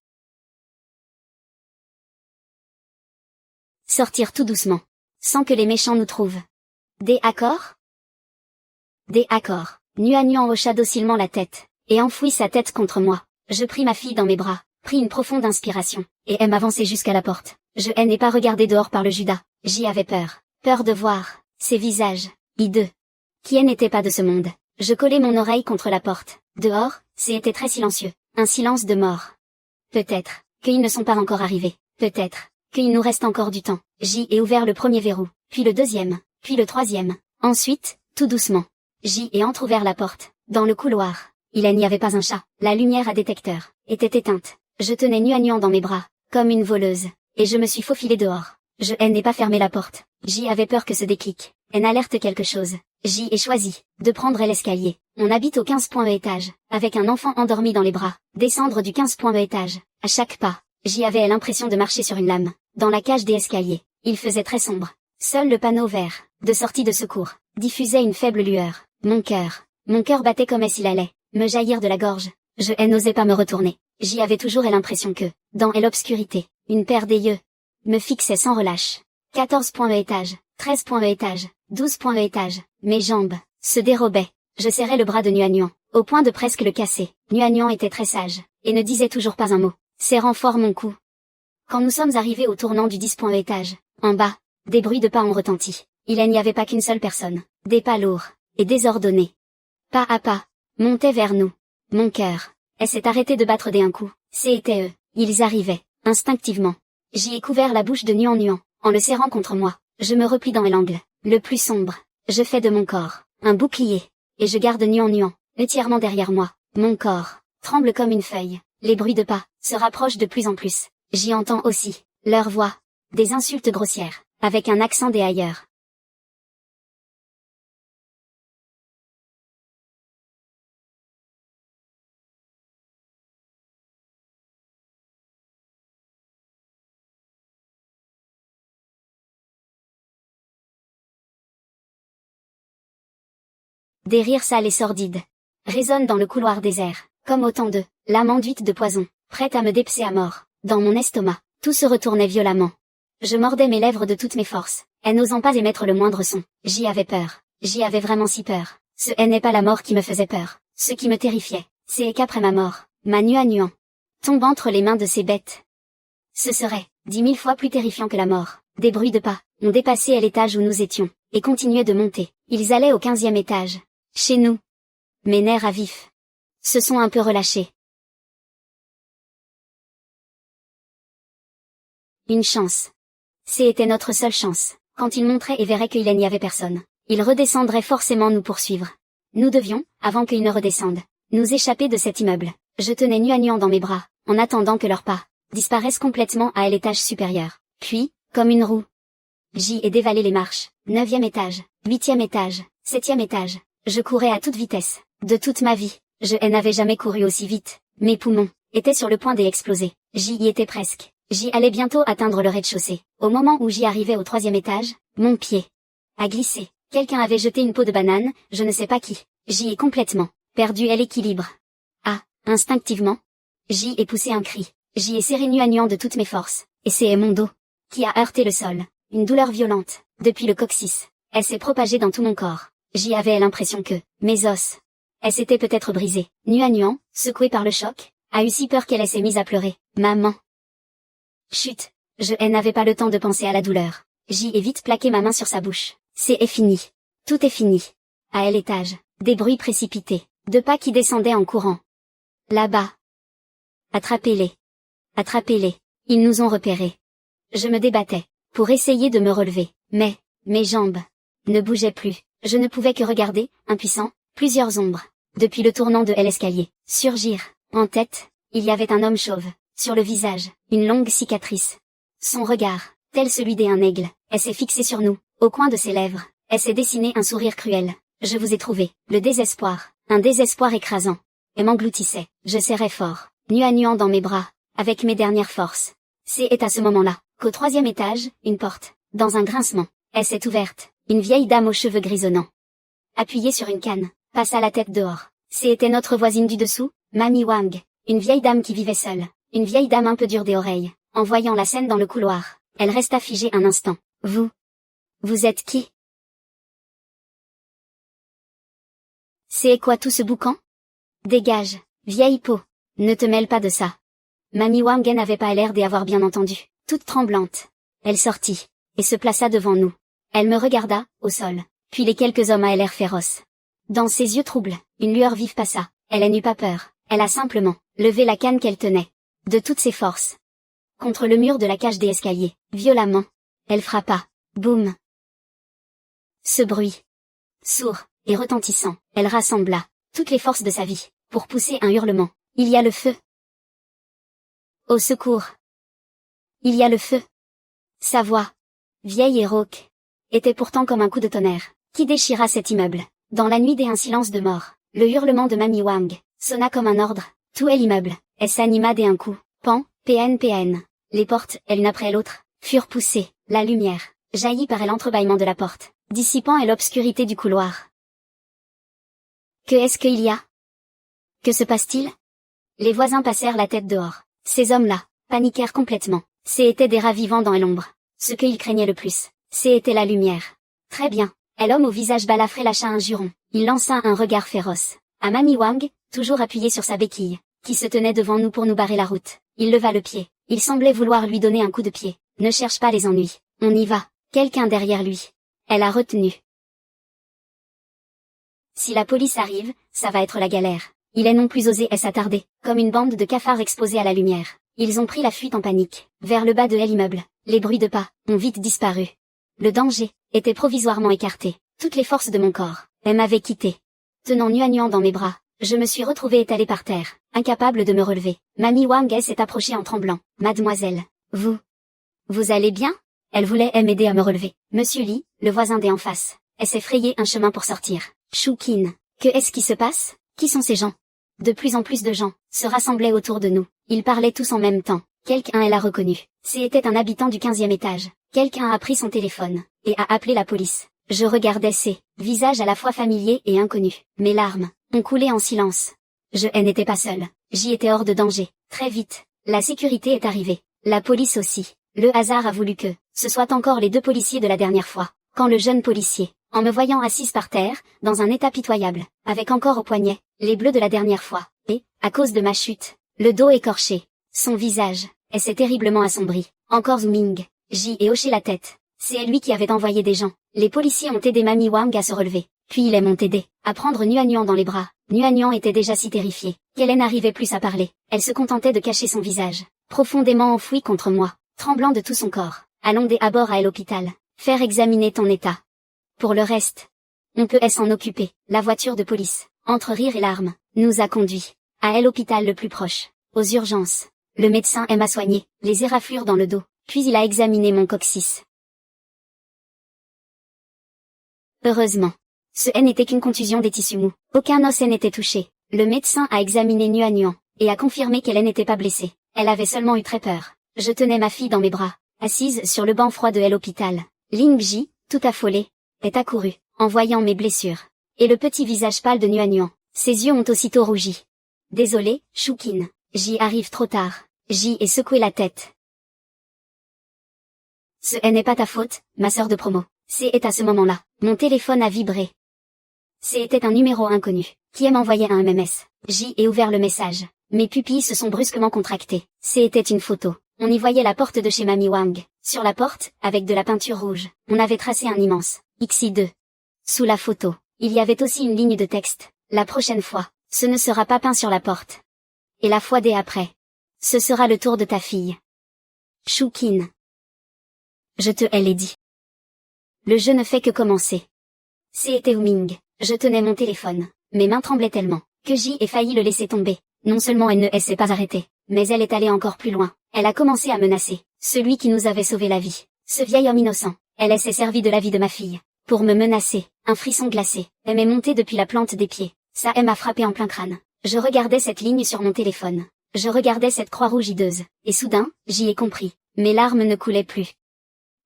Sortir tout doucement. Sans que les méchants nous trouvent. Des accords? Des accords. Nuan hocha docilement la tête, et enfouit sa tête contre moi. Je pris ma fille dans mes bras, pris une profonde inspiration, et aime avancer jusqu'à la porte. Je n'ai pas regardé dehors par le Judas. J'y avais peur. Peur de voir ces visages hideux. Qui n'étaient pas de ce monde. Je collai mon oreille contre la porte. Dehors, c'était très silencieux. Un silence de mort. Peut-être qu'ils ne sont pas encore arrivés. Peut-être qu'il nous reste encore du temps. J'y ai ouvert le premier verrou, puis le deuxième, puis le troisième. Ensuite, tout doucement, j'y ai entrouvert la porte. Dans le couloir, il n'y avait pas un chat. La lumière à détecteur était éteinte. Je tenais Nuan dans mes bras, comme une voleuse, et je me suis faufilée dehors. Je n'ai pas fermé la porte. J'y avais peur que ce déclic alerte quelque chose. J'y ai choisi de prendre l'escalier. On habite au 15e étage, avec un enfant endormi dans les bras. Descendre du 15e étage. À chaque pas, j'y avais l'impression de marcher sur une lame. Dans la cage des escaliers, il faisait très sombre. Seul le panneau vert, de sortie de secours, diffusait une faible lueur. Mon cœur battait comme s'il allait me jaillir de la gorge. Je n'osais pas me retourner. J'y avais toujours l'impression que, dans l'obscurité, une paire d'yeux me fixait sans relâche. 14e étage, 13e étage, 12e étage. Mes jambes se dérobaient. Je serrais le bras de Nuan, au point de presque le casser. Nuan était très sage, et ne disait toujours pas un mot, serrant fort mon cou. Quand nous sommes arrivés au tournant du 10e étage, en bas, des bruits de pas ont retenti. Il n'y avait pas qu'une seule personne. Des pas lourds et désordonnés. Pas à pas, montaient vers nous. Mon cœur s'est arrêté de battre d'un coup. C'était eux. Ils arrivaient, instinctivement. J'y ai couvert la bouche de Nuan, en le serrant contre moi. Je me replie dans l'angle, le plus sombre. Je fais de mon corps un bouclier, et je garde Nuan, entièrement derrière moi. Mon corps tremble comme une feuille. Les bruits de pas se rapprochent de plus en plus. J'y entends aussi leur voix, des insultes grossières, avec un accent des ailleurs. Des rires sales et sordides résonnent dans le couloir désert, comme autant de lames enduites de poison, prêtes à me dépecer à mort. Dans mon estomac, tout se retournait violemment. Je mordais mes lèvres de toutes mes forces, n'osant pas émettre le moindre son. J'y avais peur. J'y avais vraiment si peur. Ce n'est pas la mort qui me faisait peur. Ce qui me terrifiait, c'est qu'après ma mort, ma Nuan tombe entre les mains de ces bêtes. Ce serait 10 000 fois plus terrifiant que la mort. Des bruits de pas ont dépassé l'étage où nous étions, et continuaient de monter. Ils allaient au 15e étage. Chez nous. Mes nerfs à vif se sont un peu relâchés. Une chance. C'était notre seule chance. Quand ils monteraient et verraient qu'il n'y avait personne, ils redescendraient forcément nous poursuivre. Nous devions, avant qu'ils ne redescendent, nous échapper de cet immeuble. Je tenais Nuan dans mes bras, en attendant que leurs pas disparaissent complètement à l'étage supérieur. Puis, comme une roue, j'y ai dévalé les marches. 9e étage, 8e étage, 7e étage. Je courais à toute vitesse. De toute ma vie, je n'avais jamais couru aussi vite. Mes poumons étaient sur le point d'exploser. J'y y étais presque. J'y allais bientôt atteindre le rez-de-chaussée. Au moment où j'y arrivais au 3e étage, mon pied a glissé. Quelqu'un avait jeté une peau de banane, je ne sais pas qui. J'y ai complètement perdu l'équilibre. Ah, instinctivement, j'y ai poussé un cri. J'y ai serré Nuan de toutes mes forces. Et c'est mon dos qui a heurté le sol. Une douleur violente, depuis le coccyx. Elle s'est propagée dans tout mon corps. J'y avais l'impression que mes os s'étaient peut-être brisés. Nuan, secouée par le choc, a eu si peur qu'elle s'est mise à pleurer. Maman. Chut. Je n'avais pas le temps de penser à la douleur. J'y ai vite plaqué ma main sur sa bouche. C'est fini. Tout est fini. À l'étage, des bruits précipités, de pas qui descendaient en courant. Là-bas. Attrapez-les. Attrapez-les. Ils nous ont repérés. Je me débattais pour essayer de me relever, mais mes jambes ne bougeaient plus. Je ne pouvais que regarder, impuissant, plusieurs ombres, depuis le tournant de l'escalier, surgir. En tête, il y avait un homme chauve, sur le visage, une longue cicatrice. Son regard, tel celui d'un aigle, s'est fixé sur nous, au coin de ses lèvres, s'est dessiné un sourire cruel. Je vous ai trouvé, le désespoir, un désespoir écrasant, et m'engloutissait. Je serrais fort, Nuan dans mes bras, avec mes dernières forces. C'est à ce moment-là, qu'au 3e étage, une porte, dans un grincement, s'est ouverte. Une vieille dame aux cheveux grisonnants, appuyée sur une canne, passa la tête dehors. C'était notre voisine du dessous, Mamie Wang, une vieille dame qui vivait seule, une vieille dame un peu dure des oreilles. En voyant la scène dans le couloir, elle resta figée un instant. Vous êtes qui? C'est quoi tout ce boucan? Dégage, vieille peau, ne te mêle pas de ça. Mamie Wang n'avait pas l'air d'y avoir bien entendu. Toute tremblante, elle sortit, et se plaça devant nous. Elle me regarda, au sol, puis les quelques hommes à l'air féroce. Dans ses yeux troubles, une lueur vive passa. Elle n'eut pas peur, elle a simplement levé la canne qu'elle tenait, de toutes ses forces, contre le mur de la cage des escaliers. Violemment, elle frappa. Boum. Ce bruit, sourd et retentissant, elle rassembla toutes les forces de sa vie, pour pousser un hurlement. Il y a le feu. Au secours. Il y a le feu. Sa voix, vieille et rauque, était pourtant comme un coup de tonnerre, qui déchira cet immeuble. Dans la nuit un silence de mort, le hurlement de Mamie Wang sonna comme un ordre. Tout l'immeuble s'anima d'un coup. Pan, PN. Les portes, l'une après l'autre, furent poussées. La lumière jaillit par l'entrebâillement de la porte, dissipant l'obscurité du couloir. Que est-ce qu'il y a? Que se passe-t-il? Les voisins passèrent la tête dehors. Ces hommes-là paniquèrent complètement. C'étaient des rats vivants dans l'ombre. Ce qu'ils craignaient le plus, c'était la lumière. Très bien. L'homme au visage balafré lâcha un juron. Il lança un regard féroce à Mamie Wang, toujours appuyée sur sa béquille, qui se tenait devant nous pour nous barrer la route. Il leva le pied. Il semblait vouloir lui donner un coup de pied. Ne cherche pas les ennuis. On y va. Quelqu'un derrière lui. Elle a retenu. Si la police arrive, ça va être la galère. Il n'ont plus osé s'attarder, comme une bande de cafards exposés à la lumière. Ils ont pris la fuite en panique, vers le bas de l'immeuble. Les bruits de pas ont vite disparu. Le danger était provisoirement écarté. Toutes les forces de mon corps m'avaient quitté. Tenant Nuan dans mes bras, je me suis retrouvée étalée par terre, incapable de me relever. Mamie Wang s'est approchée en tremblant. Mademoiselle, vous allez bien? Elle voulait m'aider à me relever. Monsieur Lee, le voisin d'en face, s'est frayé un chemin pour sortir. Choukin, que est-ce qui se passe? Qui sont ces gens? De plus en plus de gens se rassemblaient autour de nous. Ils parlaient tous en même temps. Quelqu'un l'a reconnu. C'était un habitant du 15e étage. Quelqu'un a pris son téléphone et a appelé la police. Je regardais ces visages à la fois familiers et inconnus. Mes larmes ont coulé en silence. Je n'étais pas seule. J'y étais hors de danger. Très vite, la sécurité est arrivée. La police aussi. Le hasard a voulu que ce soit encore les deux policiers de la dernière fois. Quand le jeune policier en me voyant assise par terre, dans un état pitoyable, avec encore au poignet, les bleus de la dernière fois, et, à cause de ma chute, le dos écorché, son visage, et s'est terriblement assombri. Encore Zooming. J et hoché la tête. C'est lui qui avait envoyé des gens. Les policiers ont aidé Mamie Wang à se relever. Puis ils m'ont aidé à prendre Nuanyuan dans les bras. Nuanyuan était déjà si terrifiée qu'elle n'arrivait plus à parler. Elle se contentait de cacher son visage, profondément enfoui contre moi, tremblant de tout son corps. Allons à bord à l'hôpital. Faire examiner ton état. Pour le reste, on peut s'en occuper. La voiture de police, entre rire et larmes, nous a conduits à l'hôpital le plus proche. Aux urgences. Le médecin m'a soigné, les éraflures dans le dos, puis il a examiné mon coccyx. Heureusement. Ce n'était qu'une contusion des tissus mous. Aucun os n'était touché. Le médecin a examiné Nuanyuan, et a confirmé qu'elle n'était pas blessée. Elle avait seulement eu très peur. Je tenais ma fille dans mes bras, assise sur le banc froid de l'hôpital. Ling Ji, tout affolée, est accourue, en voyant mes blessures. Et le petit visage pâle de Nuanyuan. Ses yeux ont aussitôt rougi. Désolé, Choukin. J'y arrive trop tard. J'y ai secoué la tête. Ce n'est pas ta faute, ma sœur de promo. C'est à ce moment-là, mon téléphone a vibré. C'était un numéro inconnu, qui m'envoyait un MMS. J'y ai ouvert le message. Mes pupilles se sont brusquement contractées. C'était une photo. On y voyait la porte de chez Mamie Wang. Sur la porte, avec de la peinture rouge, on avait tracé un immense XI2. Sous la photo, il y avait aussi une ligne de texte. La prochaine fois, ce ne sera pas peint sur la porte. Et la fois d'après, ce sera le tour de ta fille. Choukin. Je te l'ai dit. Le jeu ne fait que commencer. C'était Ming. Je tenais mon téléphone. Mes mains tremblaient tellement que j'y ai failli le laisser tomber. Non seulement elle ne s'est pas arrêtée, mais elle est allée encore plus loin. Elle a commencé à menacer celui qui nous avait sauvé la vie. Ce vieil homme innocent. Elle s'est servie de la vie de ma fille pour me menacer. Un frisson glacé m'est monté depuis la plante des pieds. Ça m'a frappé en plein crâne. Je regardais cette ligne sur mon téléphone. Je regardais cette croix rouge hideuse. Et soudain, j'y ai compris. Mes larmes ne coulaient plus.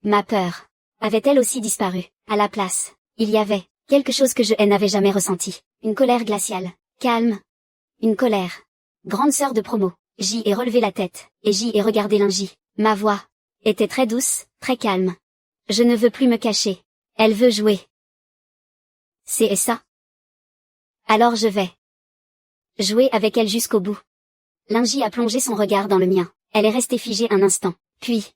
Ma peur avait-elle aussi disparu? À la place, il y avait quelque chose que je n'avais jamais ressenti. Une colère glaciale. Calme. Une colère. Grande sœur de promo. J'y ai relevé la tête, et j'y ai regardé Lingy. Ma voix était très douce, très calme. Je ne veux plus me cacher. Elle veut jouer. C'est ça. Alors je vais jouer avec elle jusqu'au bout. Lingy a plongé son regard dans le mien. Elle est restée figée un instant. Puis,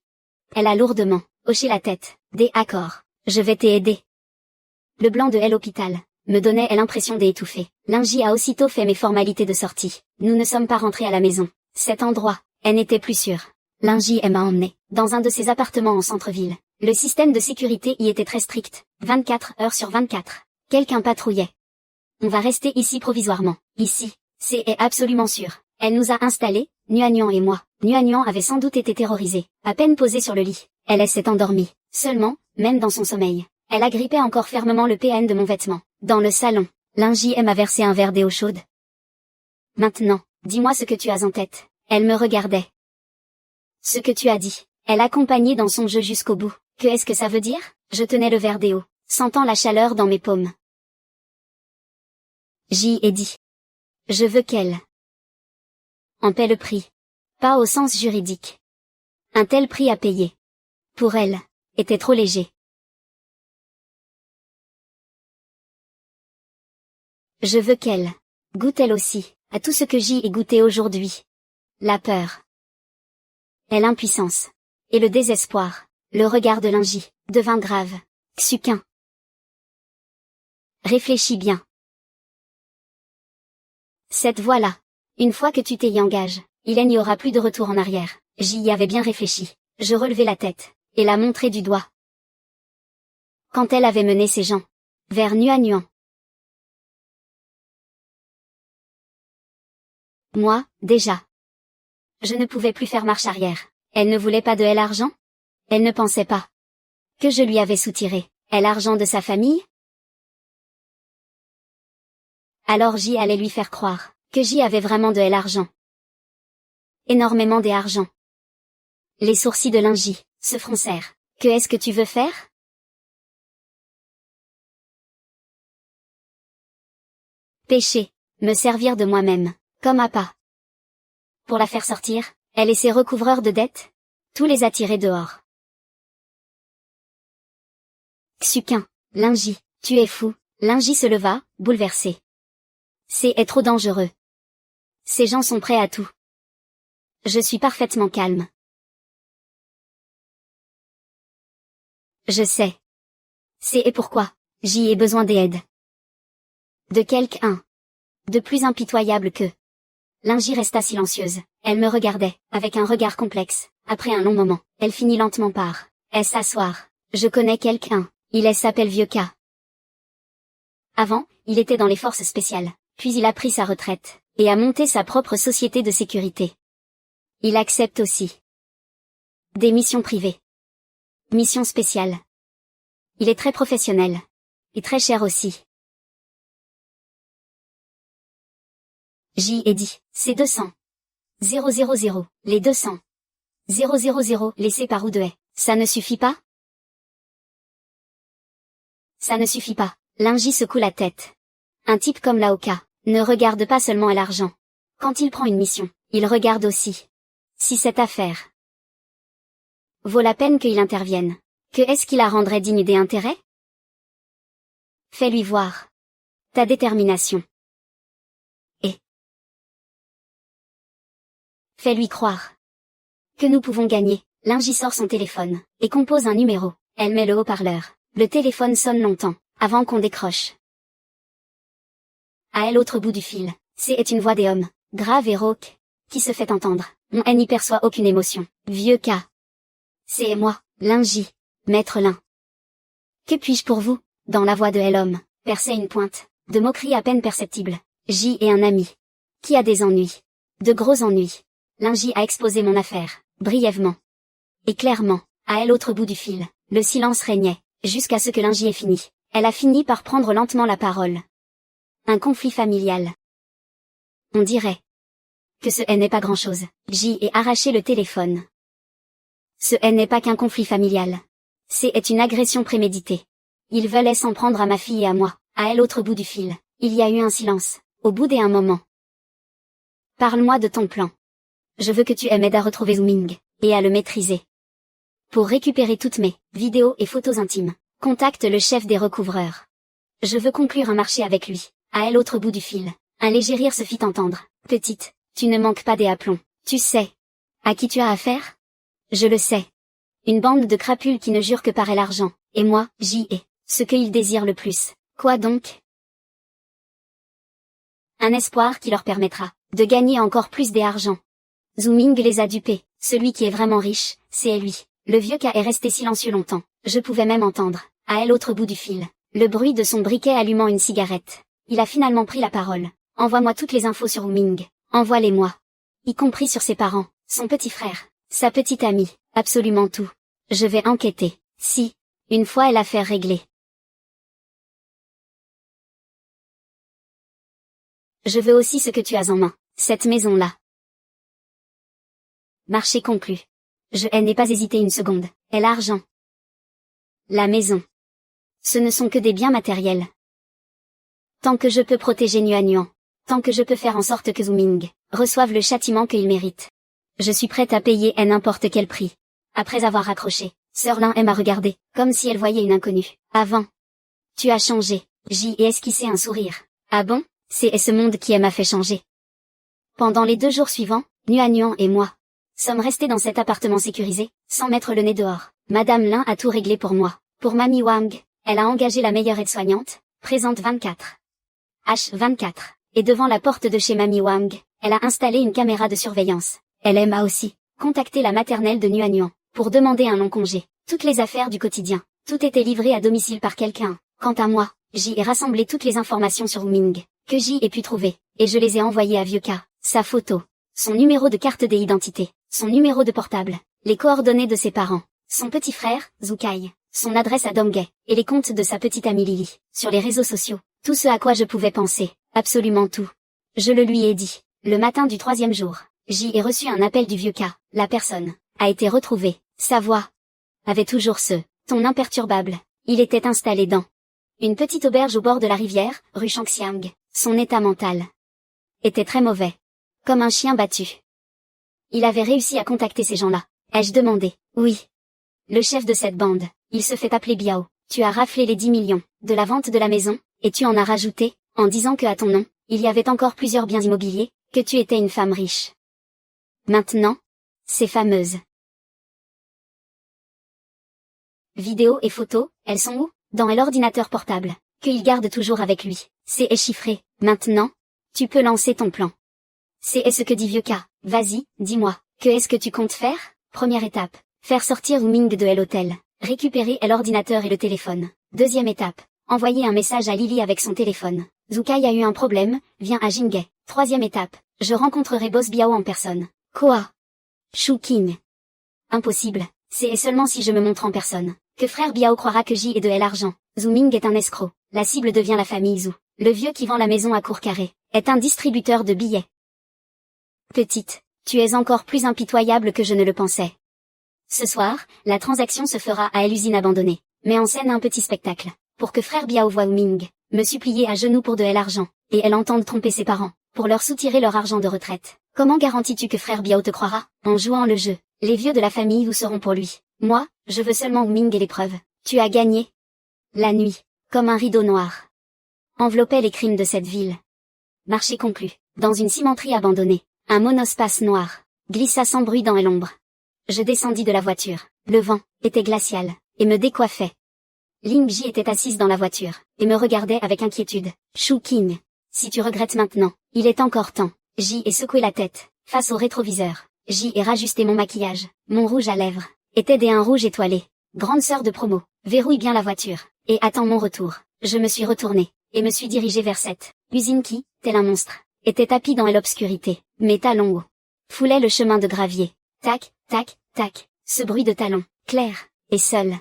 elle a lourdement hoché la tête. D'accord. Je vais t'aider. Le blanc de l'hôpital me donnait l'impression d'étouffer. Lingy a aussitôt fait mes formalités de sortie. Nous ne sommes pas rentrés à la maison. Cet endroit, elle n'était plus sûre. Lingy m'a emmené dans un de ses appartements en centre-ville. Le système de sécurité y était très strict. 24 heures sur 24. Quelqu'un patrouillait. On va rester ici provisoirement. Ici, c'est absolument sûr. Elle nous a installés, Nuanyuan et moi. Nuanyuan avait sans doute été terrorisée. À peine posée sur le lit, elle s'est endormie. Seulement, même dans son sommeil, elle agrippait encore fermement le PN de mon vêtement. Dans le salon, Lingy m'a versé un verre d'eau chaude. Maintenant, dis-moi ce que tu as en tête. Elle me regardait. Ce que tu as dit. Elle accompagnait dans son jeu jusqu'au bout. Qu'est-ce que ça veut dire? Je tenais le verre d'eau, sentant la chaleur dans mes paumes. J'y ai dit. Je veux qu'elle en paie le prix. Pas au sens juridique. Un tel prix à payer. Pour elle, était trop léger. Je veux qu'elle goûte elle aussi, à tout ce que j'y ai goûté aujourd'hui. La peur. Et l'impuissance. Et le désespoir. Le regard de Lingy devint grave. Xuquin. Réfléchis bien. Cette voie-là. Une fois que tu t'y engages, il n'y aura plus de retour en arrière. J'y avais bien réfléchi. Je relevai la tête, et la montrai du doigt. Quand elle avait mené ses gens vers Nuanyuan. Moi, déjà. Je ne pouvais plus faire marche arrière. Elle ne voulait pas de l'argent? Elle ne pensait pas que je lui avais soutiré l'argent de sa famille? Alors j'y allais lui faire croire que j'y avais vraiment de l'argent. Énormément d'argent. Les sourcils de Lingy se froncèrent. Que est-ce que tu veux faire? Pêcher, me servir de moi-même, comme appât. Pour la faire sortir, elle et ses recouvreurs de dettes, tous les attirer dehors. Xuquin, Lingy, Tu es fou. Linji se leva, bouleversé. C'est trop dangereux. Ces gens sont prêts à tout. Je suis parfaitement calme. Je sais. C'est pourquoi j'y ai besoin d'aide. De quelqu'un de plus impitoyable que. Linji resta silencieuse. Elle me regardait, avec un regard complexe. Après un long moment, elle finit lentement par s'asseoir. Je connais quelqu'un. Il s'appelle Vieux K. Avant, il était dans les forces spéciales. Puis il a pris sa retraite, et a monté sa propre société de sécurité. Il accepte aussi des missions privées. Missions spéciales. Il est très professionnel. Et très cher aussi. J'y ai dit, c'est 200. 000, les 200. 000, laissés par ou de haie. Ça ne suffit pas? Ça ne suffit pas. Linji secoue la tête. Un type comme Laoka ne regarde pas seulement à l'argent. Quand il prend une mission, il regarde aussi si cette affaire vaut la peine qu'il intervienne. Que est-ce qui la rendrait digne des intérêts? Fais-lui voir ta détermination. Et fais-lui croire que nous pouvons gagner. Linji sort son téléphone et compose un numéro. Elle met le haut-parleur. Le téléphone sonne longtemps avant qu'on décroche. À l'autre bout du fil, c'est une voix des hommes, grave et rauque, qui se fait entendre. On n'y perçoit aucune émotion. Vieux K. C'est moi, Linji, maître Lin. Que puis-je pour vous? Dans la voix de l'homme, perçait une pointe de moquerie à peine perceptible. J est un ami qui a des ennuis, de gros ennuis. Linji a exposé mon affaire, brièvement et clairement. À l'autre bout du fil, le silence régnait, jusqu'à ce que Linji ait fini. Elle a fini par prendre lentement la parole. Un conflit familial. On dirait que ce n'est pas grand-chose. J ai arraché le téléphone. Ce n'est pas qu'un conflit familial. C'est une agression préméditée. Ils veulent s'en prendre à ma fille et à moi. À l'autre bout du fil, il y a eu un silence, au bout d'un moment. Parle-moi de ton plan. Je veux que tu m'aides à retrouver Zooming, et à le maîtriser. Pour récupérer toutes mes vidéos et photos intimes, contacte le chef des recouvreurs. Je veux conclure un marché avec lui. À l'autre bout du fil, un léger rire se fit entendre. Petite, tu ne manques pas des aplombs. Tu sais à qui tu as affaire? Je le sais. Une bande de crapules qui ne jurent que par l'argent. Et moi, j'y ai ce qu'ils désirent le plus. Quoi donc? Un espoir qui leur permettra de gagner encore plus d'argent. Zooming les a dupés. Celui qui est vraiment riche, c'est lui. Le vieux K est resté silencieux longtemps. Je pouvais même entendre, à l'autre bout du fil, le bruit de son briquet allumant une cigarette. Il a finalement pris la parole. Envoie-moi toutes les infos sur Zooming. Envoie-les-moi. Y compris sur ses parents, son petit frère, sa petite amie, absolument tout. Je vais enquêter. Si, une fois est l'affaire réglée. Je veux aussi ce que tu as en main, cette maison-là. Marché conclu. Je n'ai pas hésité une seconde. Et l'argent. La maison. Ce ne sont que des biens matériels. Tant que je peux protéger Nuanuan, tant que je peux faire en sorte que Zooming reçoive le châtiment qu'il mérite. Je suis prête à payer à n'importe quel prix. Après avoir raccroché, Sœur Lin m'a regardé, comme si elle voyait une inconnue. Avant. Tu as changé. J'y ai esquissé un sourire. Ah bon? C'est ce monde qui m'a fait changer. Pendant les 2 jours suivants, Nuanuan et moi sommes restés dans cet appartement sécurisé, sans mettre le nez dehors. Madame Lin a tout réglé pour moi. Pour Mamie Wang, elle a engagé la meilleure aide-soignante, présente 24. H24. Et devant la porte de chez Mamie Wang, elle a installé une caméra de surveillance. Elle m'a aussi contacté la maternelle de Nuanuan, pour demander un long congé. Toutes les affaires du quotidien, tout était livré à domicile par quelqu'un. Quant à moi, j'y ai rassemblé toutes les informations sur Zooming, que j'y ai pu trouver, et je les ai envoyées à Vieux K. Sa photo, son numéro de carte d'identité, son numéro de portable, les coordonnées de ses parents, son petit frère, Zukai, son adresse à Domgay, et les comptes de sa petite amie Lily, sur les réseaux sociaux. Tout ce à quoi je pouvais penser, absolument tout. Je le lui ai dit. Le matin du 3e jour, j'y ai reçu un appel du Vieux K. La personne a été retrouvée. Sa voix avait toujours ce ton imperturbable. Il était installé dans une petite auberge au bord de la rivière, rue Shangxiang. Son état mental était très mauvais. Comme un chien battu. Il avait réussi à contacter ces gens-là. Ai-je demandé? Oui. Le chef de cette bande, il se fait appeler Biao. Tu as raflé les 10 millions de la vente de la maison, et tu en as rajouté, en disant que à ton nom, il y avait encore plusieurs biens immobiliers, que tu étais une femme riche. Maintenant, ces fameuses vidéos et photos, elles sont où? Dans l'ordinateur portable, qu'il garde toujours avec lui. C'est chiffré. Maintenant, tu peux lancer ton plan. C'est ce que dit Vieux K. Vas-y, dis-moi, que est-ce que tu comptes faire? Première étape, faire sortir Wu Ming de l'hôtel. Récupérer l'ordinateur et le téléphone. Deuxième étape, envoyer un message à Lily avec son téléphone. Zukai a eu un problème, viens à Jinghe. Troisième étape, je rencontrerai Boss Biao en personne. Quoi? Shu King. Impossible, c'est seulement si je me montre en personne, que frère Biao croira que J est de l'argent. Zhu Ming est un escroc, la cible devient la famille Zhu. Le vieux qui vend la maison à Courcarré, est un distributeur de billets. Petite, tu es encore plus impitoyable que je ne le pensais. Ce soir, la transaction se fera à l'usine abandonnée, mais en scène un petit spectacle, pour que frère Biao voie Wu Ming, me supplier à genoux pour de l'argent, et elle entende tromper ses parents, pour leur soutirer leur argent de retraite. Comment garantis-tu que frère Biao te croira? En jouant le jeu, les vieux de la famille Wu seront pour lui. Moi, je veux seulement Wu Ming et les preuves. Tu as gagné. La nuit, comme un rideau noir, enveloppait les crimes de cette ville. Marché conclu, dans une cimenterie abandonnée, un monospace noir glissa sans bruit dans l'ombre. Je descendis de la voiture, le vent était glacial, et me décoiffait. Ling Ji était assise dans la voiture, et me regardait avec inquiétude. Shu King, si tu regrettes maintenant, il est encore temps. J ai secoué la tête, face au rétroviseur. J ai rajusté mon maquillage, mon rouge à lèvres, était des un rouge étoilé. Grande sœur de promo, verrouille bien la voiture, et attends mon retour. Je me suis retournée, et me suis dirigée vers cette usine qui, tel un monstre, était tapie dans l'obscurité. Mes talons hauts foulaient le chemin de gravier. Tac, tac, tac, ce bruit de talons, clair, et seul.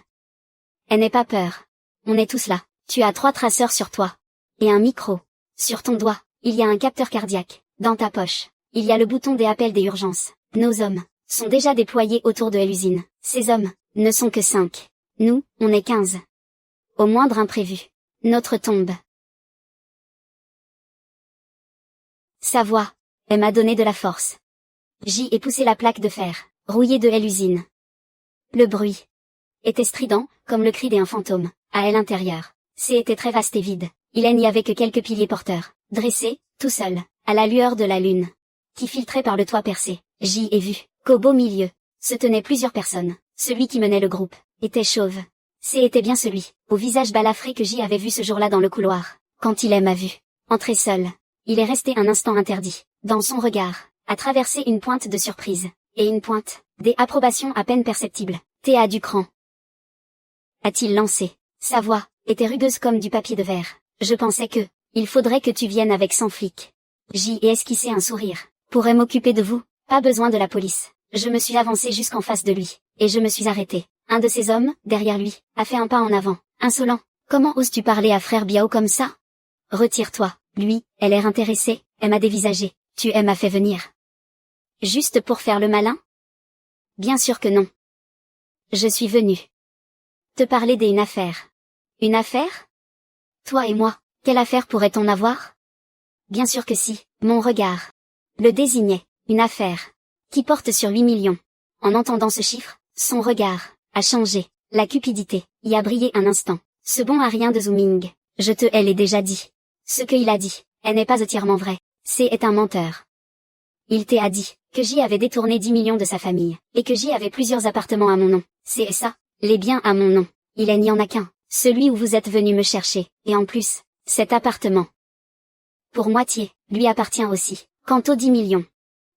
Elle n'est pas peur. On est tous là. Tu as 3 traceurs sur toi. Et un micro. Sur ton doigt, il y a un capteur cardiaque. Dans ta poche, il y a le bouton des appels des urgences. Nos hommes sont déjà déployés autour de l'usine. Ces hommes ne sont que 5. Nous, on est 15. Au moindre imprévu, notre tombe. Sa voix, elle m'a donné de la force. J'y ai poussé la plaque de fer, rouillée de l'usine. Le bruit était strident, comme le cri d'un fantôme. À l'intérieur, c'était très vaste et vide. Il n'y avait que quelques piliers porteurs, dressés, tout seuls, à la lueur de la lune, qui filtrait par le toit percé. J'y ai vu qu'au beau milieu se tenaient plusieurs personnes. Celui qui menait le groupe était chauve. C'était bien celui, au visage balafré que j'y avais vu ce jour-là dans le couloir. Quand il m'a vu entrer seul, il est resté un instant interdit. Dans son regard, a traversé une pointe de surprise, et une pointe d'approbation à peine perceptible. Théa Ducran. A-t-il lancé? Sa voix était rugueuse comme du papier de verre. Je pensais que, il faudrait que tu viennes avec 100 flics. J'y ai esquissé un sourire. Pourrais m'occuper de vous, pas besoin de la police. Je me suis avancé jusqu'en face de lui, et je me suis arrêté. Un de ces hommes, derrière lui, a fait un pas en avant. Insolent. Comment oses-tu parler à frère Biao comme ça? Retire-toi. Lui, elle l'air intéressée, elle m'a dévisagé. Tu m'as fait venir. Juste pour faire le malin? Bien sûr que non. Je suis venu te parler d'une affaire. Une affaire? Toi et moi, quelle affaire pourrait-on avoir? Bien sûr que si, mon regard le désignait, une affaire qui porte sur 8 millions. En entendant ce chiffre, son regard a changé, la cupidité y a brillé un instant. Ce bon à rien de Zhu Ming, je te l'ai déjà dit. Ce qu'il a dit, elle n'est pas entièrement vrai, c'est un menteur. Il t'a dit que J avait détourné 10 millions de sa famille, et que J avait plusieurs appartements à mon nom. C'est ça, les biens à mon nom. Il n'y en a qu'un, celui où vous êtes venu me chercher, et en plus, cet appartement, pour moitié, lui appartient aussi. Quant aux 10 millions,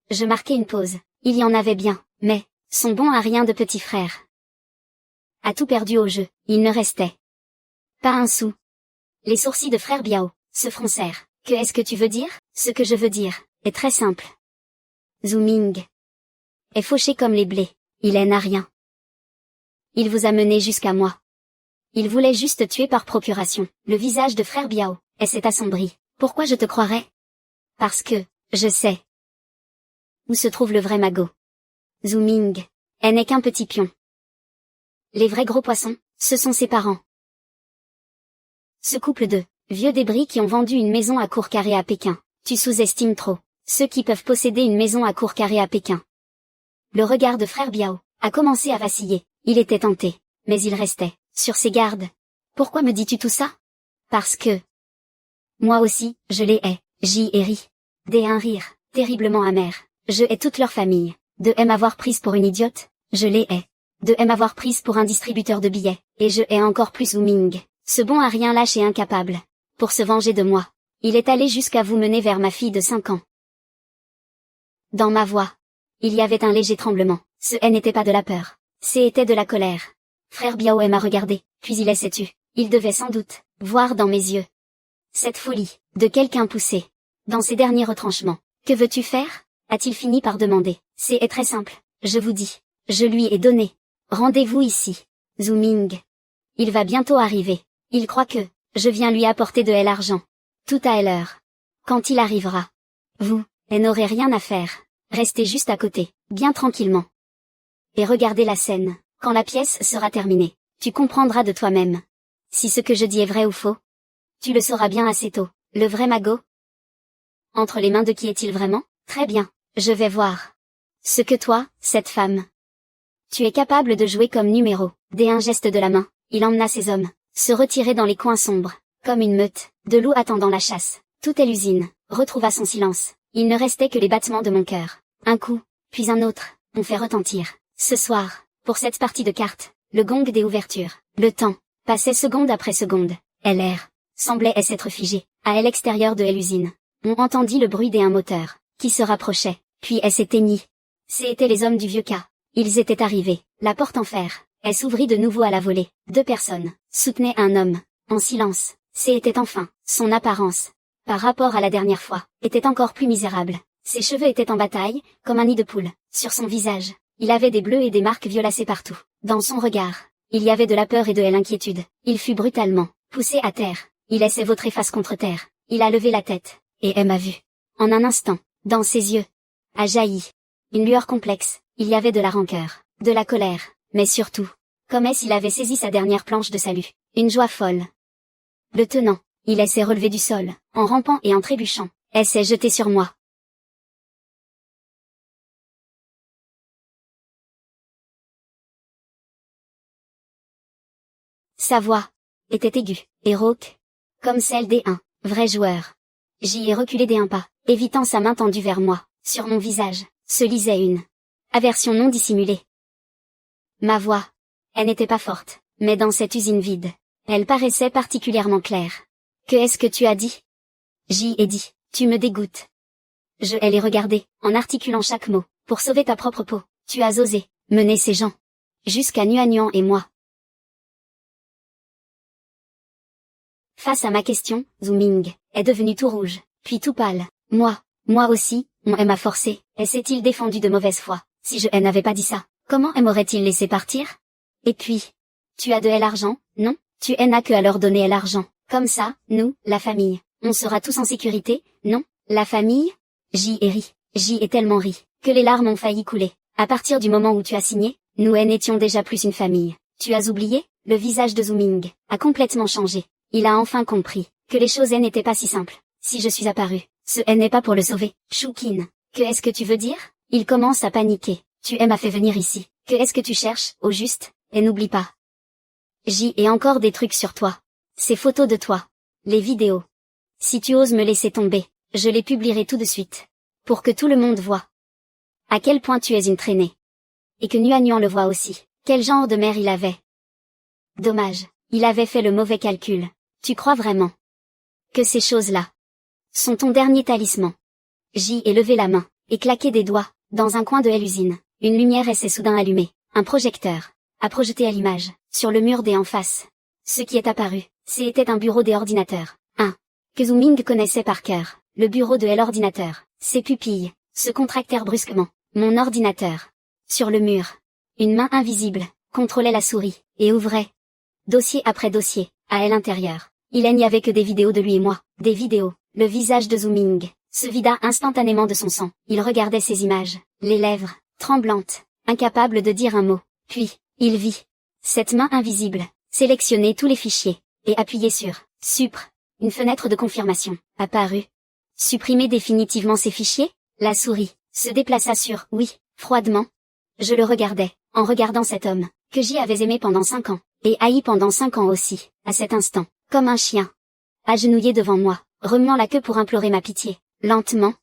je marquai une pause. Il y en avait bien, mais, son bon à rien de petit frère a tout perdu au jeu. Il ne restait pas un sou. Les sourcils de frère Biao se froncèrent. Que est-ce que tu veux dire? Ce que je veux dire est très simple. Zhu Ming est fauché comme les blés. Il n'a rien. Il vous a mené jusqu'à moi. Il voulait juste tuer par procuration. Le visage de frère Biao s'est assombri. Pourquoi je te croirais? Parce que, je sais où se trouve le vrai magot. Zhu Ming, elle n'est qu'un petit pion. Les vrais gros poissons, ce sont ses parents. Ce couple de vieux débris qui ont vendu une maison à Courcarré à Pékin. Tu sous-estimes trop ceux qui peuvent posséder une maison à Courcarré à Pékin. Le regard de frère Biao a commencé à vaciller. Il était tenté, mais il restait sur ses gardes. Pourquoi me dis-tu tout ça? Parce que... Moi aussi, je les hais. J et rit. D un rire, terriblement amer. Je hais toute leur famille. De M m'avoir prise pour une idiote, je les hais. De M m'avoir prise pour un distributeur de billets, et je hais encore plus Zhu Ming. Ce bon à rien lâche et incapable. Pour se venger de moi, il est allé jusqu'à vous mener vers ma fille de 5 ans. Dans ma voix, il y avait un léger tremblement. Ce hais n'était pas de la peur. C'était de la colère. Frère Biao m'a regardé, puis il s'est tu. Il devait sans doute voir dans mes yeux cette folie de quelqu'un poussé dans ses derniers retranchements. Que veux-tu faire? A-t-il fini par demander. C'est très simple, je vous dis. Je lui ai donné rendez-vous ici. Zhu Ming. Il va bientôt arriver. Il croit que je viens lui apporter de l'argent. Tout à l'heure. Quand il arrivera, vous n'aurez rien à faire. Restez juste à côté, bien tranquillement. Et regardez la scène. Quand la pièce sera terminée, tu comprendras de toi-même si ce que je dis est vrai ou faux. Tu le sauras bien assez tôt. Le vrai magot? Entre les mains de qui est-il vraiment? Très bien, je vais voir ce que toi, cette femme, tu es capable de jouer comme numéro. Dès un geste de la main, il emmena ses hommes se retirer dans les coins sombres, comme une meute de loups attendant la chasse. Toute l'usine retrouva son silence. Il ne restait que les battements de mon cœur. Un coup, puis un autre, ont fait retentir. Ce soir, pour cette partie de cartes, le gong des ouvertures. Le temps passait seconde après seconde. L'air semblait s'être figé. À l'extérieur de l'usine, on entendit le bruit d'un moteur qui se rapprochait, puis elle s'éteignit. C'étaient les hommes du vieux cas. Ils étaient arrivés. La porte en fer, elle s'ouvrit de nouveau à la volée. 2 personnes soutenaient un homme, en silence. C'était enfin son apparence. Par rapport à la dernière fois, était encore plus misérable. Ses cheveux étaient en bataille, comme un nid de poule. Sur son visage, il avait des bleus et des marques violacées partout. Dans son regard, il y avait de la peur et de l'inquiétude. Il fut brutalement poussé à terre. Il s'est vautré face contre terre. Il a levé la tête, et elle m'a vu. En un instant, dans ses yeux, a jailli une lueur complexe. Il y avait de la rancœur, de la colère, mais surtout, comme s'il avait saisi sa dernière planche de salut. Une joie folle. Le tenant, il s'est relevé du sol, en rampant et en trébuchant. Elle s'est jetée sur moi. Sa voix était aiguë et rauque, comme celle des un vrai joueur. J'y ai reculé d'un pas, évitant sa main tendue vers moi. Sur mon visage se lisait une aversion non dissimulée. Ma voix, elle n'était pas forte, mais dans cette usine vide, elle paraissait particulièrement claire. Que est-ce que tu as dit? J'y ai dit, tu me dégoûtes. Je l'ai regardé, en articulant chaque mot, pour sauver ta propre peau. Tu as osé mener ces gens jusqu'à Nuanyuan et moi. Face à ma question, Zhu Ming est devenu tout rouge, puis tout pâle. Moi aussi, on m'a forcé. Et s'est-il défendu de mauvaise foi? Si je n'avais pas dit ça, comment m'aurait-il laissé partir? Et puis, tu as de l'argent, non? Tu n'as que à leur donner l'argent. Comme ça, nous, la famille, on sera tous en sécurité, non? La famille? J'y ai ri. J'y ai tellement ri, que les larmes ont failli couler. À partir du moment où tu as signé, nous n'étions déjà plus une famille. Tu as oublié? Le visage de Zhu Ming a complètement changé. Il a enfin compris que les choses n'étaient pas si simples. Si je suis apparu, ce n'est pas pour le sauver. Choukin, que est-ce que tu veux dire? Il commence à paniquer. Tu m'as fait venir ici. Que est-ce que tu cherches, au juste? Et n'oublie pas. J'y ai encore des trucs sur toi. Ces photos de toi. Les vidéos. Si tu oses me laisser tomber, je les publierai tout de suite. Pour que tout le monde voie à quel point tu es une traînée. Et que Nuanyuan le voit aussi. Quel genre de mère il avait. Dommage, il avait fait le mauvais calcul. Tu crois vraiment que ces choses-là sont ton dernier talisman? J'y ai levé la main, et claqué des doigts, dans un coin de l'usine. Une lumière s'est soudain allumée. Un projecteur a projeté à l'image, sur le mur des en face. Ce qui est apparu, c'était un bureau des ordinateurs. Que Zhu Ming connaissait par cœur. Le bureau de l'ordinateur. Ses pupilles se contractèrent brusquement. Mon ordinateur. Sur le mur. Une main invisible contrôlait la souris, et ouvrait dossier après dossier, à l'intérieur. Il n'y avait que des vidéos de lui et moi. Des vidéos. Le visage de Zhu Ming se vida instantanément de son sang. Il regardait ces images, les lèvres tremblantes, incapable de dire un mot. Puis, il vit cette main invisible sélectionner tous les fichiers, et appuyer sur « Supr ». Une fenêtre de confirmation apparut. Supprimer définitivement ces fichiers? La souris se déplaça sur « Oui », froidement. Je le regardais, en regardant cet homme, que j'y avais aimé pendant 5 ans. et haï pendant 5 ans aussi, à cet instant, comme un chien. Agenouillé devant moi, remuant la queue pour implorer ma pitié, lentement.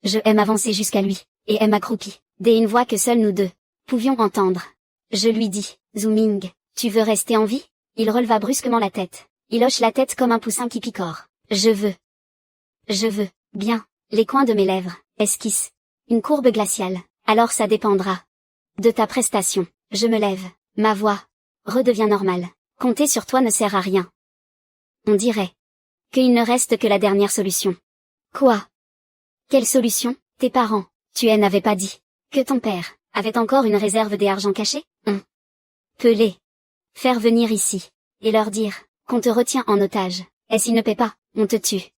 Je aime avancer jusqu'à lui, et aime accroupi, dès une voix que seuls nous deux pouvions entendre. Je lui dis, Zooming, tu veux rester en vie? Il releva brusquement la tête. Il hoche la tête comme un poussin qui picore. Je veux, bien, les coins de mes lèvres, esquissent une courbe glaciale, alors ça dépendra de ta prestation. Je me lève, ma voix redevient normale. Compter sur toi ne sert à rien. On dirait qu'il ne reste que la dernière solution. Quoi? Quelle solution? Tes parents, tu n'avais pas dit que ton père avait encore une réserve des argents cachés? On peut les faire venir ici, et leur dire qu'on te retient en otage, et s'ils ne paient pas, on te tue.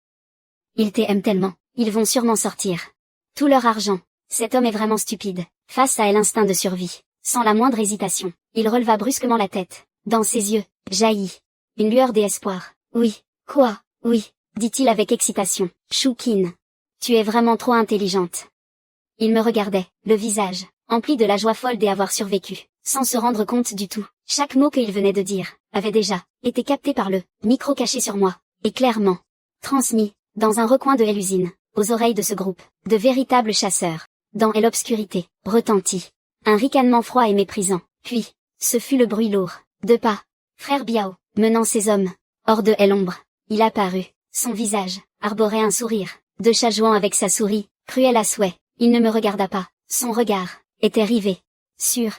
Ils t'aiment tellement, ils vont sûrement sortir tout leur argent. Cet homme est vraiment stupide. Face à l'instinct de survie, sans la moindre hésitation, il releva brusquement la tête. Dans ses yeux, jaillit une lueur d'espoir. Oui, quoi, oui, dit-il avec excitation. Choukin, tu es vraiment trop intelligente. Il me regardait, le visage empli de la joie folle d'avoir survécu, sans se rendre compte du tout. Chaque mot qu'il venait de dire avait déjà été capté par le micro caché sur moi, et clairement transmis, dans un recoin de l'usine, aux oreilles de ce groupe de véritables chasseurs. Dans l'obscurité, retentit un ricanement froid et méprisant. Puis, ce fut le bruit lourd de pas. Frère Biao, menant ses hommes hors de l'ombre, il apparut. Son visage arborait un sourire de chat jouant avec sa souris, cruel à souhait. Il ne me regarda pas. Son regard était rivé sur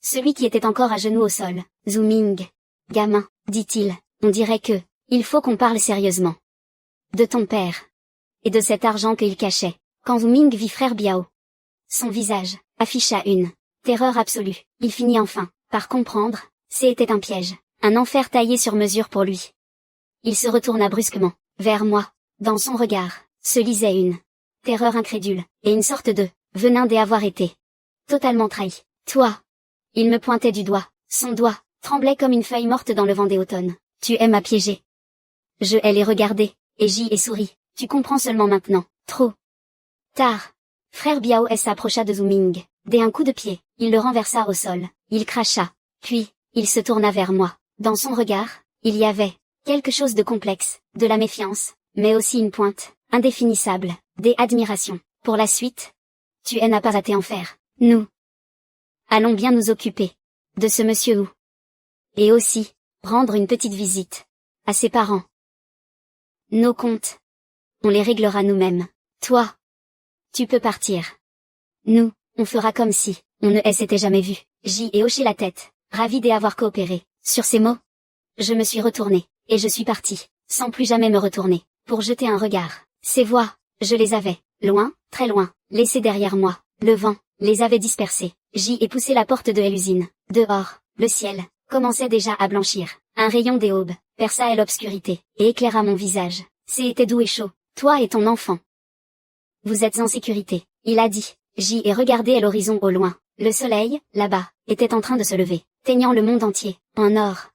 celui qui était encore à genoux au sol. Zooming, gamin, dit-il, on dirait que il faut qu'on parle sérieusement de ton père et de cet argent qu'il cachait. Quand Zooming vit frère Biao, son visage afficha une terreur absolue. Il finit enfin par comprendre, c'était un piège, un enfer taillé sur mesure pour lui. Il se retourna brusquement vers moi. Dans son regard se lisait une terreur incrédule, et une sorte de venin d'avoir été totalement trahi. Toi. Il me pointait du doigt, son doigt tremblait comme une feuille morte dans le vent des automnes. Tu aimes à piéger. Je les regarder, et j'y ai souri. Tu comprends seulement maintenant, trop tard. Frère Biao s'approcha de Zooming. Dès un coup de pied, il le renversa au sol. Il cracha. Puis, il se tourna vers moi. Dans son regard, il y avait quelque chose de complexe, de la méfiance, mais aussi une pointe indéfinissable d'admiration. Pour la suite, tu n'as pas à t'en faire. Nous allons bien nous occuper de ce monsieur Wu. Et aussi, rendre une petite visite à ses parents. Nos comptes, on les réglera nous-mêmes. Toi, tu peux partir. Nous, on fera comme si on ne s'était jamais vu. J'y ai hoché la tête, ravi d'avoir coopéré. Sur ces mots, je me suis retourné, et je suis parti, sans plus jamais me retourner, pour jeter un regard. Ces voix, je les avais, loin, très loin, laissées derrière moi. Le vent les avait dispersées. J'y ai poussé la porte de l'usine. Dehors, le ciel commençait déjà à blanchir. Un rayon des aubes perça l'obscurité, et éclaira mon visage. C'était doux et chaud. Toi et ton enfant, vous êtes en sécurité, il a dit. J'y ai regardé à l'horizon au loin. Le soleil, là-bas, était en train de se lever, teignant le monde entier, en or.